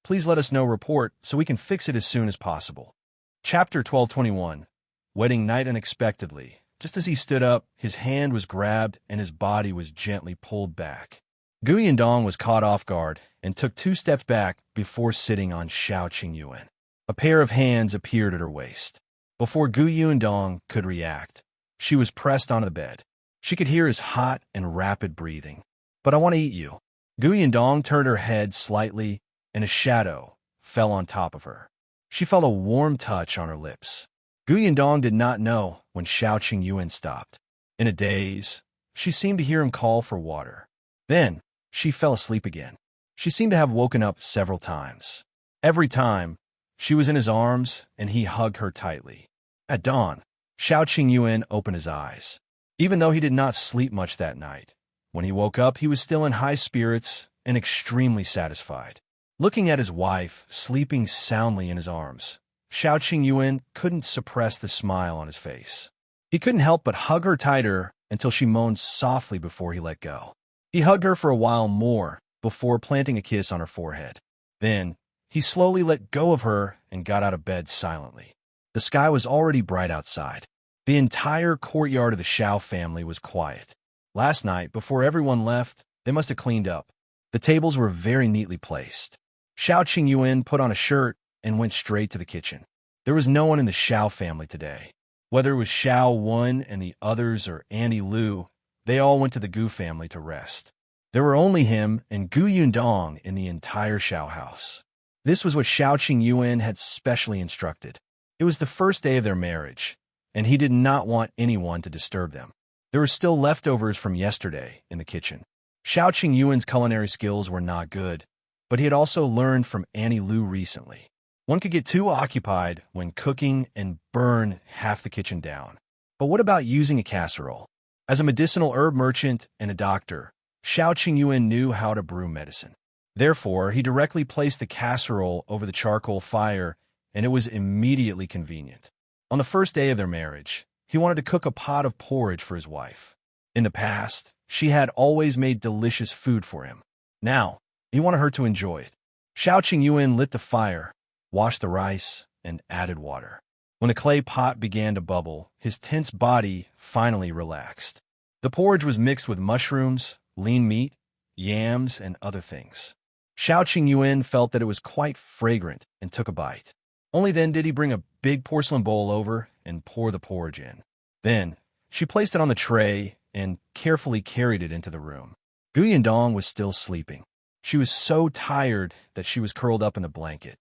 A: please let us know report so we can fix it as soon as possible. Chapter 1221. Wedding night unexpectedly. Just as he stood up, his hand was grabbed and his body was gently pulled back. Gu Yundong was caught off guard and took 2 steps back before sitting on Shao Qingyuan. A pair of hands appeared at her waist. Before Gu Yundong could react, she was pressed onto the bed. She could hear his hot and rapid breathing. But I want to eat you. Gu Yundong turned her head slightly, and a shadow fell on top of her. She felt a warm touch on her lips. Gu Yundong did not know when Shao Qingyuan stopped. In a daze, she seemed to hear him call for water. Then, she fell asleep again. She seemed to have woken up several times. Every time, she was in his arms, and he hugged her tightly. At dawn, Shao Qingyuan opened his eyes. Even though he did not sleep much that night, when he woke up, he was still in high spirits and extremely satisfied. Looking at his wife, sleeping soundly in his arms, Shao Qingyuan couldn't suppress the smile on his face. He couldn't help but hug her tighter until she moaned softly before he let go. He hugged her for a while more before planting a kiss on her forehead. Then, he slowly let go of her and got out of bed silently. The sky was already bright outside. The entire courtyard of the Shao family was quiet. Last night, before everyone left, they must have cleaned up. The tables were very neatly placed. Shao Qingyuan put on a shirt and went straight to the kitchen. There was no one in the Shao family today. Whether it was Shao Wen and the others or Annie Lu, they all went to the Gu family to rest. There were only him and Gu Yundong in the entire Shao house. This was what Shao Qingyuan had specially instructed. It was the first day of their marriage, and he did not want anyone to disturb them. There were still leftovers from yesterday in the kitchen. Shao Qingyuan's culinary skills were not good, but he had also learned from Annie Lu recently. One could get too occupied when cooking and burn half the kitchen down. But what about using a casserole? As a medicinal herb merchant and a doctor, Shao Qingyuan knew how to brew medicine. Therefore, he directly placed the casserole over the charcoal fire, and it was immediately convenient. On the first day of their marriage, he wanted to cook a pot of porridge for his wife. In the past, she had always made delicious food for him. Now, he wanted her to enjoy it. Shao Qingyuan lit the fire, washed the rice, and added water. When the clay pot began to bubble, his tense body finally relaxed. The porridge was mixed with mushrooms, lean meat, yams, and other things. Shao Qingyuan felt that it was quite fragrant and took a bite. Only then did he bring a big porcelain bowl over and pour the porridge in. Then, she placed it on the tray and carefully carried it into the room. Gu Yundong was still sleeping. She was so tired that she was curled up in the blanket.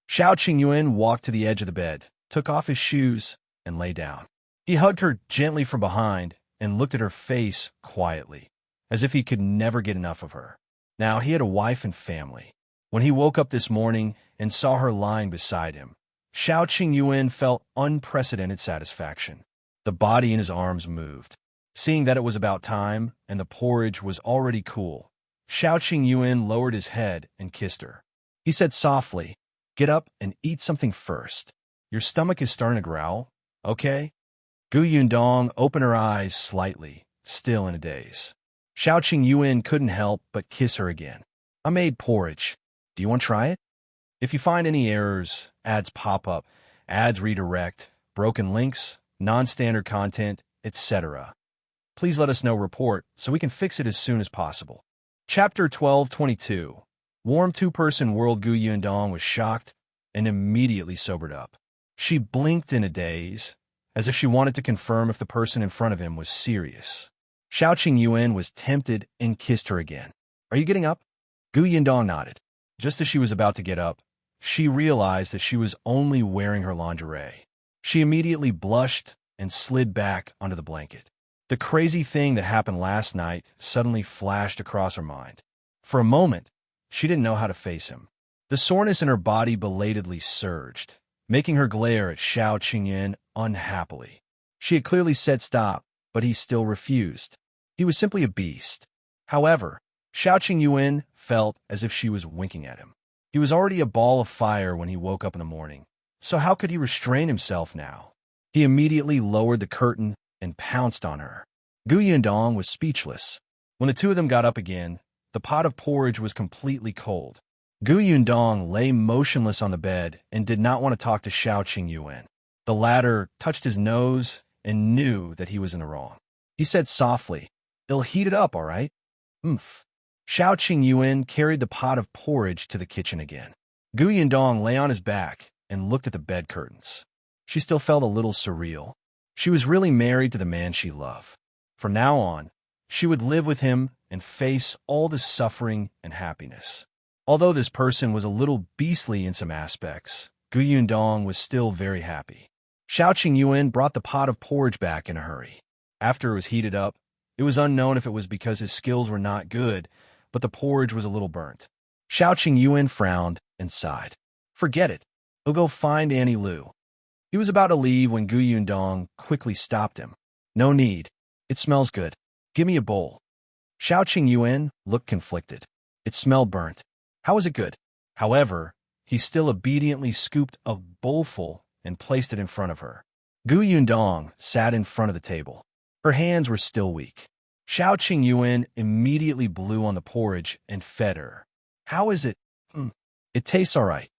A: Shao Qingyuan walked to the edge of the bed, took off his shoes, and lay down. He hugged her gently from behind and looked at her face quietly, as if he could never get enough of her. Now he had a wife and family. When he woke up this morning and saw her lying beside him, Shao Qingyuan felt unprecedented satisfaction. The body in his arms moved. Seeing that it was about time and the porridge was already cool, Shao Qingyuan lowered his head and kissed her. He said softly, "Get up and eat something first. Your stomach is starting to growl, okay?" Gu Yundong opened her eyes slightly, still in a daze. Shao Qingyuan couldn't help but kiss her again. "I made porridge. Do you want to try it?" If you find any errors, ads pop up, ads redirect, broken links, non-standard content, etc., please let us know report so we can fix it as soon as possible. Chapter 12:22. Warm two-person world. Gu Yundong was shocked and immediately sobered up. She blinked in a daze, as if she wanted to confirm if the person in front of him was serious. Shao Qingyuan was tempted and kissed her again. "Are you getting up?" Gu Yundong nodded. Just as she was about to get up, she realized that she was only wearing her lingerie. She immediately blushed and slid back onto the blanket. The crazy thing that happened last night suddenly flashed across her mind. For a moment, she didn't know how to face him. The soreness in her body belatedly surged, making her glare at Shao Qingyuan unhappily. She had clearly said stop, but he still refused. He was simply a beast. However, Shao Qingyuan felt as if she was winking at him. He was already a ball of fire when he woke up in the morning, so how could he restrain himself now? He immediately lowered the curtain and pounced on her. Gu Yundong was speechless. When the two of them got up again, the pot of porridge was completely cold. Gu Yundong lay motionless on the bed and did not want to talk to Shao Qingyuan. The latter touched his nose and knew that he was in the wrong. He said softly, "It'll heat it up, all right?" "Oomph." Shao Qingyuan carried the pot of porridge to the kitchen again. Gu Yundong lay on his back and looked at the bed curtains. She still felt a little surreal. She was really married to the man she loved. From now on, she would live with him and face all the suffering and happiness. Although this person was a little beastly in some aspects, Gu Yundong was still very happy. Shao Qingyuan brought the pot of porridge back in a hurry. After it was heated up, it was unknown if it was because his skills were not good, but the porridge was a little burnt. Shao Qingyuan frowned and sighed. "Forget it. He'll go find Annie Lu." He was about to leave when Gu Yundong quickly stopped him. No need. It smells good. Give me a bowl. Shao Qingyuan looked conflicted. It smelled burnt. How was it good? However, he still obediently scooped a bowlful and placed it in front of her. Gu Yundong sat in front of the table. Her hands were still weak. Shao Qingyuan immediately blew on the porridge and fed her. How is it? It tastes all right.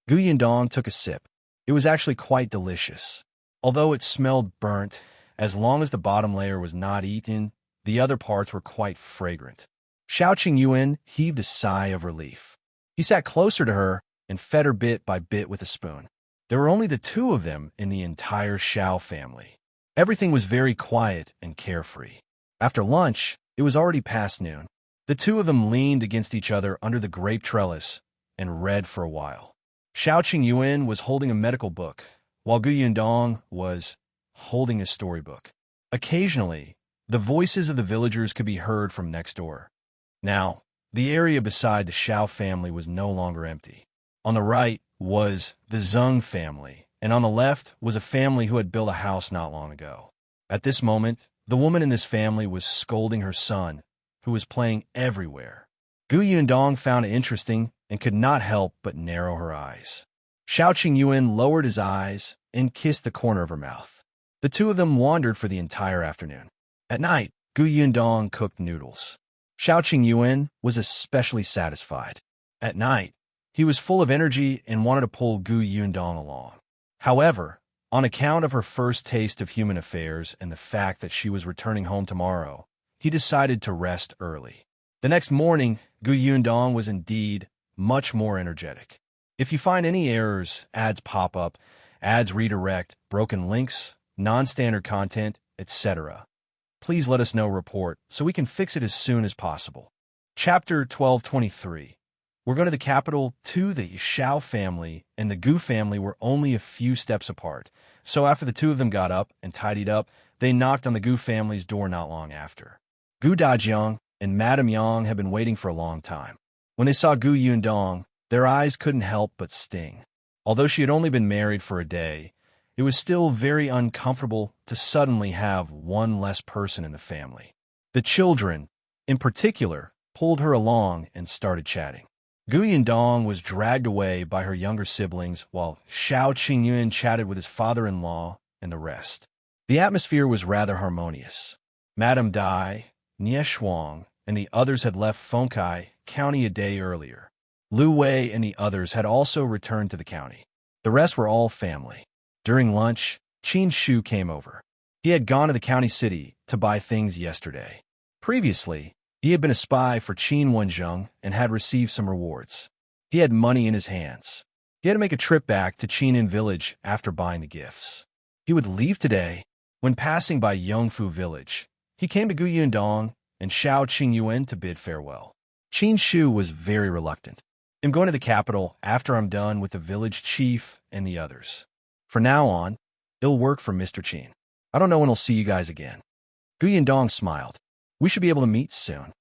A: Gu Yundong took a sip. It was actually quite delicious. Although it smelled burnt, as long as the bottom layer was not eaten, the other parts were quite fragrant. Shao Qingyuan heaved a sigh of relief. He sat closer to her and fed her bit by bit with a spoon. There were only the two of them in the entire Shao family. Everything was very quiet and carefree. After lunch, it was already past noon. The two of them leaned against each other under the grape trellis and read for a while. Shao Qingyuan was holding a medical book, while Gu Yundong was holding a storybook. Occasionally, the voices of the villagers could be heard from next door. Now, the area beside the Shao family was no longer empty. On the right was the Zhang family, and on the left was a family who had built a house not long ago. At this moment, the woman in this family was scolding her son, who was playing everywhere. Gu Yundong found it interesting and could not help but narrow her eyes. Shao Qingyuan lowered his eyes and kissed the corner of her mouth. The two of them wandered for the entire afternoon. At night, Gu Yundong cooked noodles. Shao Qingyuan was especially satisfied. At night, he was full of energy and wanted to pull Gu Yundong along. However, on account of her first taste of human affairs and the fact that she was returning home tomorrow, he decided to rest early. The next morning, Gu Yundong was indeed much more energetic. If you find any errors, ads pop up, ads redirect, broken links, non-standard content, etc., please let us know report so we can fix it as soon as possible. Chapter 1223. We're going to the capital. The Shao family and the Gu family were only a few steps apart, so after the two of them got up and tidied up, they knocked on the Gu family's door not long after. Gu Dajiang and Madame Yang had been waiting for a long time. When they saw Gu Yundong, their eyes couldn't help but sting. Although she had only been married for a day, it was still very uncomfortable to suddenly have one less person in the family. The children, in particular, pulled her along and started chatting. Gu Yundong was dragged away by her younger siblings while Shao Qingyuan chatted with his father-in-law and the rest. The atmosphere was rather harmonious. Madame Dai, Nie Shuang, and the others had left Fengkai County a day earlier. Lu Wei and the others had also returned to the county. The rest were all family. During lunch, Qin Shu came over. He had gone to the county city to buy things yesterday. Previously, he had been a spy for Qin Wenzheng and had received some rewards. He had money in his hands. He had to make a trip back to Qin'an village after buying the gifts. He would leave today. When passing by Yongfu village, he came to Gu Yundong and Shao Qingyuan to bid farewell. Qin Shu was very reluctant. I'm going to the capital after I'm done with the village chief and the others. For now on, it'll work for Mr. Qin. I don't know when I'll see you guys again. Gu Yundong smiled. We should be able to meet soon.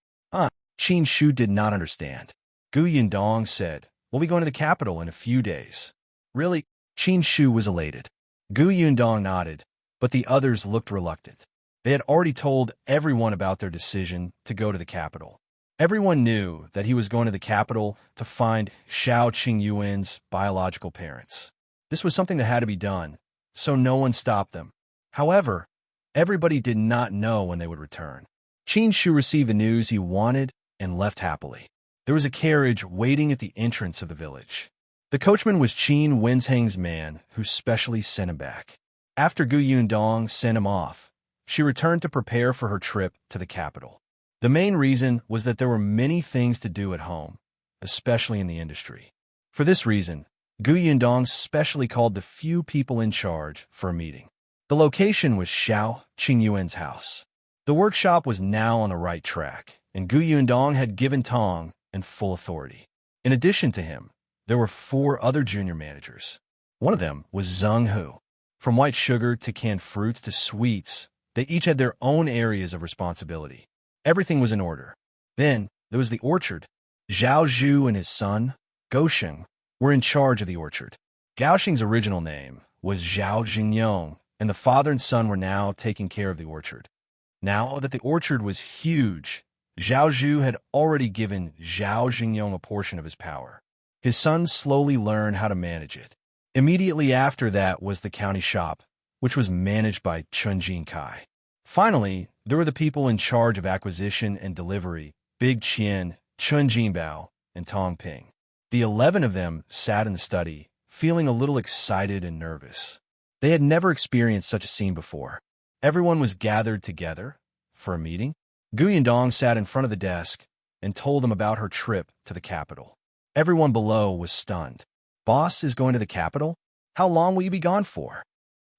A: Qin Shu did not understand. Gu Yundong said, we'll be going to the capital in a few days. Really? Qin Shu was elated. Gu Yundong nodded, but the others looked reluctant. They had already told everyone about their decision to go to the capital. Everyone knew that he was going to the capital to find Shao Qingyuan's biological parents. This was something that had to be done, so no one stopped them. However, everybody did not know when they would return. Qin Shu received the news he wanted and left happily. There was a carriage waiting at the entrance of the village. The coachman was Qin Wenzheng's man, who specially sent him back. After Gu Yundong sent him off, she returned to prepare for her trip to the capital. The main reason was that there were many things to do at home, especially in the industry. For this reason, Gu Yundong specially called the few people in charge for a meeting. The location was Shao Qingyuan's house. The workshop was now on the right track, and Gu Yundong had given Tong and full authority. In addition to him, there were 4 other junior managers. One of them was Zhang Hu. From white sugar to canned fruits to sweets, they each had their own areas of responsibility. Everything was in order. Then, there was the orchard. Zhao Zhu and his son, Gaosheng, were in charge of the orchard. Gaosheng's original name was Zhao and the father and son were now taking care of the orchard. Now that the orchard was huge, Zhou had already given Zhao a portion of his power. His son slowly learned how to manage it. Immediately after that was the county shop, which was managed by Qingyuan. Finally, there were the people in charge of acquisition and delivery, Big Qian, Bao, and Tong Ping. The 11 of them sat in the study, feeling a little excited and nervous. They had never experienced such a scene before. Everyone was gathered together for a meeting. Yundong sat in front of the desk and told them about her trip to the capital. Everyone below was stunned. Boss is going to the capital? How long will you be gone for?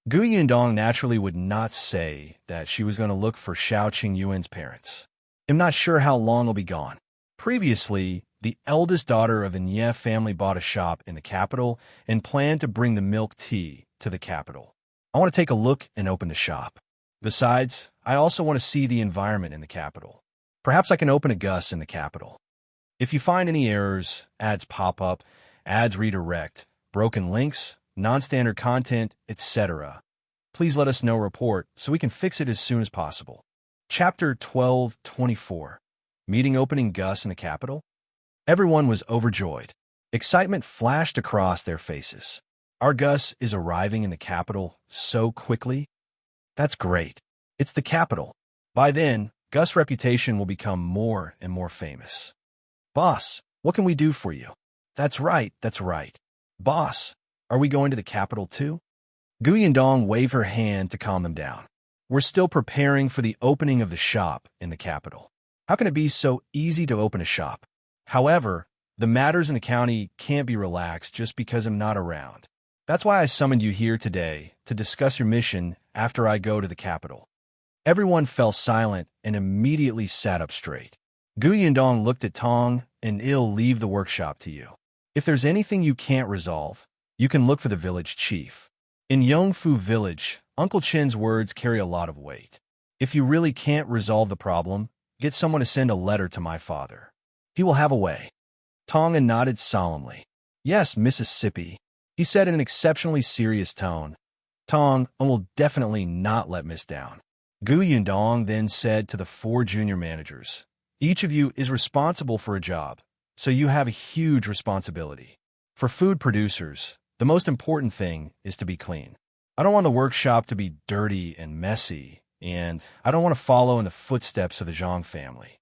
A: Yundong naturally would not say that she was going to look for Shao Qingyuan's parents. I'm not sure how long I'll be gone. Previously, the eldest daughter of the Nye family bought a shop in the capital and planned to bring the milk tea to the capital. I want to take a look and open the shop. Besides, I also want to see the environment in the capital. Perhaps I can open a Gus in the capital. If you find any errors, ads pop up, ads redirect, broken links, non-standard content, etc., please let us know report so we can fix it as soon as possible. Chapter 12:24. Meeting opening Gus in the capital? Everyone was overjoyed. Excitement flashed across their faces. Our Gus is arriving in the capital so quickly. That's great. It's the capital. By then, Gus' reputation will become more and more famous. Boss, what can we do for you? That's right. Boss, are we going to the capital too? Yundong waved her hand to calm them down. We're still preparing for the opening of the shop in the capital. How can it be so easy to open a shop? However, the matters in the county can't be relaxed just because I'm not around. That's why I summoned you here today to discuss your mission after I go to the capital. Everyone fell silent and immediately sat up straight. Yundong looked at Tong and I'll leave the workshop to you. If there's anything you can't resolve, you can look for the village chief. In Yongfu village, Uncle Chen's words carry a lot of weight. If you really can't resolve the problem, get someone to send a letter to my father. He will have a way. Tong nodded solemnly. Yes, Mississippi, he said in an exceptionally serious tone. Tong will definitely not let Miss down. Yundong then said to the 4 junior managers, each of you is responsible for a job, so you have a huge responsibility. For food producers, the most important thing is to be clean. I don't want the workshop to be dirty and messy, and I don't want to follow in the footsteps of the Zhang family.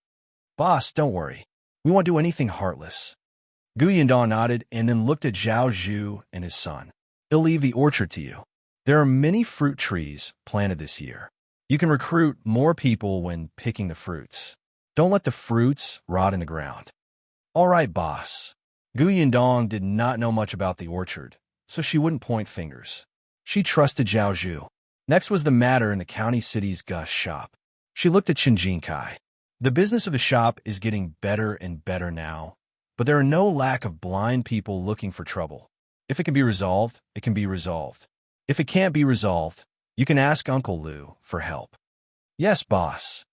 A: Boss, don't worry. We won't do anything heartless. Yundong nodded and then looked at Zhou and his son. He'll leave the orchard to you. There are many fruit trees planted this year. You can recruit more people when picking the fruits. Don't let the fruits rot in the ground. All right, boss. Yundong did not know much about the orchard, so she wouldn't point fingers. She trusted Zhou. Next was the matter in the county city's Gus shop. She looked at Qingyuan. The business of the shop is getting better and better now, but there are no lack of blind people looking for trouble. If it can be resolved, it can be resolved. If it can't be resolved, you can ask Uncle Lu for help. Yes, boss.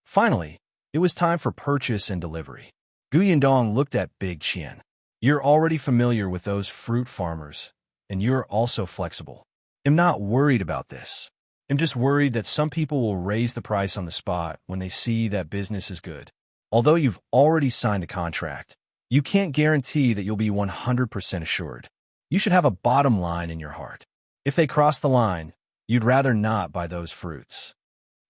A: Finally, it was time for purchase and delivery. Yundong looked at Big Qian. You're already familiar with those fruit farmers, and you're also flexible. I'm not worried about this. I'm just worried that some people will raise the price on the spot when they see that business is good. Although you've already signed a contract, you can't guarantee that you'll be 100% assured. You should have a bottom line in your heart. If they cross the line, you'd rather not buy those fruits.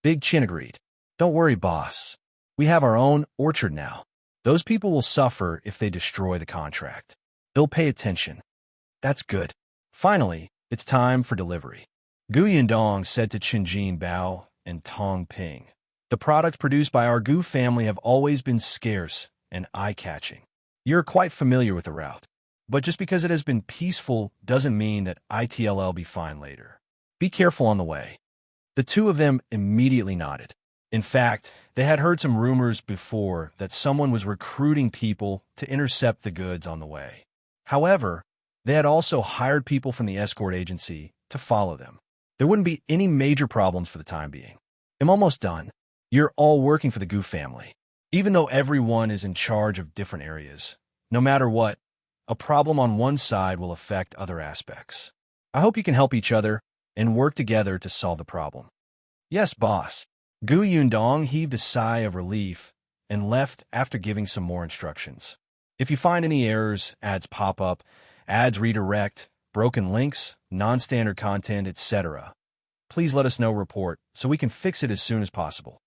A: Big Chin agreed. Don't worry, boss. We have our own orchard now. Those people will suffer if they destroy the contract. They'll pay attention. That's good. Finally, it's time for delivery. Yundong said to Bao and Tong Ping. The products produced by our Gu family have always been scarce and eye-catching. You're quite familiar with the route. But just because it has been peaceful doesn't mean that it'll be fine later. Be careful on the way. The two of them immediately nodded. In fact, they had heard some rumors before that someone was recruiting people to intercept the goods on the way. However, they had also hired people from the escort agency to follow them. There wouldn't be any major problems for the time being. I'm almost done. You're all working for the Gu family. Even though everyone is in charge of different areas, no matter what, a problem on one side will affect other aspects. I hope you can help each other and work together to solve the problem. Yes, boss. Gu Yundong heaved a sigh of relief and left after giving some more instructions. If you find any errors, ads pop up, ads redirect, broken links, non-standard content, etc., please let us know report so we can fix it as soon as possible.